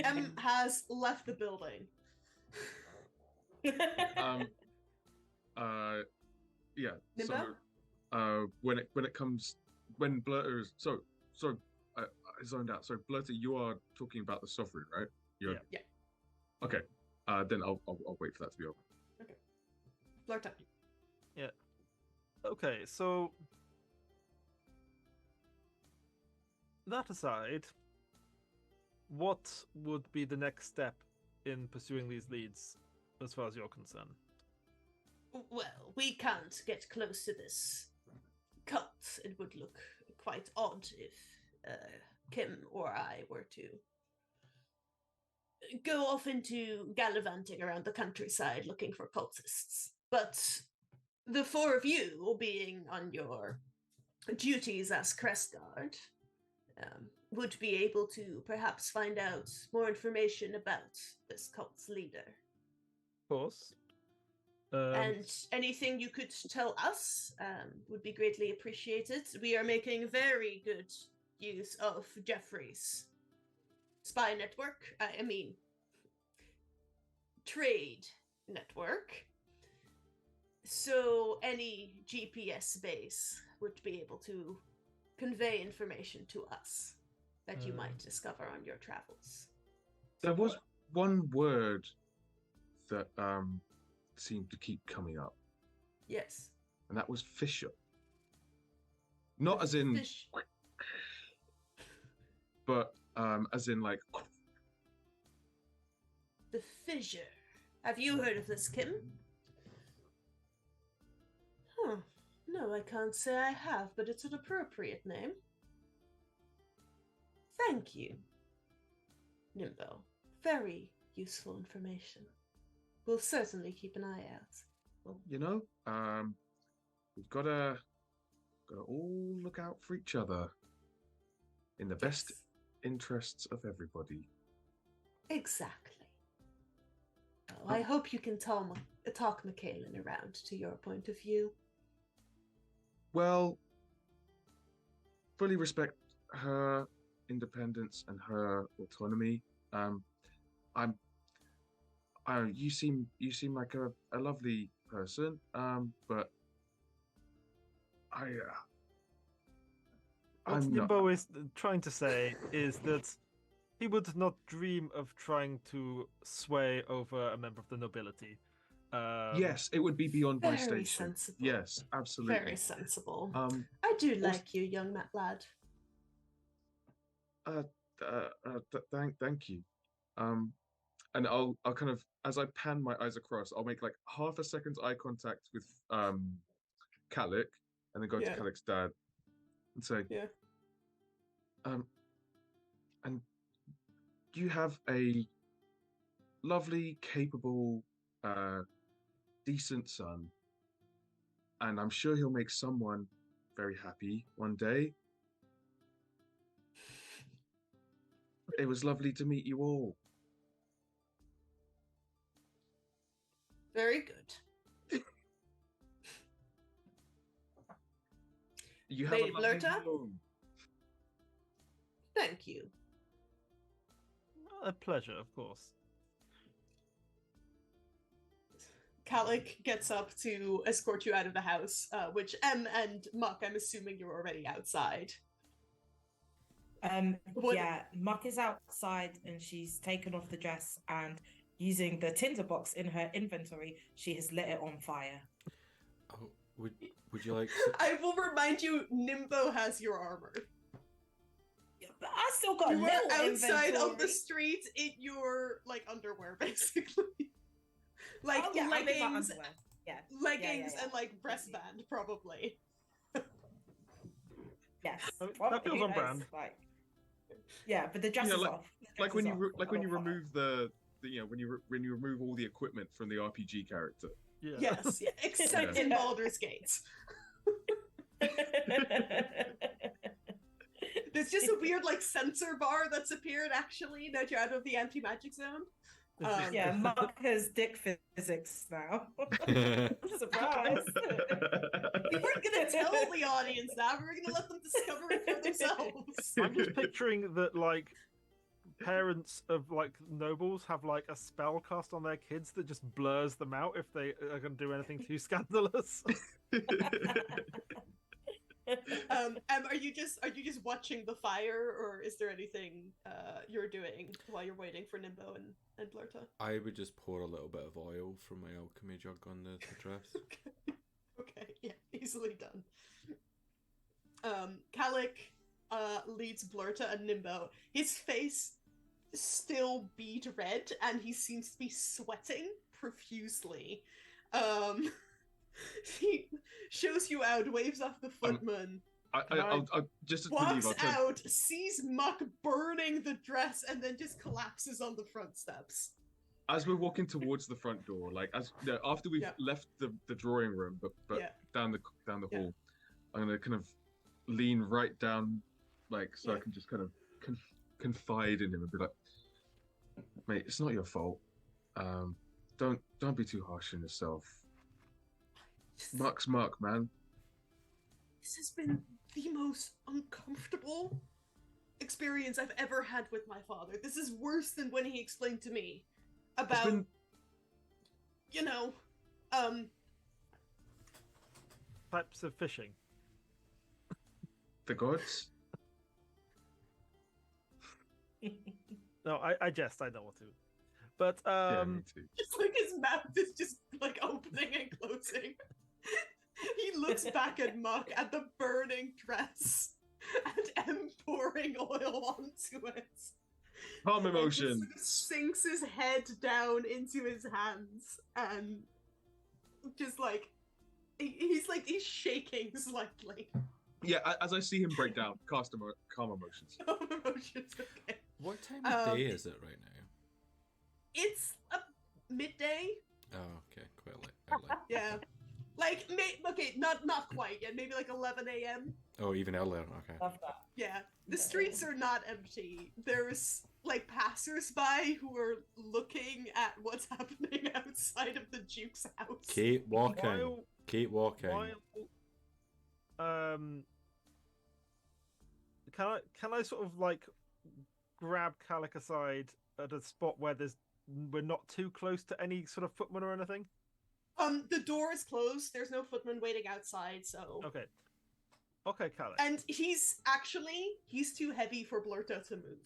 M has left the building. Yeah. Nimbo? So, when Blurter is I zoned out. So Blurter, you are talking about the Sovereign, right? You're... Yeah. Okay. Then I'll wait for that to be over. Blurta. Okay, so that aside, what would be the next step in pursuing these leads, as far as you're concerned? Well, we can't get close to this cult. It would look quite odd if Kim or I were to go off into gallivanting around the countryside looking for cultists. But the four of you, being on your duties as Crest Guard, would be able to perhaps find out more information about this cult's leader. Of course. And anything you could tell us would be greatly appreciated. We are making very good use of Jeffrey's spy network. I mean, trade network. So any GPS base would be able to convey information to us that you might discover on your travels. There was one word that seemed to keep coming up, Yes. and that was Fisher. Not as in, Fish. but as in like. The Fissure. Have you heard of this, Kim? Huh. No, I can't say I have, but it's an appropriate name. Thank you, Nimbo. Very useful information. We'll certainly keep an eye out. Well, you know, we've gotta all look out for each other in the best interests of everybody. Exactly. Oh, I hope you can talk Michaelin around to your point of view. Well, fully respect her independence and her autonomy. You seem like a lovely person. But what I'm Nimbo is trying to say is that he would not dream of trying to sway over a member of the nobility. Yes, it would be beyond my Very station. sensible. Yes, absolutely. Very sensible. I I do like you, young lad. Thank you. And I'll kind of, as I pan my eyes across, I'll make like half a second's eye contact with Kalik, and then go to Kalik's dad and say, and you have a lovely, capable, decent son, and I'm sure he'll make someone very happy one day. It was lovely to meet you all. Very good. You have Lady a lovely Blurta? home. Thank you. A pleasure, of course. Kalik gets up to escort you out of the house, which and Muck, I'm assuming you're already outside. Yeah, Muck is outside and she's taken off the dress, and using the tinderbox in her inventory, she has lit it on fire. Oh, would you like? I will remind you, Nimbo has your armor. Yeah, but I still got You a are little outside inventory. of the street in your underwear, basically. Like Oh, yeah, I'm in my leggings, underwear. Yeah. leggings Yeah. and like breastband, probably. Yes. That feels who on knows? brand. Like, yeah, but the dress is off. The Like dress when is you off. like when I'm you on fire. remove when you remove all the equipment from the RPG character. Yeah. Yes, yeah, except Yeah. in Baldur's Gate. There's just a weird sensor bar that's appeared actually now you're out of the anti-magic zone. Yeah, Muck has dick physics now. Surprise! We weren't gonna tell the audience that. We were gonna let them discover it for themselves. I'm just picturing that parents of nobles have a spell cast on their kids that just blurs them out if they are going to do anything too scandalous. Are you just watching the fire, or is there anything you're doing while you're waiting for Nimbo and Blurta? I would just pour a little bit of oil from my alchemy jug on the dress. Okay, yeah, easily done. Kalik leads Blurta and Nimbo. His face still bead red, and he seems to be sweating profusely. He shows you out, waves off the footman. I'll just to leave. Walks I'll turn. out, sees Muck burning the dress, and then just collapses on the front steps. As we're walking towards the front door, like after we've left the drawing room, but down the hall, I'm gonna kind of lean right down, like so I can just kind of confide in him and be like, "Mate, it's not your fault. Don't be too harsh on yourself. Muck's Muck, man." This has been the most uncomfortable experience I've ever had with my father. This is worse than when he explained to me about, types of fishing. The gods? No, I jest. I know what to. But Yeah, me too. Just like his mouth is just like opening and closing. He looks back at Muck at the burning dress and M pouring oil onto it. Calm emotion. And he sinks his head down into his hands and just like he's shaking slightly. Yeah, as I see him break down, calm emotions. Calm emotions, okay. What time of day is it right now? It's midday. Oh, okay, quite late. Yeah. Like, not quite yet. Maybe like 11 a.m. Oh, even earlier. Okay. Love that. Yeah. The streets are not empty. There's like passersby who are looking at what's happening outside of the Duke's house. Kate walking. Kate walking. Can I sort of like grab Calic aside at a spot where we're not too close to any sort of footman or anything? The door is closed. There's no footman waiting outside, so... Okay, Calic. And he's too heavy for Blurta to move.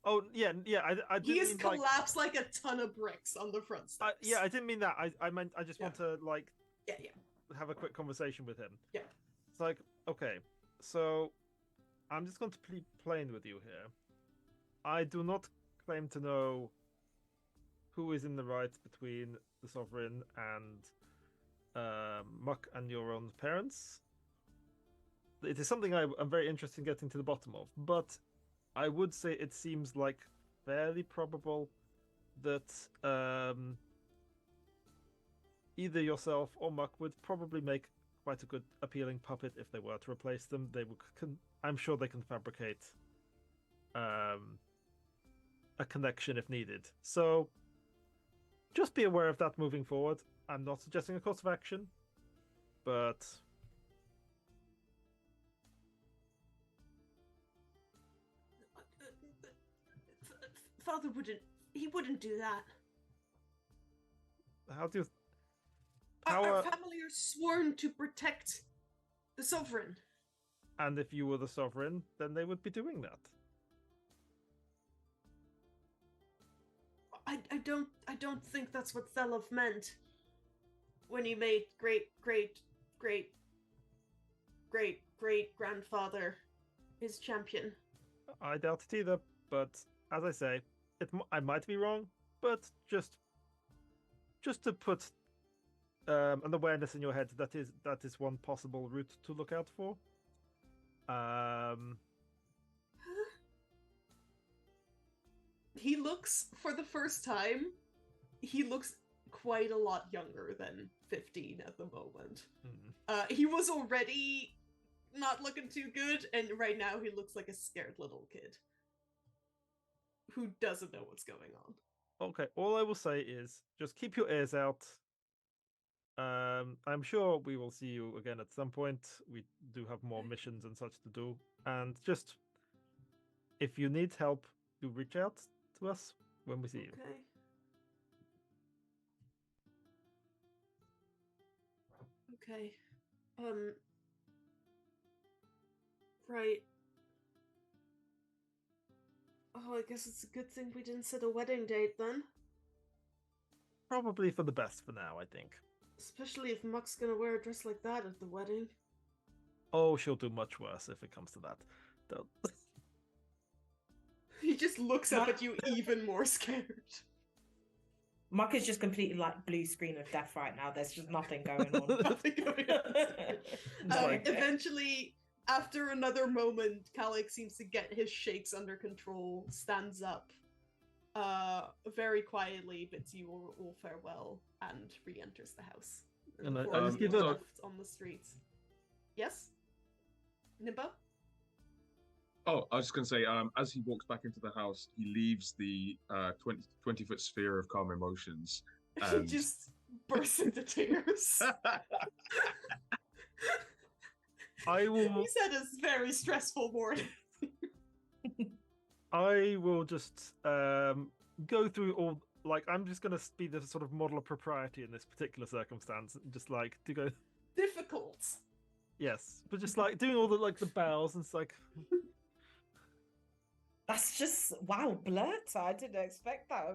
Oh, yeah, I didn't He has mean, collapsed like a ton of bricks on the front steps. I didn't mean that. I meant I just want to, like... Yeah. Have a quick conversation with him. Yeah. It's like, okay, so... I'm just going to be plain with you here. I do not claim to know who is in the right between the Sovereign and Muck and your own parents. It is something I'm very interested in getting to the bottom of, but I would say it seems like fairly probable that either yourself or Muck would probably make quite a good appealing puppet if they were to replace them. They would, I'm sure they can fabricate a connection if needed. So just be aware of that moving forward. I'm not suggesting a course of action, but Father wouldn't do that. how do you... Our family are sworn to protect the Sovereign. And if you were the Sovereign, then they would be doing that. I don't think that's what Thelov meant when he made great grandfather his champion. I doubt it either, but as I say, I might be wrong, but just to put an awareness in your head that is one possible route to look out for. He looks, for the first time, he looks quite a lot younger than 15 at the moment. He was already not looking too good, and right now he looks like a scared little kid who doesn't know what's going on. Okay, all I will say is just keep your ears out. I'm sure we will see you again at some point. We do have more missions and such to do. And just, if you need help, do reach out to us when we see you. Okay. Right. Oh, I guess it's a good thing we didn't set a wedding date then. Probably for the best for now, I think. Especially if Muck's gonna wear a dress like that at the wedding. Oh, she'll do much worse if it comes to that. He just looks up at you even more scared. Muck is just completely like blue screen of death right now. There's just nothing going on. Nothing going on. Eventually, After another moment, Kalik seems to get his shakes under control, stands up, very quietly bids you all farewell, and re-enters the house. And I Before just you give are a- left on the streets. Yes? Nimbo? Oh, I was just going to say, as he walks back into the house, he leaves the 20-foot sphere of calm emotions. He And... just bursts into tears. I will. He said it's very stressful morning. I will just go through all. Like, I'm just gonna be the sort of model of propriety in this particular circumstance. Just like to go. Difficult. Yes, but just like doing all the the bows and it's like. That's just wow, Blurter. I didn't expect that.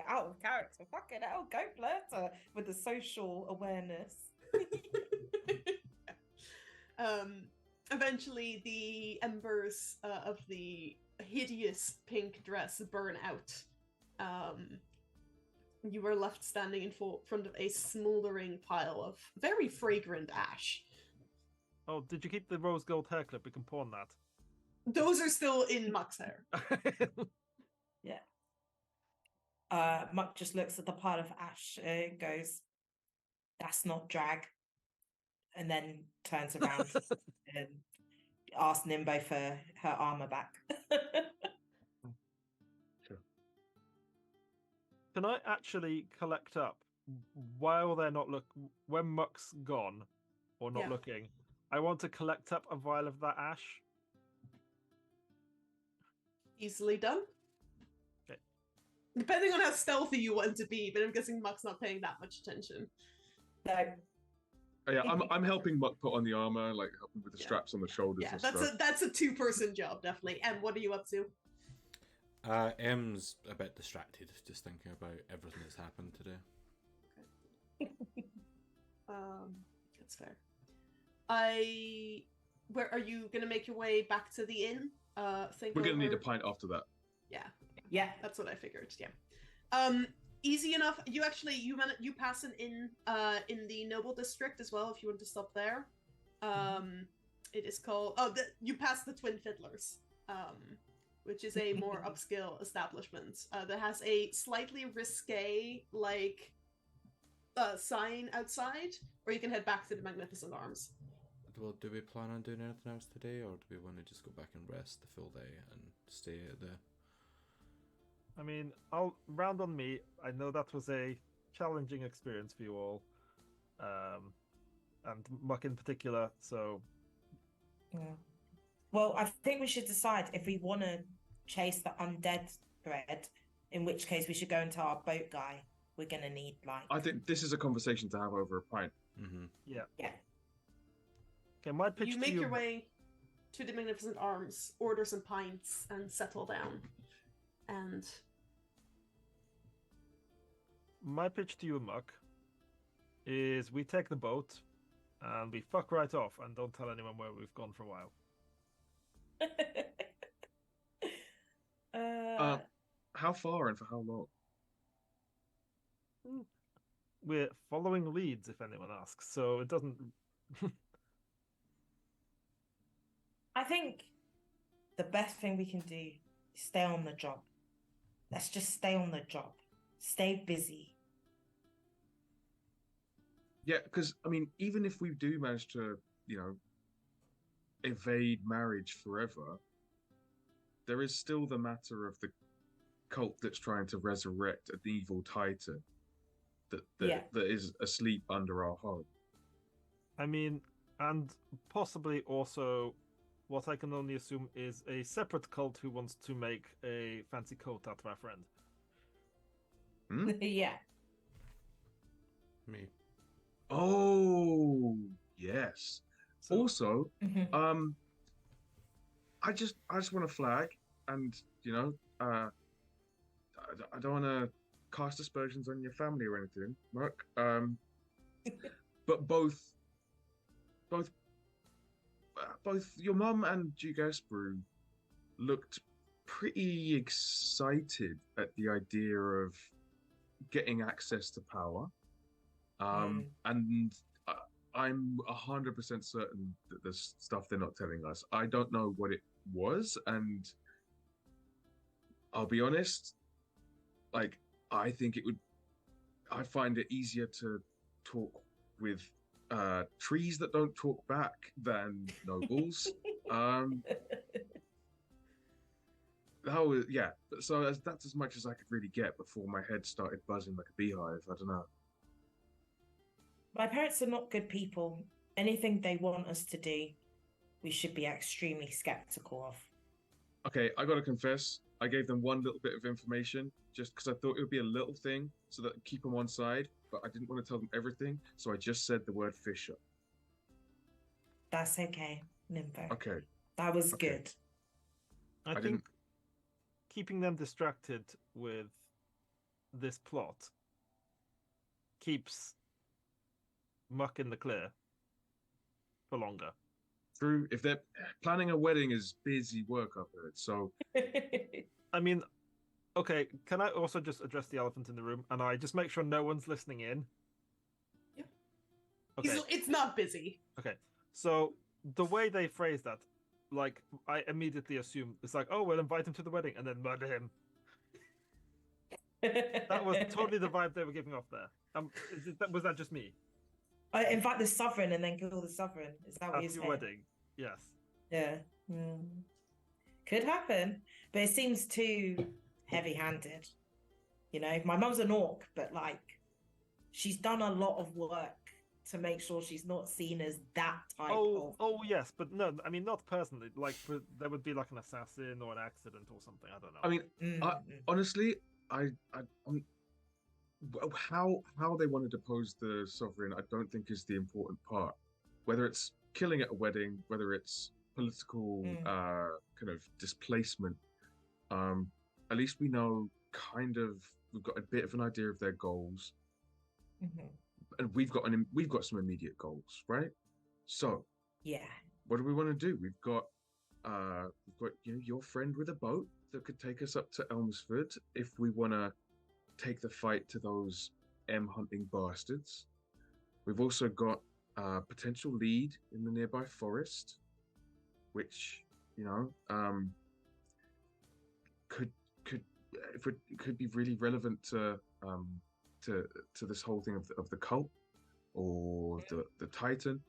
Out of character. Fucking hell, go Blurter with the social awareness. Eventually, the embers of the hideous pink dress burn out. You are left standing in front of a smoldering pile of very fragrant ash. Oh, did you keep the rose gold hair clip? We can pawn that. Those are still in Muck's hair. Yeah. Muck just looks at the pile of ash and goes, "That's not drag," and then turns around and asks Nimbo for her armor back. Can I actually collect up while they're not when Muck's gone or not looking? I want to collect up a vial of that ash. Easily done. Okay. Depending on how stealthy you want to be, but I'm guessing Muck's not paying that much attention. No. Oh, yeah, I'm helping Muck put on the armor, like helping with the straps on the shoulders. Yeah, and that's stuff. that's a two-person job, definitely. And what are you up to? M's a bit distracted, just thinking about everything that's happened today. That's fair. Where are you gonna make your way back to the inn? We're gonna need a pint after that. Yeah, that's what I figured. Yeah. Easy enough. You pass an inn in the Noble District as well if you want to stop there. It is called you pass the Twin Fiddlers, which is a more upscale establishment that has a slightly risque sign outside, or you can head back to the Magnificent Arms. Well, do we plan on doing anything else today, or do we want to just go back and rest the full day and stay at the... I mean, I'll round on me. I know that was a challenging experience for you all, and Muck in particular, so... Yeah. Well, I think we should decide if we want to chase the undead thread, in which case we should go into our boat guy. We're going to need, I think this is a conversation to have over a pint. Mm-hmm. Yeah. Yeah. Okay, my pitch You to make you... your way to the Magnificent Arms, order some pints, and settle down. And My pitch to you, Muck, is we take the boat and we fuck right off and don't tell anyone where we've gone for a while. How far and for how long? We're following leads, if anyone asks, so it doesn't... I think the best thing we can do is stay on the job. Let's just stay on the job. Stay busy. Yeah, because I mean, even if we do manage to, evade marriage forever, there is still the matter of the cult that's trying to resurrect an evil titan that is asleep under our home. I mean, and possibly also what I can only assume is a separate cult who wants to make a fancy coat out of our friend. Yeah. Me. Oh, yes. So, Also, Mhm. I just want to flag, and I don't want to cast aspersions on your family or anything, Muck. But both your mum and Duke Espru looked pretty excited at the idea of getting access to power. And I'm 100% certain that there's stuff they're not telling us. I don't know what it was, and I'll be honest, like I think it would. I find it easier to talk with trees that don't talk back than nobles. That was yeah. So that's as much as I could really get before my head started buzzing like a beehive. I don't know. My parents are not good people. Anything they want us to do, we should be extremely skeptical of. Okay, I gotta confess, I gave them one little bit of information just because I thought it would be a little thing so that keep them on side, but I didn't want to tell them everything, so I just said the word Fisher. That's okay, Nimbo. Okay. That was Okay. good. I didn't- think keeping them distracted with this plot keeps Muck in the clear for longer. True. If they're planning a wedding is busy work up there, so I mean, okay, can I also just address the elephant in the room and I just make sure no one's listening in? Yeah. Okay. It's not busy. Okay. So the way they phrase that, like, I immediately assume it's like, oh, we'll invite him to the wedding and then murder him. That was totally the vibe they were giving off there. Was that just me? Invite the sovereign and then kill the sovereign. Is that what At you're your saying? wedding, yes. Yeah. Mm. Could happen, but it seems too heavy-handed. You know, my mum's an orc, but like, she's done a lot of work to make sure she's not seen as that type of. Oh yes, but no, I mean not personally. Like, there would be like an assassin or an accident or something. I don't know. I mean, honestly, I'm how they want to depose the sovereign, I don't think is the important part. Whether it's killing at a wedding, whether it's political kind of displacement, at least we know we've got a bit of an idea of their goals, and we've got some immediate goals, right? So yeah, what do we want to do? We've got your friend with a boat that could take us up to Elmsford if we want to take the fight to those hunting bastards. We've also got a potential lead in the nearby forest, which could be really relevant to this whole thing of the cult or the Titan.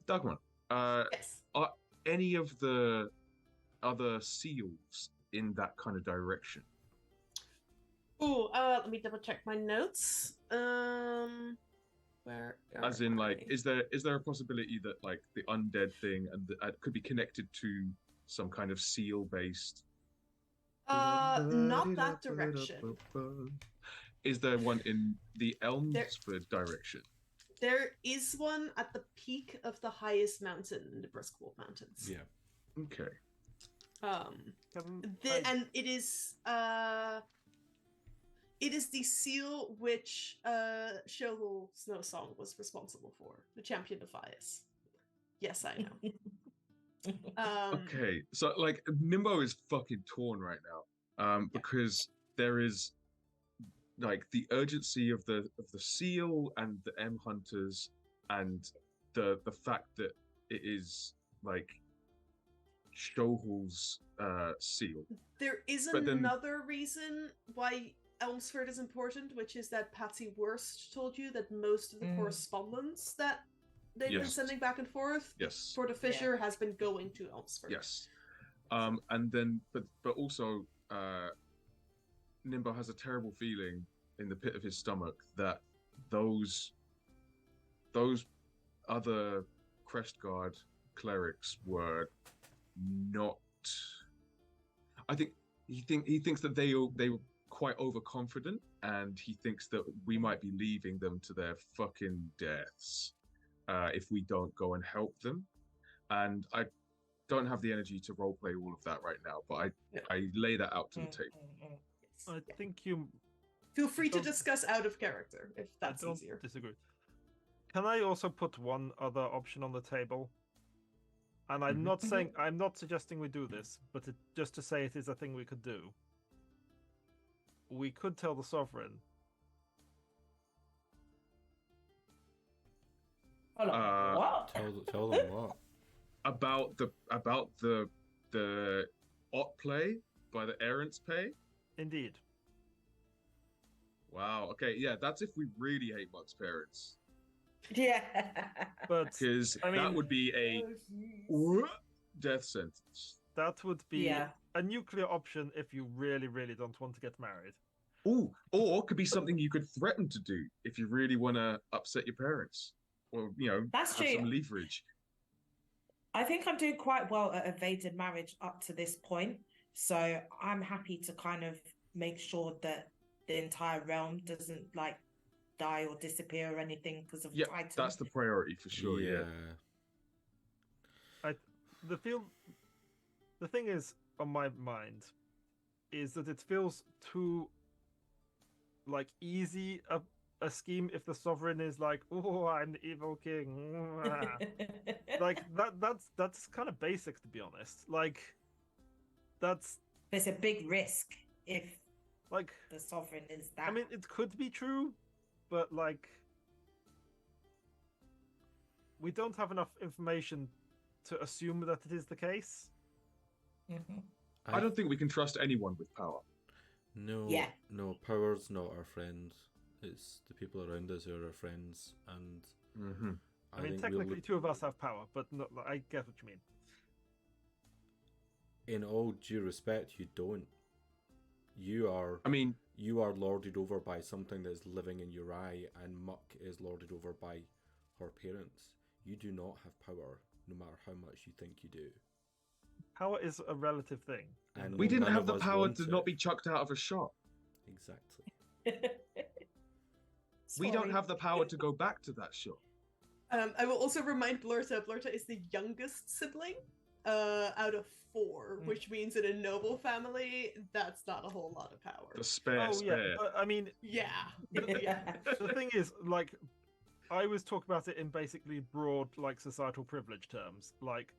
Dagmar, Yes. are any of the other seals in that kind of direction? Oh, let me double check my notes. Where? As in, are like, they? is there a possibility that like the undead thing and could be connected to some kind of seal-based? Not that direction. Is there one in the Elmsford direction? There is one at the peak of the highest mountain in the Briskwold Mountains. Yeah. Okay. And it is the seal which Shohul Snowsong was responsible for, the champion of Fias. Yes, I know. Okay, so like Nimbo is fucking torn right now, because there is like the urgency of the seal and the M hunters, and the fact that it is like Shohul's seal. There is But then- another reason why Elmsford is important, which is that Patsy Wurst told you that most of the correspondence that they've been Yes. sending back and forth Yes. for the Fisher has been going to Elmsford. Yes. And then, but also, Nimbo has a terrible feeling in the pit of his stomach that those other Crest Guard clerics were not. I think he thinks that they were quite overconfident, and he thinks that we might be leaving them to their fucking deaths if we don't go and help them. And I don't have the energy to roleplay all of that right now, but I lay that out to the table. I think you Feel free to Don't- discuss out of character if that's I don't easier. disagree. Can I also put one other option on the table? And I'm not saying I'm not suggesting we do this, but just to say it is a thing we could do. We could tell the sovereign. Hold on, Uh, what? Tell them what. about the Ot play by the Errants Pay. Indeed. Wow. Okay. Yeah, that's if we really hate Muck's parents, Yeah. But because I that mean, would be a death sentence. that would be Yeah. a nuclear option if you really, really don't want to get married. Ooh, or it could be something you could threaten to do if you really want to upset your parents, or That's have true. some leverage. I think I'm doing quite well at evaded marriage up to this point. So I'm happy to kind of make sure that the entire realm doesn't like die or disappear or anything because of Yeah, Titan. that's the priority for sure. Yeah. The thing is on my mind is that it feels too like easy a scheme if the sovereign is like, oh, I'm the evil king. Like that's kind of basic, to be honest. Like that's There's a big risk if like the sovereign is that. I mean, it could be true, but like we don't have enough information to assume that it is the case. Mhm. I don't think we can trust anyone with power. No, Yeah. no, power's not our friend. It's the people around us who are our friends, and Mm-hmm. I mean, think technically, two of us have power, but no, I get what you mean. in all due respect, you don't. You are. I mean, You are lorded over by something that is living in your eye, and Muck is lorded over by her parents. You do not have power, no matter how much you think you do. Power is a relative thing. And we didn't none have of the us power want to it. not be chucked out of a shop. Exactly. We don't Sorry. have the power to go back to that shop. I will also remind Blurta. Blurta is the youngest sibling out of 4, which means in a noble family, that's not a whole lot of power. The spare. But, I mean, Yeah. the thing is, like, I was talking about it in basically broad, like, societal privilege terms. Like,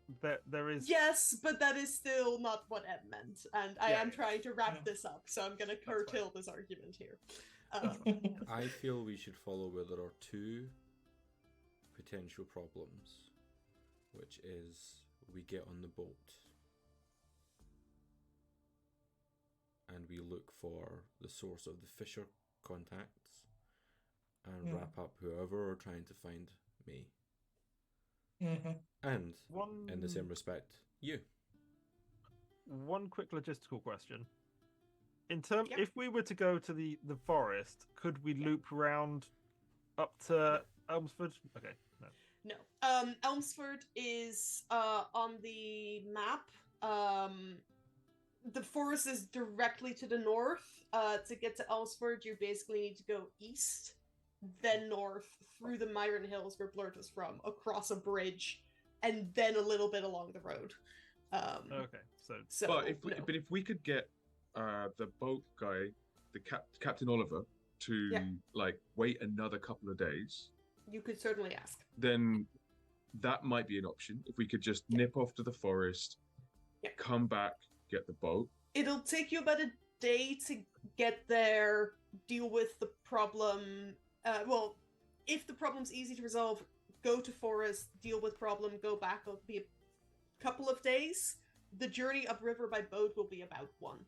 there is. Yes, but that is still not what Em meant, and I Yeah, am yeah. trying to wrap this up, so I'm going to curtail this argument here. I feel we should follow where there are 2 potential problems, which is we get on the boat and we look for the source of the Fisher contacts and wrap up whoever are trying to find me. And in the same respect, you. One quick logistical question. If Yep. we were to go to the forest, could we loop round up to Elmsford? Okay, no. No. Elmsford is on the map. The forest is directly to the north. To get to Elmsford, you basically need to go east, then north, through the Myron Hills where Blurt is from, across a bridge, and then a little bit along the road. Okay, so But no. if we could get the boat guy, the Captain Oliver, to like wait another couple of days, You could certainly ask. then that might be an option. If we could just nip off to the forest, come back, get the boat. It'll take you about a day to get there, deal with the problem. Well, if the problem's easy to resolve, go to forest, deal with problem, go back. It'll be a couple of days. The journey upriver by boat will be about 1.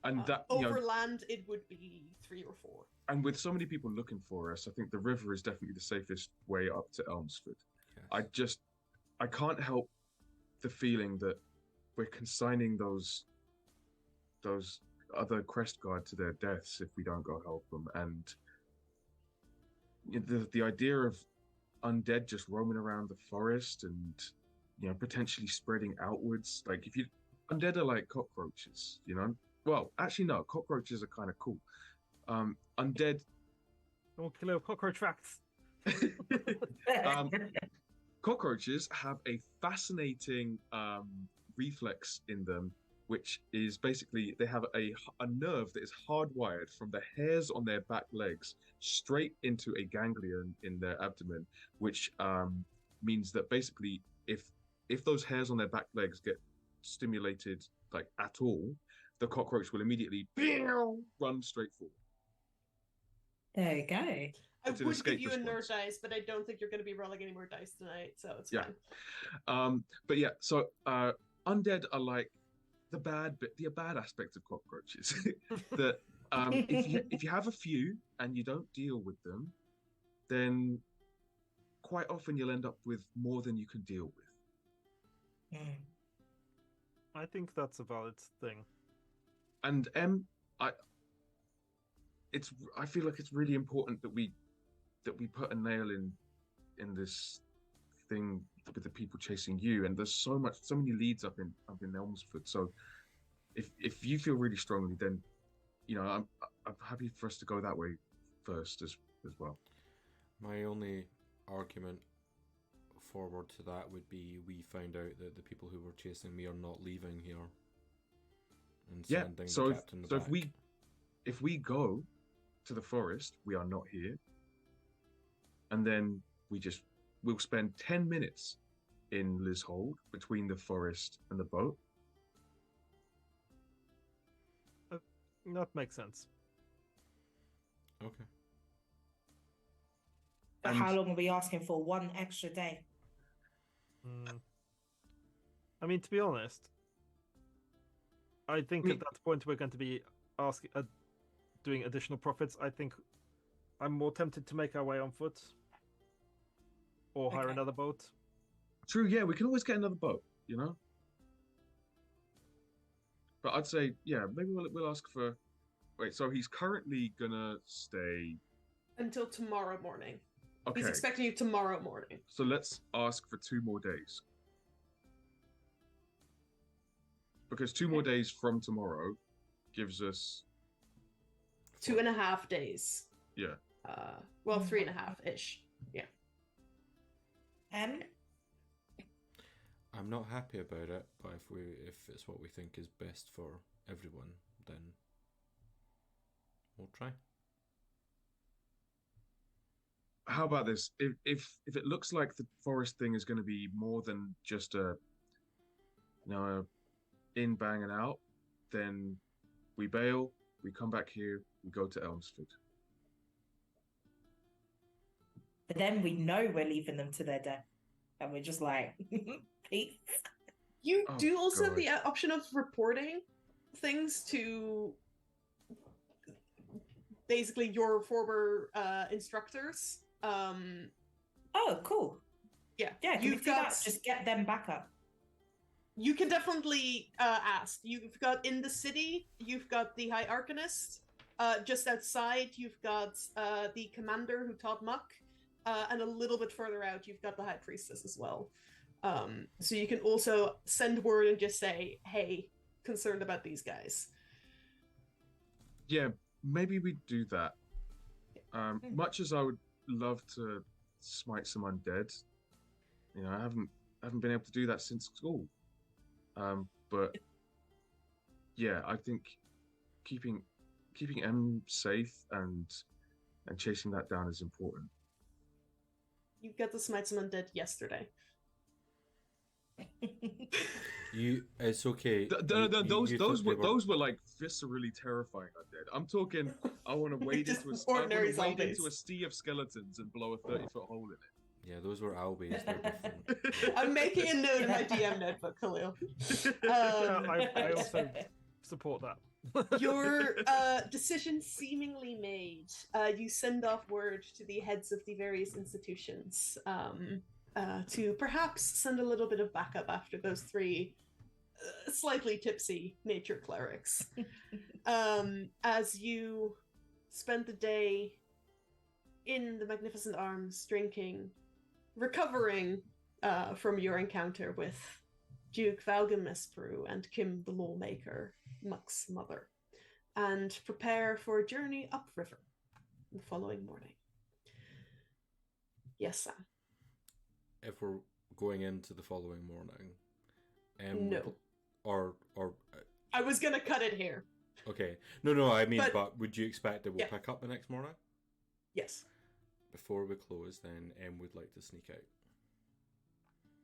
And that overland, it would be 3 or 4. and with so many people looking for us, I think the river is definitely the safest way up to Elmsford. Yes. I can't help the feeling that we're consigning those other crest guard to their deaths if we don't go help them. And the idea of undead just roaming around the forest and potentially spreading outwards, like if you undead are like cockroaches, well, actually no, cockroaches are kind of cool. Undead don't kill cockroach facts. Cockroaches have a fascinating reflex in them, which is basically they have a nerve that is hardwired from the hairs on their back legs straight into a ganglion in their abdomen, which means that basically if those hairs on their back legs get stimulated like at all, the cockroach will immediately run straight forward. There you go. I It's an would give escape you a nerd response. dice, but I don't think you're going to be rolling any more dice tonight, so it's Yeah. fine. But yeah, so undead are like the bad aspect of cockroaches. That if you have a few and you don't deal with them, then quite often you'll end up with more than you can deal with. I think that's a valid thing. And I feel like it's really important that we put a nail in this thing with the people chasing you. And there's so many leads up in Elmsford. So if you feel really strongly, then I'm happy for us to go that way first as well. My only argument forward to that would be we found out that the people who were chasing me are not leaving here. And sending the captain back. If we go to the forest, we are not here. And then we'll spend 10 minutes in Lizhold between the forest and the boat. That makes sense. Okay. But how long are we asking for? 1 extra day? I mean, to be honest, I think at that point we're going to be asking, doing additional profits. I think I'm more tempted to make our way on foot or hire another boat. True, yeah, we can always get another boat, But I'd say, yeah, maybe we'll ask for. Wait, so he's currently gonna stay Until tomorrow morning. Okay. He's expecting you tomorrow morning. So let's ask for 2 more days. Because 2 more days from tomorrow gives us 2.5 days. Yeah. 3.5-ish. Yeah. M? I'm not happy about it, but if it's what we think is best for everyone, then we'll try. How about this? If it looks like the forest thing is going to be more than just a in, bang and out, then we bail, we come back here, we go to Elmsford. But then we know we're leaving them to their death. And we're just like, peace. You do also have the option of reporting things to basically your former instructors. Oh, cool. Yeah. Yeah, you've got that? Just get them back up. You can definitely ask. You've got in the city, you've got the High Arcanist. Just outside, you've got the commander who taught Muck. And a little bit further out, you've got the High Priestess as well. So you can also send word and just say, hey, concerned about these guys. Yeah, maybe we do that. Much as I would love to smite some undead, I haven't been able to do that since school. But yeah, I think keeping M safe and chasing that down is important. You got to smite some undead yesterday. It's okay. Those were like viscerally terrifying undead. I'm talking. I want to wade into a sea of skeletons and blow a 30-foot hole in it. Yeah, those were always. I'm making a note in my DM notebook, Khalil. I also support that. Your decision seemingly made. You send off word to the heads of the various institutions to perhaps send a little bit of backup after those 3 slightly tipsy nature clerics. As you spend the day in the Magnificent Arms, drinking, recovering from your encounter with Duke Valgam Mesperu and Kim the Lawmaker, Muck's mother, and prepare for a journey upriver the following morning. Yes, Sam. If we're going into the following morning, no. Or I was gonna cut it here. Okay. No. I mean, but would you expect that we'll pick up the next morning? Yes. Before we close, then M would like to sneak out.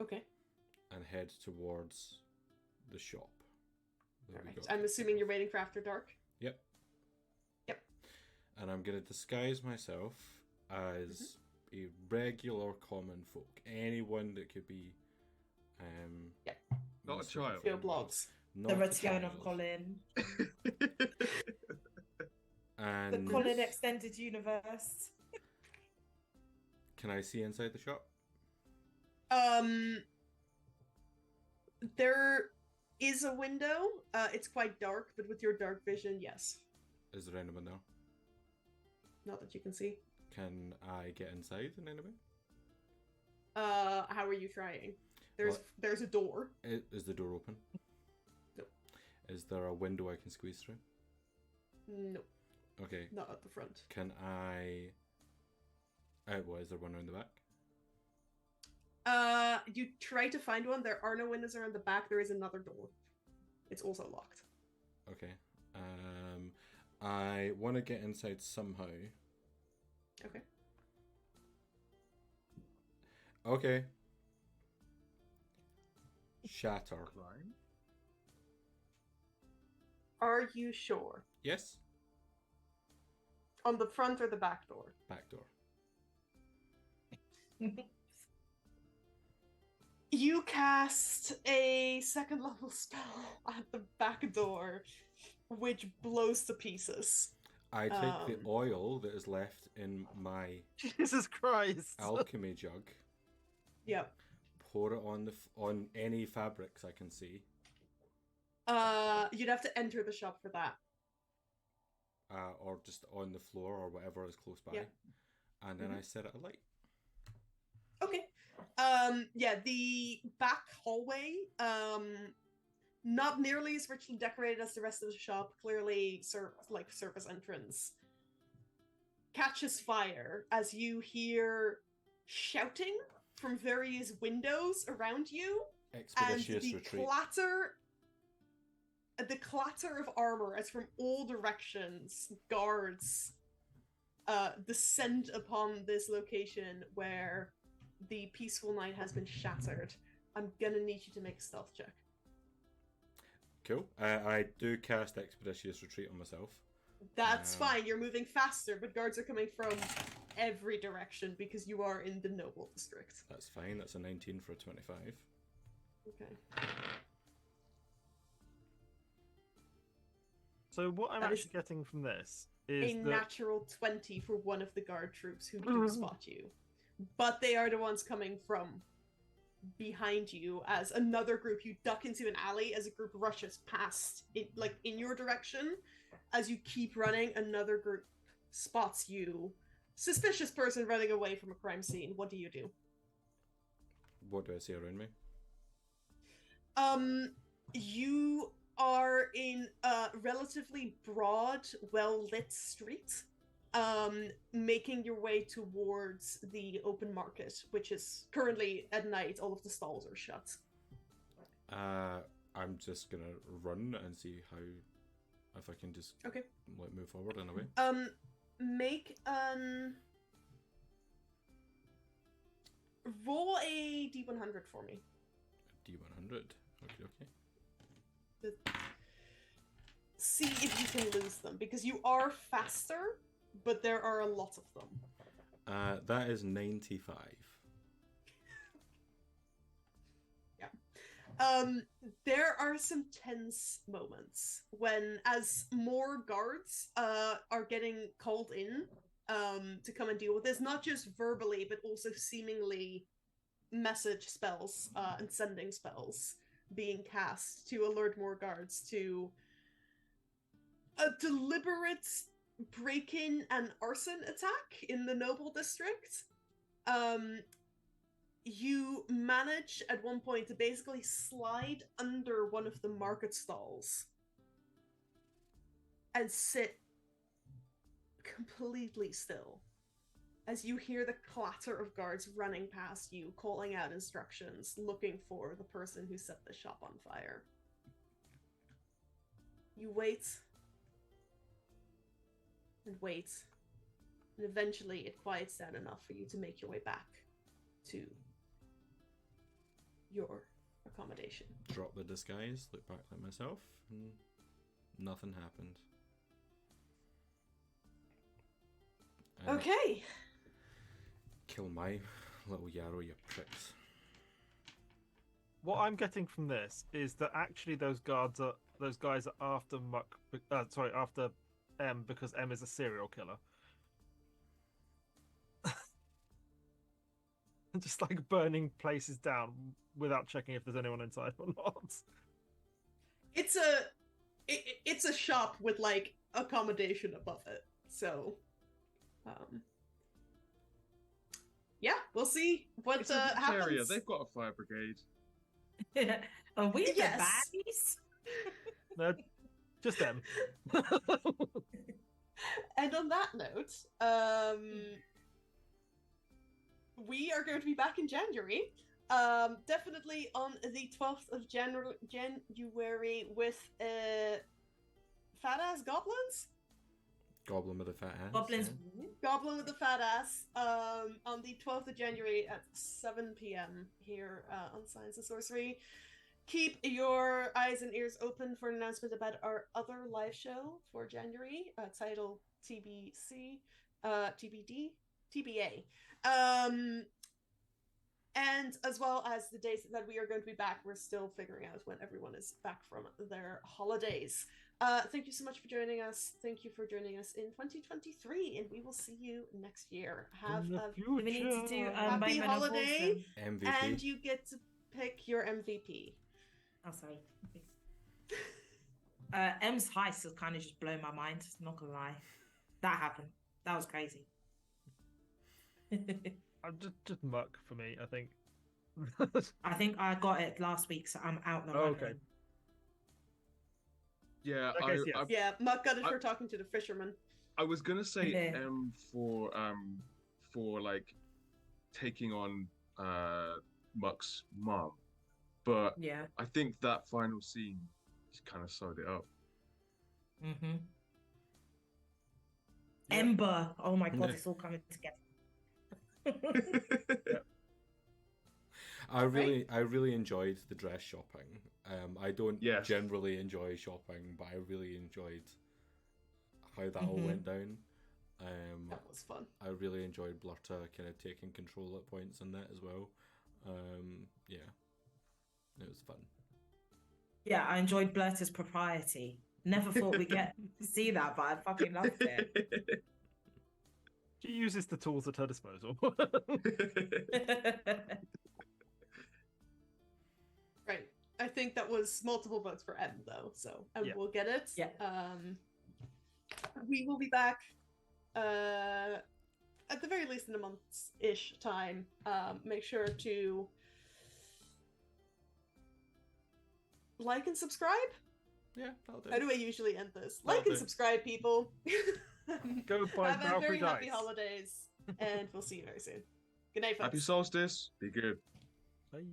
Okay. And head towards the shop. Right. I'm assuming you're waiting for after dark? Yep. Yep. And I'm going to disguise myself as a regular common folk. Anyone that could be Not a child. Phil Blogs. Not The a return of child. Colin. And The Colin extended universe. can I see inside the shop? There is a window. It's quite dark, but with your dark vision, yes. Is there anyone there? Not that you can see. Can I get inside in any way? How are you trying? There's a door. Is the door open? No. Is there a window I can squeeze through? No, Okay. not at the front. Can I... what, is there one around the back? You try to find one. There are no windows around the back. There is another door. It's also locked. Okay. I want to get inside somehow. Okay. Okay. Shatter. Climb? Are you sure? Yes? On the front or the back door? Back door. You cast a second level spell at the back door, which blows to pieces. I take the oil that is left in my Jesus Christ. alchemy jug, Yep. pour it on on any fabrics I can see, You'd have to enter the shop for that. or just on the floor or whatever is close by, Yeah. and then I set it alight. Okay. Yeah, the back hallway, not nearly as richly decorated as the rest of the shop, clearly service entrance, catches fire as you hear shouting from various windows around you, and Expeditious the retreat. clatter of armor as from all directions guards descend upon this location where the peaceful night has been shattered. I'm gonna need you to make a stealth check. Cool. I do cast Expeditious Retreat on myself. That's fine, you're moving faster, but guards are coming from every direction because you are in the noble district. That's fine. That's a 19 for a 25. Okay. So what I'm That actually is getting from this is A that natural 20 for one of the guard troops who do spot you. But they are the ones coming from behind you as another group. You duck into an alley as a group rushes past in your direction. As you keep running, another group spots you. Suspicious person running away from a crime scene. What do you do? What do I see around me? You are in a relatively broad, well-lit street, making your way towards the open market, which is currently at night. All of the stalls are shut. I'm just gonna run and see if I can just move forward in a way. Make roll a D100 for me. D100. Okay. See if you can lose them, because you are faster, but there are a lot of them. That is 95. There are some tense moments when, as more guards are getting called in to come and deal with this, not just verbally, but also seemingly message spells and sending spells being cast to alert more guards to a deliberate break-in and arson attack in the noble district. You manage at one point to basically slide under one of the market stalls and sit completely still as you hear the clatter of guards running past you, calling out instructions, looking for the person who set the shop on fire. You wait and wait, and eventually it quiets down enough for you to make your way back to your accommodation. Drop the disguise, look back like myself, and nothing happened. Okay. Kill my little Yarrow, you pricks. What I'm getting from this is that actually those guys are after Muck. After M, because M is a serial killer. Just like burning places down without checking if there's anyone inside or not. It's a shop with like accommodation above it, so yeah, we'll see what It's a rich happens. area. They've got a fire brigade. Are we Yes. the baddies? No, just them. And on that note, we are going to be back in January. Definitely on the 12th of January with fat ass goblins. Goblin with a fat ass. Goblins. yeah. Goblin with the fat ass. On the 12th of January at 7 p.m. here on Science and Sorcery. Keep your eyes and ears open for an announcement about our other live show for January, titled TBC, TBD, TBA. And as well as the days that we are going to be back, we're still figuring out when everyone is back from their holidays. Thank you so much for joining us. Thank you for joining us in 2023, and we will see you next year. Have In the a Do we need to do happy moment of holiday, wisdom? MVP. and you get to pick your MVP. Oh, sorry. M's heist has kind of just blown my mind. Not gonna lie, that happened. That was crazy. I'm just Muck for me, I think. I think I got it last week, so I'm out the running. Okay. Yeah, Okay, so yes. Yeah, Muck got it I- for talking to the fisherman. I was gonna say Yeah. M for like taking on Muck's mom, but Yeah. I think that final scene just kind of sewed it up. Mm-hmm. Yeah. Ember. Oh my god, it's all coming together. I really enjoyed the dress shopping. I don't Yes. generally enjoy shopping, but I really enjoyed how that all Mhm. went down. That was fun. I really enjoyed Blurta kind of taking control at points in that as well. Yeah, it was fun. Yeah, I enjoyed Blurta's propriety. Never thought we'd get to see that, but I fucking loved it. She uses the tools at her disposal. Right. I think that was multiple votes for M, though, so M Yeah. will get it. Yeah. We will be back at the very least in a month's-ish time. Make sure to like and subscribe. Yeah, that'll do. How do I usually end this? That'll Like and do. subscribe, people. Go buy Have a Valkyrie very happy dice. holidays, and we'll see you very soon. Good night, folks. Happy solstice. Be good. Bye.